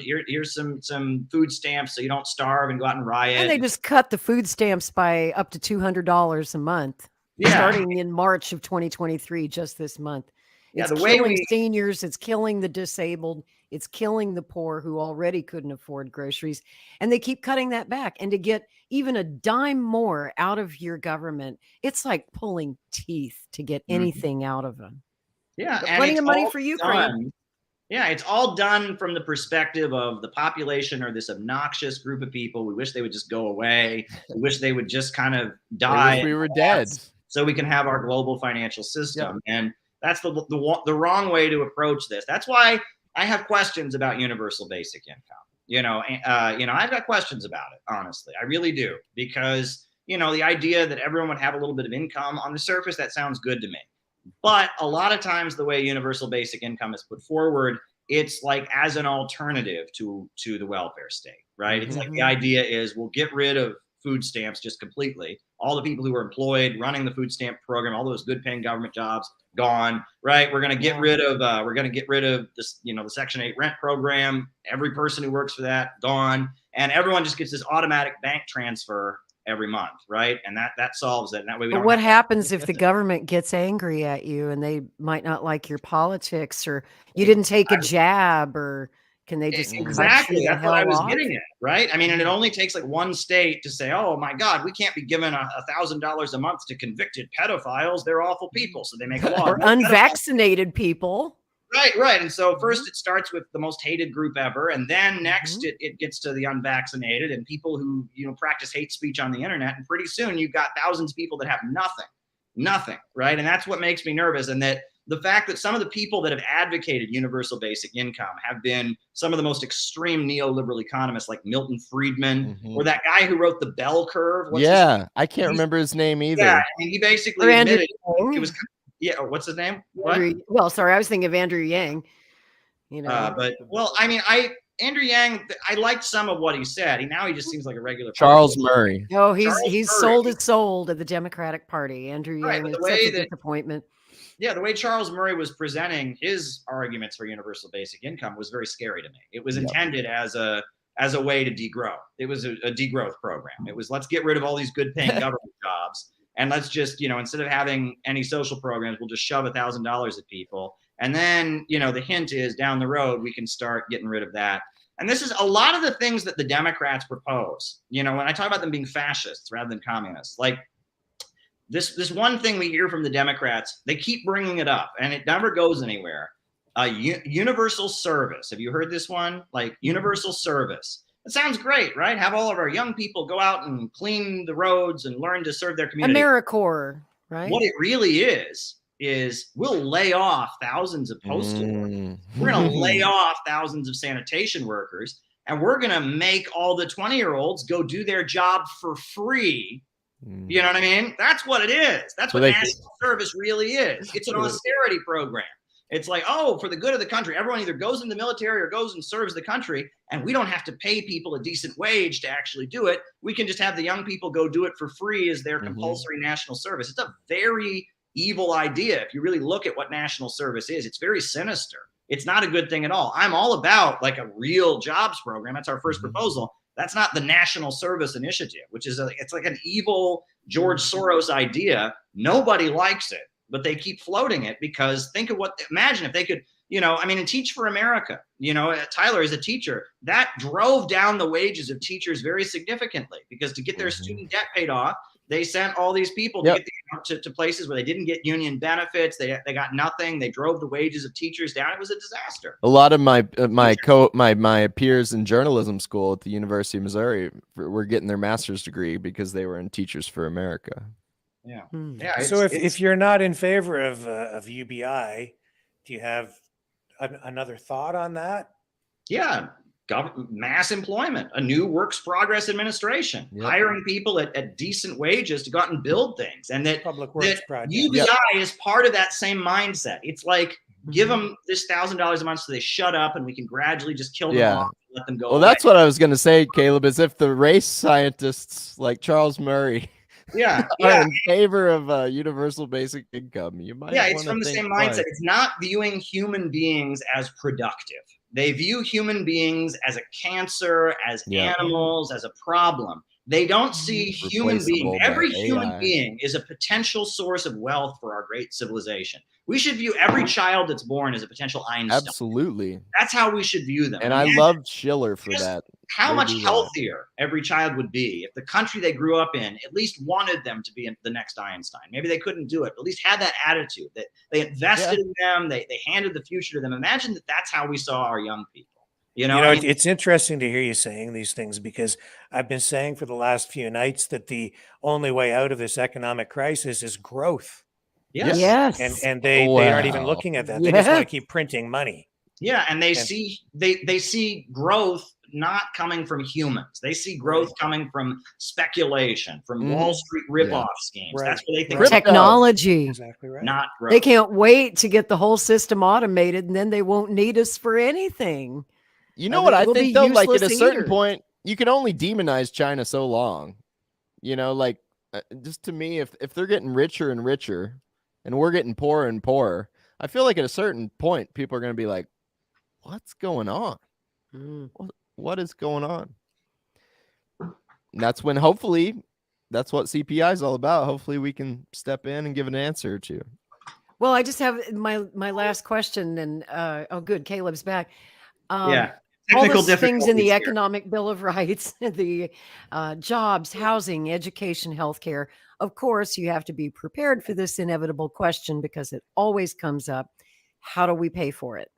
food stamps so you don't starve and go out and riot. And they just cut the food stamps by up to $200 a month, Yeah. starting in March of 2023, just this month. Yeah, It's the way killing we- seniors, it's killing the disabled, it's killing the poor who already couldn't afford groceries. And they keep cutting that back. And to get even a dime more out of your government, it's like pulling teeth to get anything out of them. Yeah, But and plenty it's of money all for Ukraine. done- Yeah, it's all done from the perspective of the population or this obnoxious group of people. We wish they would just go away. We wish they would just kind of die. wish we in were deaths dead. So we can have our global financial system. And that's the wrong way to approach this. That's why I have questions about universal basic income. I've got questions about it, honestly. I really do. Because, the idea that everyone would have a little bit of income, on the surface, that sounds good to me. But a lot of times the way universal basic income is put forward, it's like as an alternative to the welfare state, right? It's like the idea is we'll get rid of food stamps just completely. All the people who were employed running the food stamp program, all those good paying government jobs, gone, right? We're going to get rid of this, the Section 8 rent program. Every person who works for that, gone. And everyone just gets this automatic bank transfer every month, right? And that solves it. And that way we But don't what have happens if the government gets angry at you and they might not like your politics or you didn't take a jab or Can they just Exactly. That's what I was getting at, right? I mean, and it Mm-hmm. only takes like one state to say, "Oh my God, we can't be giving $1,000 a month to convicted pedophiles. They're awful people." So they make a law. Or unvaccinated people. Right. And so first it starts with the most hated group ever, and then next it gets to the unvaccinated and people who practice hate speech on the internet. And pretty soon you've got thousands of people that have nothing, right? And that's what makes me nervous. And that the fact that some of the people that have advocated universal basic income have been some of the most extreme neoliberal economists, like Milton Friedman, or that guy who wrote The Bell Curve. I can't remember his name either. Yeah, and he basically admitted it was. Yeah, what's his name? What? Well, sorry, I was thinking of Andrew Yang. But I mean, Andrew Yang, I liked some of what he said. Now he just seems like a regular Charles Murray. Oh, he's sold his soul to the Democratic Party. Andrew Yang is such a disappointment. Yeah, the way Charles Murray was presenting his arguments for universal basic income was very scary to me. It was intended as a way to degrow. It was a degrowth program. It was, let's get rid of all these good paying government jobs. And let's just, instead of having any social programs, we'll just shove $1,000 at people. And then, the hint is down the road, we can start getting rid of that. And this is a lot of the things that the Democrats propose. When I talk about them being fascists rather than communists, like this one thing we hear from the Democrats, they keep bringing it up and it never goes anywhere. Universal service. Have you heard this one? Like universal service. It sounds great, right? Have all of our young people go out and clean the roads and learn to serve their community. AmeriCorps, right? What it really is we'll lay off thousands of postal workers. We're going to lay off thousands of sanitation workers, and we're going to make all the 20-year-olds go do their job for free. You know what I mean? That's what it is. That's what national service really is. It's an austerity program. It's like, for the good of the country, everyone either goes in the military or goes and serves the country, and we don't have to pay people a decent wage to actually do it. We can just have the young people go do it for free as their compulsory national service. It's a very evil idea. If you really look at what national service is, it's very sinister. It's not a good thing at all. I'm all about like a real jobs program. That's our first proposal. That's not the National Service Initiative, which is it's like an evil George Soros idea. Nobody likes it, but they keep floating it because imagine if they could, and Teach for America, Tyler is a teacher that drove down the wages of teachers very significantly because to get their student debt paid off, they sent all these people to get to places where they didn't get union benefits. They got nothing. They drove the wages of teachers down. It was a disaster. A lot of my peers in journalism school at the University of Missouri were getting their master's degree because they were in Teachers for America. Yeah. So if you're not in favor of UBI, do you have another thought on that? Yeah. Mass employment, a new works progress administration, hiring people at decent wages to go out and build things. And that UBI is part of that same mindset. It's like, give them this $1,000 a month so they shut up and we can gradually just kill them off and let them go away. That's what I was going to say, Caleb, is if the race scientists like Charles Murray are in favor of universal basic income, you might it's from the same mindset. It's not viewing human beings as productive. They view human beings as a cancer, as animals, as a problem. They don't see human beings. Every human being is a potential source of wealth for our great civilization. We should view every child that's born as a potential Einstein. Absolutely. That's how we should view them. And I love Schiller for that. How much healthier every child would be if the country they grew up in at least wanted them to be the next Einstein. Maybe they couldn't do it, but at least had that attitude that they invested in them. They handed the future to them. Imagine that's how we saw our young people. It's interesting to hear you saying these things because I've been saying for the last few nights that the only way out of this economic crisis is growth. Yes. And they aren't even looking at that. They just want to keep printing money. Yeah, and they see growth not coming from humans. They see growth coming from speculation, from Wall Street ripoff schemes. Right. That's what they think. Technology. Exactly right. Not growth. They can't wait to get the whole system automated, and then they won't need us for anything. You know what I think though? Like at a certain point, you can only demonize China so long. Just to me, if they're getting richer and richer, and we're getting poorer and poorer, I feel like at a certain point, people are going to be like, "What's going on? What is going on?" And that's when, hopefully, that's what CPI is all about. Hopefully, we can step in and give an answer to you. Well, I just have my last question, and good, Caleb's back. all technical those things in the difficulties here. Economic Bill of Rights, the jobs, housing, education, healthcare. Of course, you have to be prepared for this inevitable question because it always comes up. How do we pay for it?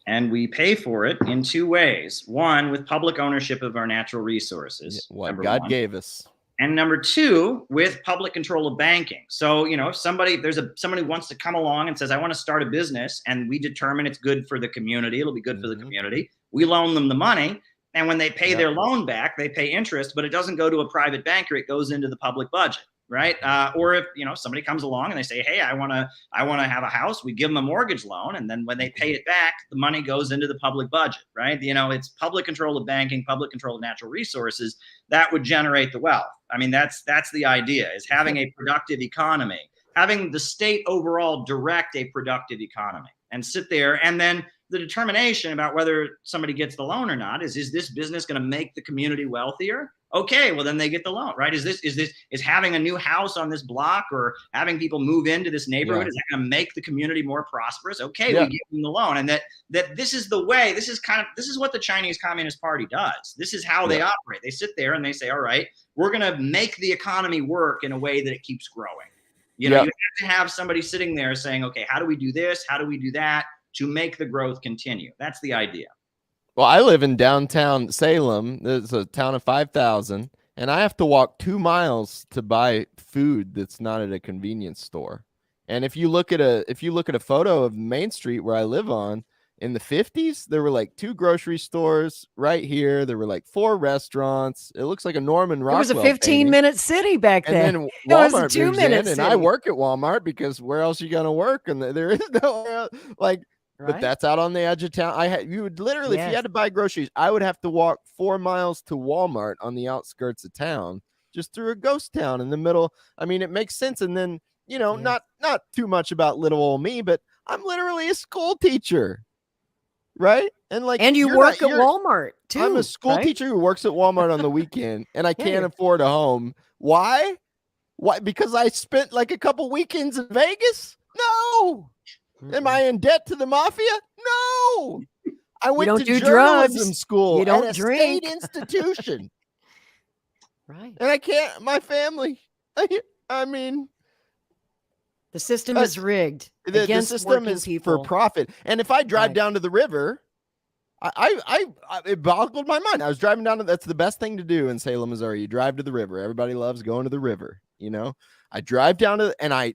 And we pay for it in two ways. One, with public ownership of our natural resources. What God gave us. And number two, with public control of banking. So, if somebody who wants to come along and says, I want to start a business, and we determine it's good for the community, it'll be good for the community. We loan them the money. And when they pay their loan back, they pay interest, but it doesn't go to a private banker. It goes into the public budget. Right. Or if, somebody comes along and they say, hey, I want to have a house, we give them a mortgage loan. And then when they pay it back, the money goes into the public budget. Right. It's public control of banking, public control of natural resources that would generate the wealth. I mean, that's the idea, is having a productive economy, having the state overall direct a productive economy and sit there. And then the determination about whether somebody gets the loan or not is this business going to make the community wealthier? Okay, well then they get the loan, right? Is having a new house on this block or having people move into this neighborhood, is that going to make the community more prosperous? Okay, we give them the loan. And that this is the way, this is what the Chinese Communist Party does. This is how they operate. They sit there and they say, all right, we're going to make the economy work in a way that it keeps growing. You have to have somebody sitting there saying, okay, how do we do this? How do we do that to make the growth continue? That's the idea. Well, I live in downtown Salem. It's a town of 5,000, and I have to walk 2 miles to buy food that's not at a convenience store. And if you look at a photo of Main Street where I live on, in the 50s, there were like 2 grocery stores right here. There were like 4 restaurants. It looks like a Norman Rockwell. It was a 15-minute city back then. And then Walmart it was a 2-minute and I work at Walmart because where else are you going to work? And there is no But that's out on the edge of town. You would literally, if you had to buy groceries, I would have to walk 4 miles to Walmart on the outskirts of town, just through a ghost town in the middle. I mean, it makes sense. And then, not too much about little old me, but I'm literally a school teacher, right? And you work at Walmart too. I'm a school teacher who works at Walmart on the weekend, and I can't afford a home. Why? Because I spent like a couple weekends in Vegas? No. Am I in debt to the mafia? No. I went to journalism school you don't at a drink. state institution. Right. And I can't, my family, I mean. The system is rigged. The system is for profit. And if I drive down to the river, it boggled my mind. I was driving down that's the best thing to do in Salem, Missouri. You drive to the river. Everybody loves going to the river. I drive down to, and I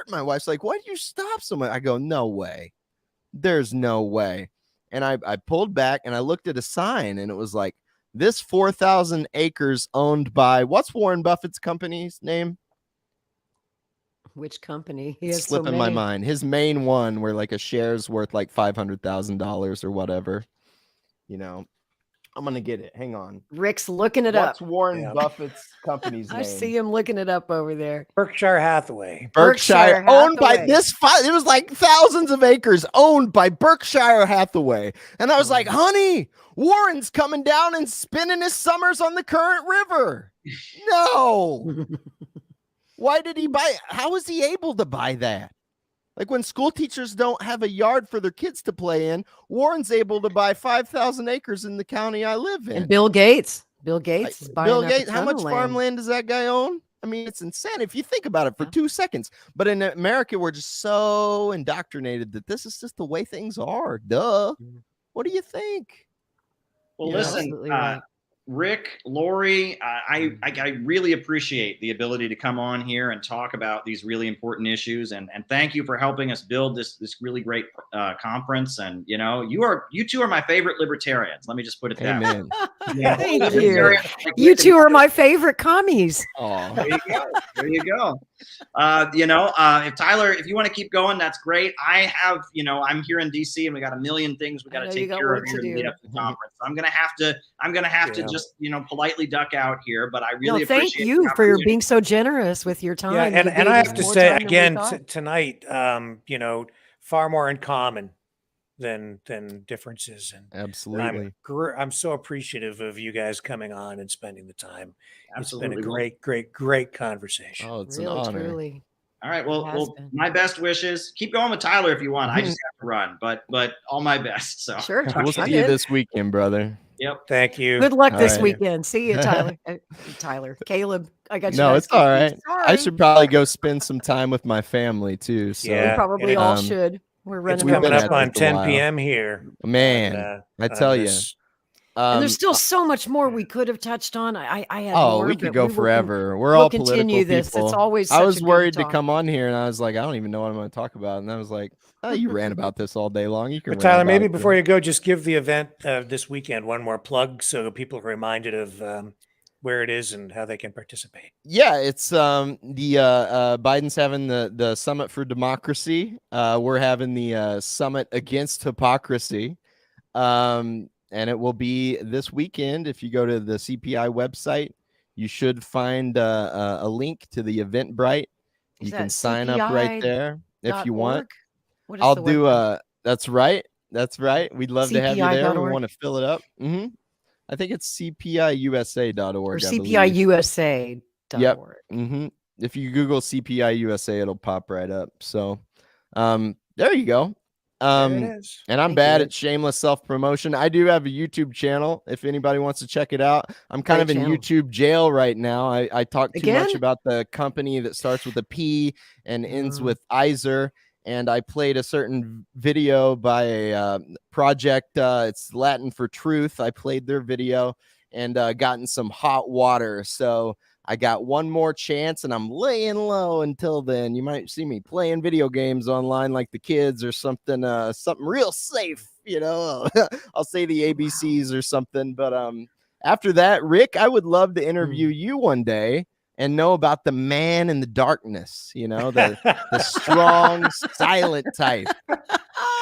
my wife's like, why do you stop so much? I go, no way. There's no way. And I pulled back and I looked at a sign and it was like, this 4,000 acres owned by, what's Warren Buffett's company's name? Which company? He has slipping my mind. His main one where like a share's worth like $500,000 or whatever. I'm going to get it. Hang on. Rick's looking it up. What's Warren Buffett's company's name? I see him looking it up over there. Berkshire Hathaway. Berkshire owned by it was like thousands of acres owned by Berkshire Hathaway. And I was like, honey, Warren's coming down and spending his summers on the current river. No. Why did he buy it? How is he able to buy that? Like when school teachers don't have a yard for their kids to play in, Warren's able to buy 5,000 acres in the county I live in. And Bill Gates is buying Bill up Gates, a how ton much of land. farmland does that guy own? I mean, it's insane if you think about it for 2 seconds. But in America, we're just so indoctrinated that this is just the way things are. Duh. What do you think? Well, listen, Rick, Lori, I really appreciate the ability to come on here and talk about these really important issues, and thank you for helping us build this really great conference. And you two are my favorite libertarians. Let me just put it that way. Yeah. Thank you. You two are my favorite commies. Oh, there you go. There you go. If Tyler, if you want to keep going, that's great. I have, I'm here in DC and we got a million things we got to take care of here to lead up to the conference. So I'm gonna have to just politely duck out here, but I really appreciate thank you for being so generous with your time. Yeah, and I have to say again tonight, far more in common than differences. And absolutely, I'm so appreciative of you guys coming on and spending the time. Absolutely. It's been a great conversation. Oh, it's an honor. Truly. All right. It Well, has been. my best wishes. Keep going with Tyler if you want. I just have to run, but all my best. So Sure. We'll I'm see you in. this weekend, brother. Yep. Thank you. Good luck All this right. weekend. See you, Tyler. Caleb. I got you No, guys it's all confused. right. I Sorry. should probably go spend some time with my family too. So We Yeah, probably and all should. We're It's running We've coming been up at on this a 10 while. p.m. here. Man, I tell you. this- And there's still so much more we could have touched on. I had Oh, more, we could but go will forever. We're we'll all continue political this. people. It's always I such was a good worried to talk. come on here, and I was like, I don't even know what I'm going to talk about. And I was like, oh, you ran about this all day long. You can. But rant Tyler, about maybe it before too. you go, just give the event this weekend one more plug so people are reminded of where it is and how they can participate. Yeah, it's Biden's having the Summit for Democracy. We're having the Summit Against Hypocrisy. And it will be this weekend. If you go to the CPI website, you should find a link to the Eventbrite. Is You that can sign up right there if you want. What is I'll the do website? that's right. That's right. We'd love to have you there. We CPI.org? want to fill it up. I think it's cpiusa.org. Or I believe. CPIUSA.org. Yep. If you Google CPI USA, it'll pop right up. So there you go. There it is. And I'm Thank bad you. at shameless self-promotion. I do have a YouTube channel if anybody wants to check it out. I'm kind Great of in channel. YouTube jail right now. I talk too much Again? about the company that starts with a P and ends with Iser. And I played a certain video by a project. It's Latin for Truth. I played their video and gotten some hot water. So I got one more chance and I'm laying low until then. You might see me playing video games online like the kids or something, something real safe, you know. I'll say the ABCs or something. But after that, Rick, I would love to interview you one day and know about the man in the darkness, you know, the strong, silent type.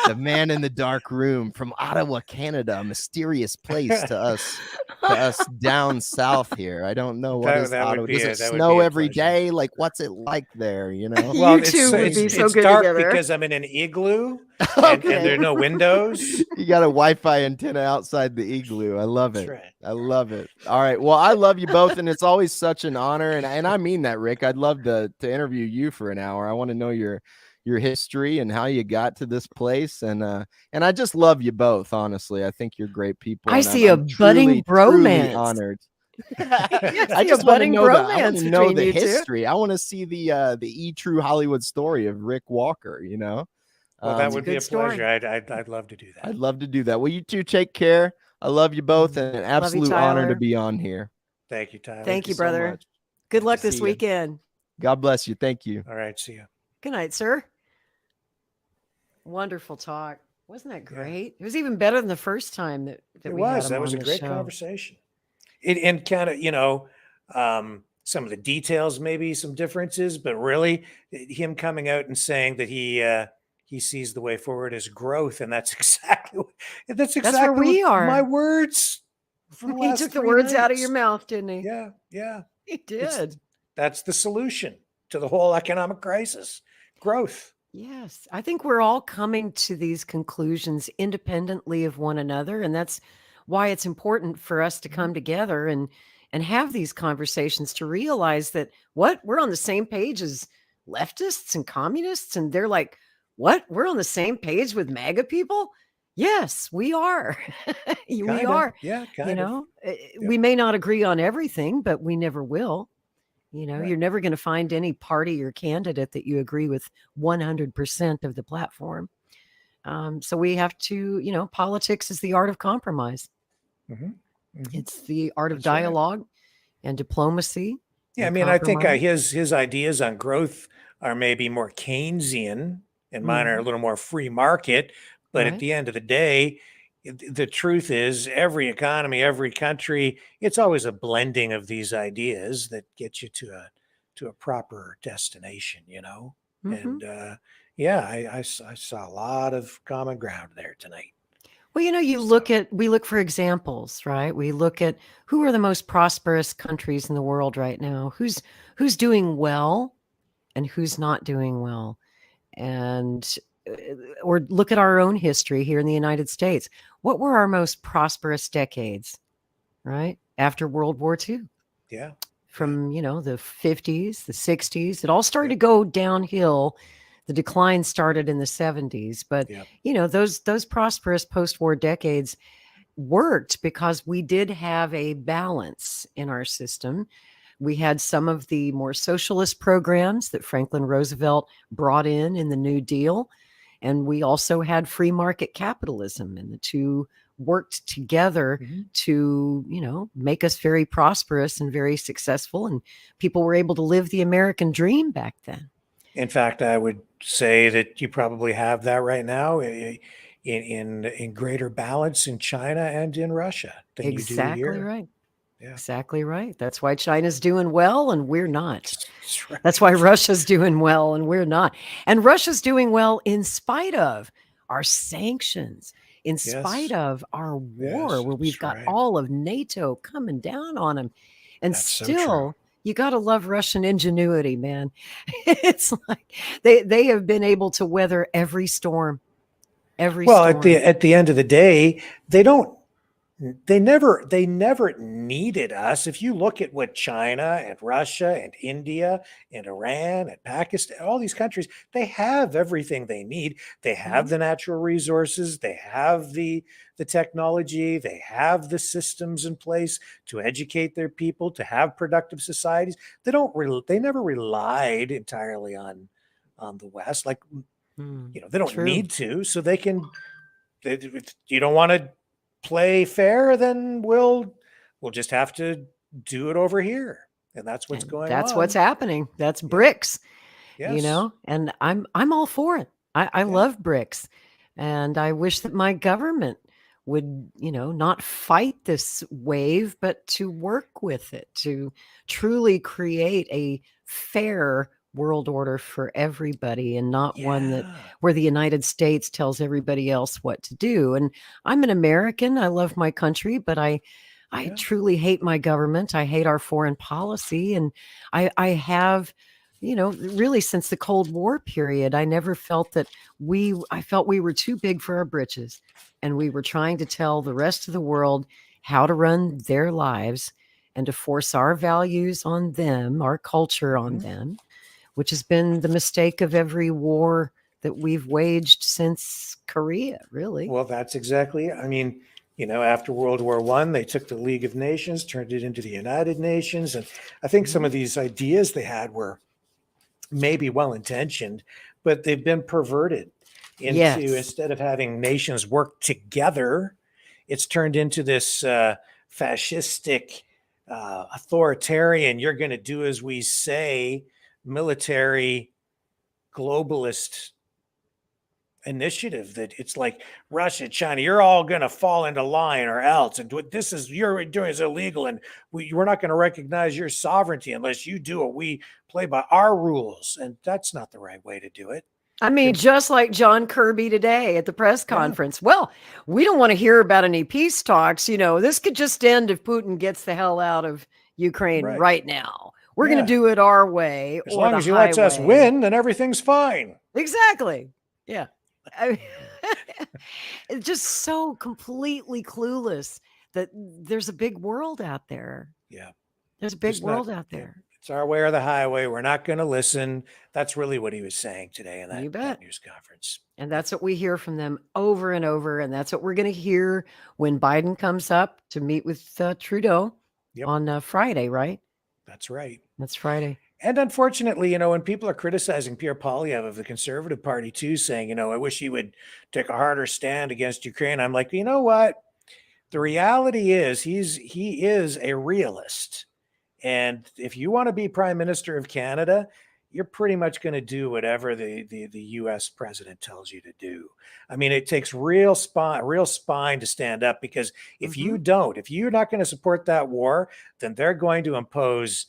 The man in the dark room from Ottawa, Canada, a mysterious place to us down south here. I don't know what is Ottawa. Does it snow every day? Like, what's it like there? You know, Well, You two would be so it's good dark together. because I'm in an igloo and there are no windows. You got a Wi-Fi antenna outside the igloo. I love it. That's right. I love it. All right. Well, I love you both, and it's always such an honor. And I mean that, Rick. I'd love to interview you for an hour. I want to know your history and how you got to this place. And I just love you both. Honestly, I think you're great people. I and see a truly budding bromance. honored. I I see just a want to budding know that. I want bromance to know between the you two. history. I want to see the true Hollywood story of Rick Walker. You know, Well, that would be a good story. pleasure. I'd love to do that. I'd love to do that. Well, you two take care. I love you both, and an absolute honor to Tyler. be on here. Thank you, Tyler. Thank you, so brother. much. Good luck to this see ya. weekend. God bless you. Thank you. All right. See you. Good night, sir. Wonderful talk. Wasn't that great? It was even better than the first time that It we had was. him That was on a the great show. conversation. And kind of, some of the details, maybe some differences, but really him coming out and saying that he sees the way forward as growth. And that's exactly where we are. My words. For the He last took the 3 words out of nights. your mouth, didn't he? Yeah. Yeah. He did. That's the solution to the whole economic crisis. Growth. Yes. I think we're all coming to these conclusions independently of one another. And that's why it's important for us to come together and have these conversations to realize that we're on the same page as leftists and communists. And they're like, what? We're on the same page with MAGA people? Yes, we are. We Kinda. are. Yeah, You kind of. know, we may not agree on everything, but we never will. You know, Right. you're never going to find any party or candidate that you agree with 100% of the platform. So we have to, politics is the art of compromise. Mhm. Mhm. It's the art of That's right. dialogue and diplomacy. Yeah, I and mean, I think compromise. his ideas on growth are maybe more Keynesian, and mine are a Mhm. little more free market. But at Right. the end of the day, the truth is, every economy, every country, it's always a blending of these ideas that gets you to a proper destination. Mhm. And yeah, I saw a lot of common ground there tonight. Well, we look for examples, right? We look at who are the most prosperous countries in the world right now, who's doing well and who's not doing well. And or look at our own history here in the United States. What were our most prosperous decades, right? After World War II. Yeah. from, the 50s, the 60s. It all started to go downhill. The decline started in the 70s, but those prosperous post-war decades worked because we did have a balance in our system. We had some of the more socialist programs that Franklin Roosevelt brought in the New Deal, and we also had free market capitalism, and the two worked together to, make us very prosperous and very successful, and people were able to live the American dream back then. In fact, I would say that you probably have that right now in greater balance in China and in Russia than you do here. Right. Yeah. Exactly right. That's why China's doing well and we're not. That's why Russia's doing well and we're not. And Russia's doing well in spite of our sanctions, in spite of our war, where we've got all of NATO coming down on them. And still, you got to love Russian ingenuity, man. It's like they have been able to weather every storm. Well, at the end of the day, they never needed us. If you look at what China and Russia and India and Iran and Pakistan, all these countries, they have everything they need. They have the natural resources, they have the technology, they have the systems in place to educate their people, to have productive societies. They never relied entirely on the West. Like, they don't need to, so they can. If you don't want to play fair, then we'll just have to do it over here, and that's what's going on. That's what's happening. That's BRICS. Yes. And I'm all for it. I love BRICS, and I wish that my government would not fight this wave, but to work with it to truly create a fair world order for everybody, and not one where the United States tells everybody else what to do. And I'm an American. I love my country, but I truly hate my government. I hate our foreign policy. And I have, really since the Cold War period, I never felt that I felt we were too big for our britches, and we were trying to tell the rest of the world how to run their lives and to force our values on them, our culture on them, which has been the mistake of every war that we've waged since Korea, really. Well, that's exactly it. I mean, after World War I, they took the League of Nations, turned it into the United Nations. And I think some of these ideas they had were maybe well-intentioned, but they've been perverted into, instead of having nations work together, it's turned into this fascistic, authoritarian, you're going to do as we say, military globalist initiative that it's like Russia, China, you're all going to fall into line or else. And what you're doing is illegal. And we're not going to recognize your sovereignty unless you do what we play by our rules. And that's not the right way to do it. I mean, just like John Kirby today at the press conference. Well, we don't want to hear about any peace talks. This could just end if Putin gets the hell out of Ukraine right now. We're going to do it our way. As long as he lets us win, then everything's fine. Exactly. Yeah. It's just so completely clueless that there's a big world out there. Yeah. There's a big world out there. It's our way or the highway. We're not going to listen. That's really what he was saying today in that news conference. And that's what we hear from them over and over. And that's what we're going to hear when Biden comes up to meet with Trudeau on Friday, right? That's right. That's Friday. And unfortunately, when people are criticizing Pierre Poilievre of the Conservative Party too, saying, I wish he would take a harder stand against Ukraine. I'm like, you know what? The reality is he is a realist. And if you want to be Prime Minister of Canada, you're pretty much going to do whatever the U.S. president tells you to do. I mean, it takes real spine to stand up, because if you're not going to support that war, then they're going to impose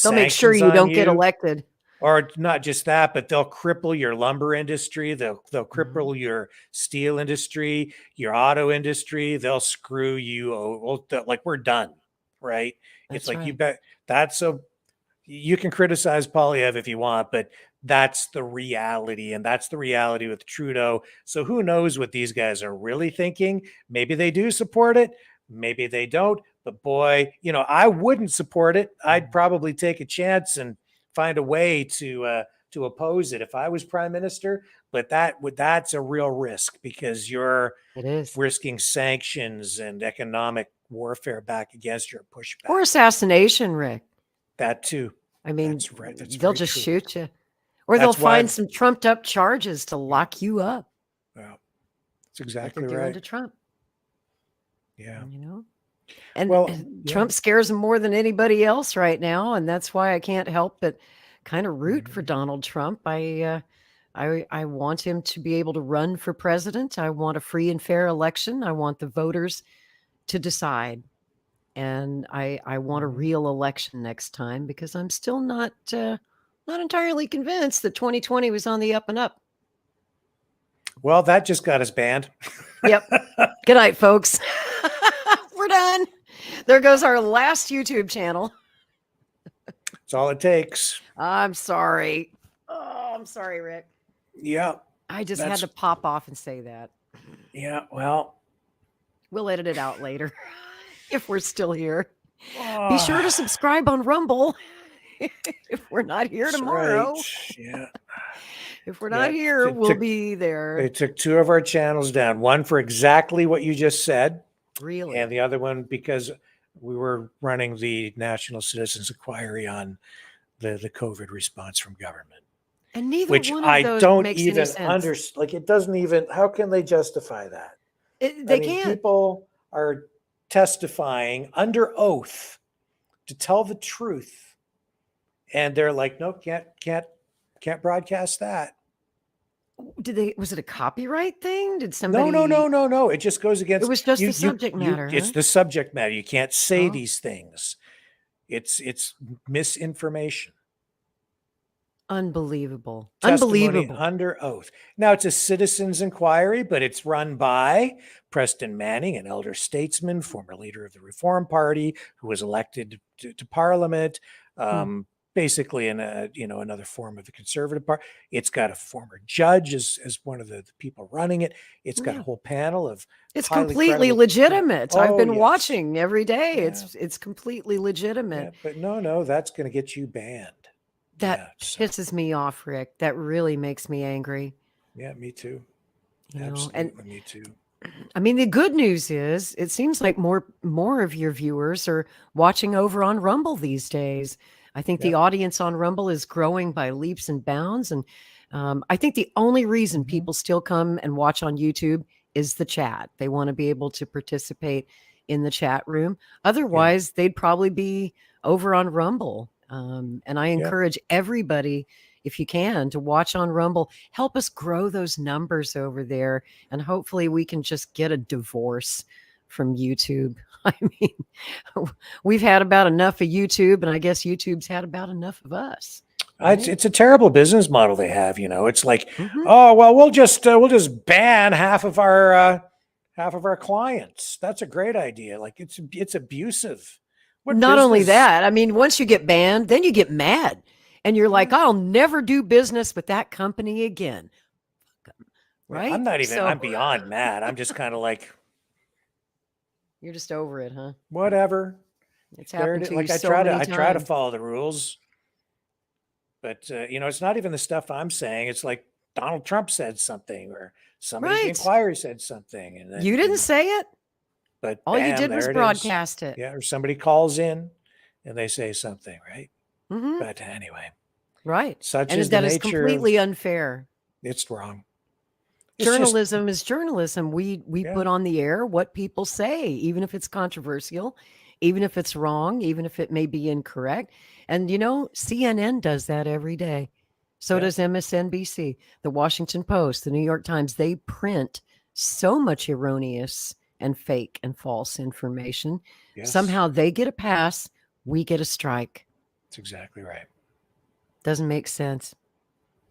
They'll make sure you don't get elected. Or not just that, but they'll cripple your lumber industry. They'll cripple your steel industry, your auto industry. They'll screw you. Like, we're done, right? It's like, you bet you can criticize Poilievre if you want, but that's the reality. And that's the reality with Trudeau. So who knows what these guys are really thinking? Maybe they do support it. Maybe they don't. But boy, I wouldn't support it. I'd probably take a chance and find a way to oppose it if I was prime minister. But that's a real risk, because you're risking sanctions and economic warfare back against your pushback. Or assassination, Rick. That too. I mean, that's right. They'll just shoot you, or they'll find some trumped up charges to lock you up. Well, that's exactly like they're right. doing to Trump. Yeah. And Trump scares them more than anybody else right now, and that's why I can't help but kind of root for Donald Trump. I want him to be able to run for president. I want a free and fair election. I want the voters to decide, and I want a real election next time, because I'm still not entirely convinced that 2020 was on the up and up. Well, that just got us banned. Yep. Good night, folks. We're done. There goes our last YouTube channel. That's all it takes. I'm sorry. Oh, I'm sorry, Rick. Yeah. I just had to pop off and say that. Yeah, well. We'll edit it out later if we're still here. Be sure to subscribe on Rumble if we're not here tomorrow. Right. Yeah. If we're not here, we'll be there. They took 2 of our channels down. One for exactly what you just said. Really? And the other one because we were running the National Citizens Inquiry on the COVID response from government. And neither which one of I those don't makes even any sense. understand. Like, it doesn't even, how can they justify that? They can't. People are testifying under oath to tell the truth. And they're like, no, can't broadcast that. Was it a copyright thing? Did somebody? No. It just goes against. It was just the subject matter. It's the subject matter. You can't say these things. It's misinformation. Unbelievable. Testimony Unbelievable. under oath. Now, it's a citizens inquiry, but it's run by Preston Manning, an elder statesman, former leader of the Reform Party, who was elected to Parliament. Basically in another form of the Conservative Party. It's got a former judge as one of the people running it. It's got a whole panel of. It's highly completely credible- legitimate. I've been yes. watching every day. It's completely legitimate. Yeah, but no, that's going to get you banned. That pisses me off, Rick. That really makes me angry. Yeah, me too. Absolutely, me too. I mean, the good news is it seems like more of your viewers are watching over on Rumble these days. I think the audience on Rumble is growing by leaps and bounds. And I think the only reason people still come and watch on YouTube is the chat. They want to be able to participate in the chat room. Otherwise, they'd probably be over on Rumble. And I encourage everybody, if you can, to watch on Rumble. Help us grow those numbers over there. And hopefully we can just get a divorce from YouTube. I mean, we've had about enough of YouTube, and I guess YouTube's had about enough of us. Right? It's a terrible business model they have. It's like, oh well, we'll just ban half of our clients. That's a great idea. Like it's abusive. Not only that, I mean, once you get banned, then you get mad, and you're like, I'll never do business with that company again. Right? I'm not even. I'm beyond mad. I'm just kind of like. You're just over it, huh? Whatever. It's happened to you I so try many to I try to times. follow the rules, but it's not even the stuff I'm saying. It's like Donald Trump said something, or somebody in the inquiry said something, and then, You didn't say it. But All you bam, did was there it is. broadcast it. Yeah, or somebody calls in and they say something, right? Mhm. But anyway, Right. such And is the that is nature completely of, unfair. it's wrong. It's just- Journalism is journalism. We put on the air what people say, even if it's controversial, even if it's wrong, even if it may be incorrect. And CNN does that every day. So does MSNBC, the Washington Post, the New York Times. They print so much erroneous and fake and false information. Yes. Somehow they get a pass, we get a strike. That's exactly right. Doesn't make sense.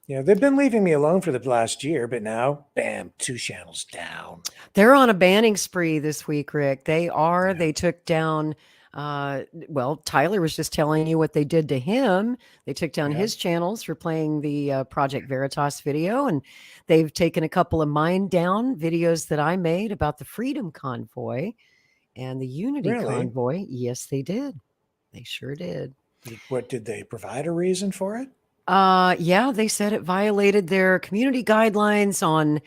Yeah, they've been leaving me alone for the last year, but now, bam, 2 channels down. They're on a banning spree this week, Rick. They are. They took down, Tyler was just telling you what they did to him. They took down his channels for playing the Project Veritas video, and they've taken a couple of mine down videos that I made about the Freedom Convoy. And the Unity Really? Convoy, yes, they did. They sure did. What did they provide a reason for it? Yeah, they said it violated their community guidelines on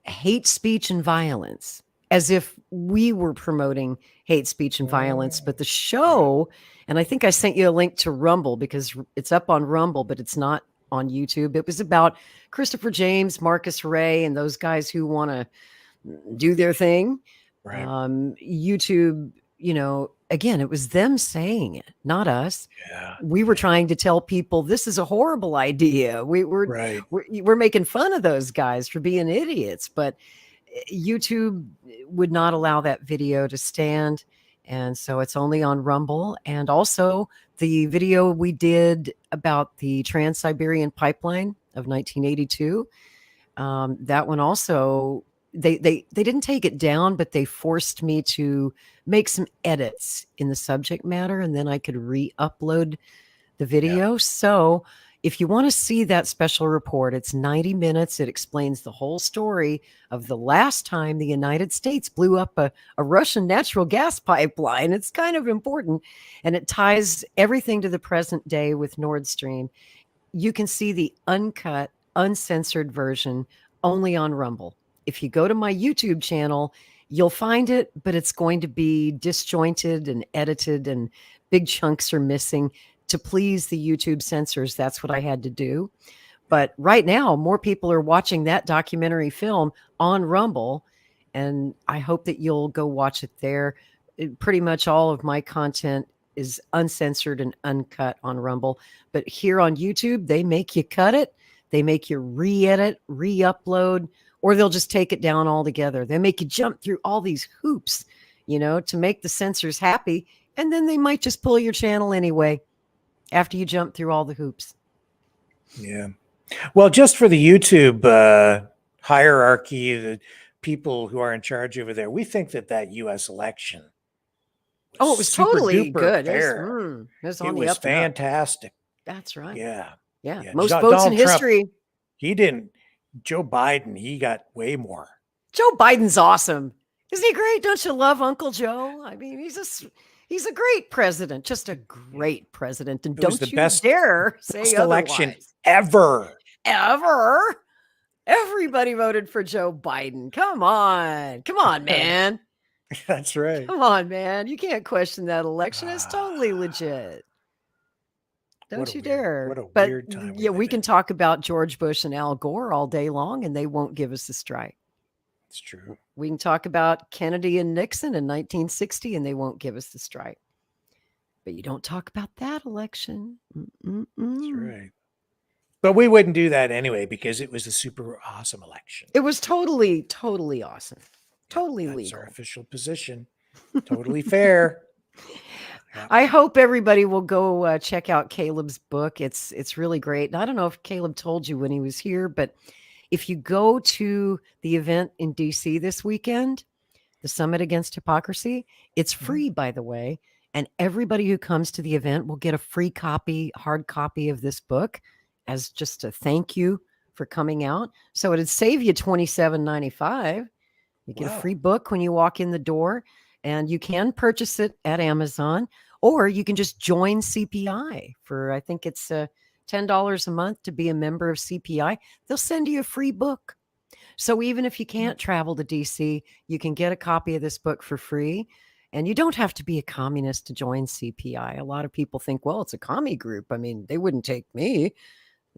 hate speech and violence, as if we were promoting hate speech and violence. But the show, and I think I sent you a link to Rumble because it's up on Rumble, but it's not on YouTube. It was about Christopher James, Marcus Ray, and those guys who want to do their thing. Right. YouTube, again, it was them saying it, not us. Yeah. We were trying to tell people this is a horrible idea. We're making fun of those guys for being idiots, but YouTube would not allow that video to stand. And so it's only on Rumble. And also the video we did about the Trans-Siberian Pipeline of 1982. That one also, they didn't take it down, but they forced me to make some edits in the subject matter, and then I could re-upload the video. Yeah. So if you want to see that special report, it's 90 minutes. It explains the whole story of the last time the United States blew up a Russian natural gas pipeline. It's kind of important, and it ties everything to the present day with Nord Stream. You can see the uncut, uncensored version only on Rumble. If you go to my YouTube channel, you'll find it, but it's going to be disjointed and edited, and big chunks are missing to please the YouTube censors. That's what I had to do. But right now, more people are watching that documentary film on Rumble, and I hope that you'll go watch it there. Pretty much all of my content is uncensored and uncut on Rumble. But here on YouTube, they make you cut it. They make you re-edit, re-upload, or they'll just take it down altogether. They make you jump through all these hoops, to make the censors happy. And then they might just pull your channel anyway after you jump through all the hoops. Yeah. Well, just for the YouTube hierarchy, the people who are in charge over there, we think that U.S. election it was totally good. Fair. It was fantastic. That's right. Yeah. Yeah. Most votes in history. Trump, he didn't. Joe Biden, he got way more. Joe Biden's awesome. Isn't he great? Don't you love Uncle Joe? I mean, he's a great president, just a great president. And don't you dare say otherwise. Election ever. Everybody voted for Joe Biden. Come on, man. That's right. Come on, man. You can't question that election. It's totally legit. Don't you dare. What a but weird time. Yeah, we can talk about George Bush and Al Gore all day long, and they won't give us a strike. It's true. We can talk about Kennedy and Nixon in 1960, and they won't give us the strike. But you don't talk about that election. That's right. But we wouldn't do that anyway because it was a super awesome election. It was totally, totally awesome. Totally That's legal. Our official position. Totally fair. Yeah. I hope everybody will go check out Caleb's book. It's really great. And I don't know if Caleb told you when he was here, but if you go to the event in DC this weekend, the Summit Against Hypocrisy, it's free, by the way. And everybody who comes to the event will get a free copy, hard copy of this book as just a thank you for coming out. So it'd save you $27.95. You get a free book when you walk in the door. And you can purchase it at Amazon, or you can just join CPI for, I think it's $10 a month to be a member of CPI. They'll send you a free book. So even if you can't travel to DC, you can get a copy of this book for free. And you don't have to be a communist to join CPI. A lot of people think, well, it's a commie group. I mean, they wouldn't take me.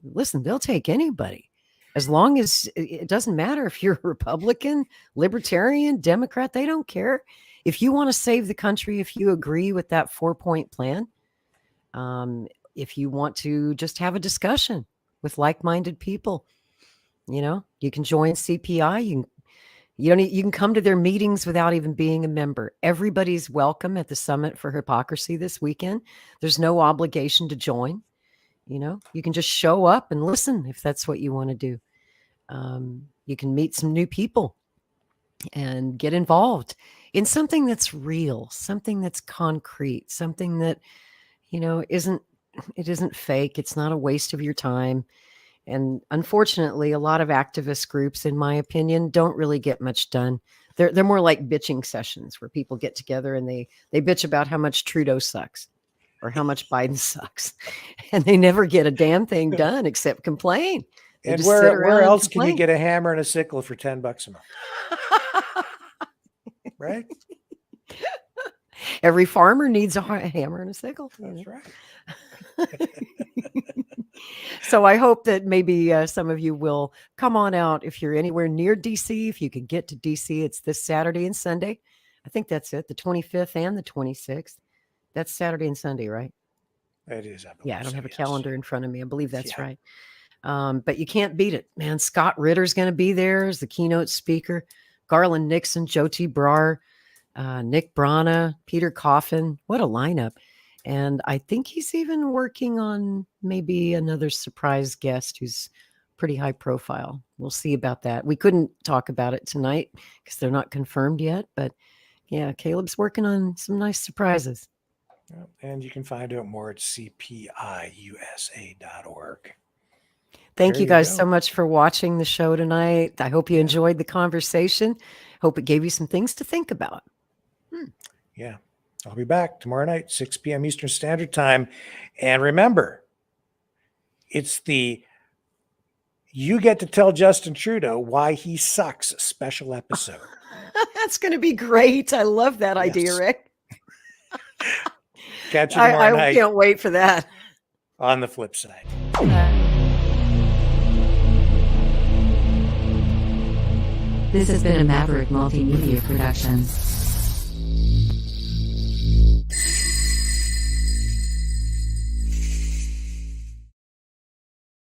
Listen, they'll take anybody. As long as it doesn't matter if you're a Republican, Libertarian, Democrat, they don't care. If you want to save the country, if you agree with that 4-point plan, if you want to just have a discussion with like-minded people, you can join CPI. You can come to their meetings without even being a member. Everybody's welcome at the Summit for Hypocrisy this weekend. There's no obligation to join. You can just show up and listen if that's what you want to do. You can meet some new people and get involved in something that's real, something that's concrete, something that, isn't fake. It's not a waste of your time. And unfortunately, a lot of activist groups, in my opinion, don't really get much done. They're more like bitching sessions where people get together and they bitch about how much Trudeau sucks or how much Biden sucks, and they never get a damn thing done except complain. They And just sit around where and else can you complain. get a hammer and a sickle for $10 a month? Right? Every farmer needs a hammer and a sickle. That's right. So I hope that maybe some of you will come on out if you're anywhere near DC. If you can get to DC, it's this Saturday and Sunday. I think that's it. The 25th and the 26th. That's Saturday and Sunday, right? It is. Yeah, I don't have a calendar in front of me. I believe that's right. But you can't beat it, man. Scott Ritter's going to be there as the keynote speaker. Garland Nixon, Jyoti Brar, Nick Brana, Peter Coffin. What a lineup. And I think he's even working on maybe another surprise guest who's pretty high profile. We'll see about that. We couldn't talk about it tonight because they're not confirmed yet. But yeah, Caleb's working on some nice surprises. And you can find out more at cpiusa.org. Thank you guys so much for watching the show tonight. I hope you enjoyed the conversation. Hope it gave you some things to think about. Yeah. I'll be back tomorrow night, 6 p.m. Eastern Standard Time. And remember, it's the You Get to Tell Justin Trudeau Why He Sucks special episode. That's going to be great. I love that idea, Rick. Catch you tomorrow night. I can't wait for that. On the flip side. This has been a Maverick Multimedia production.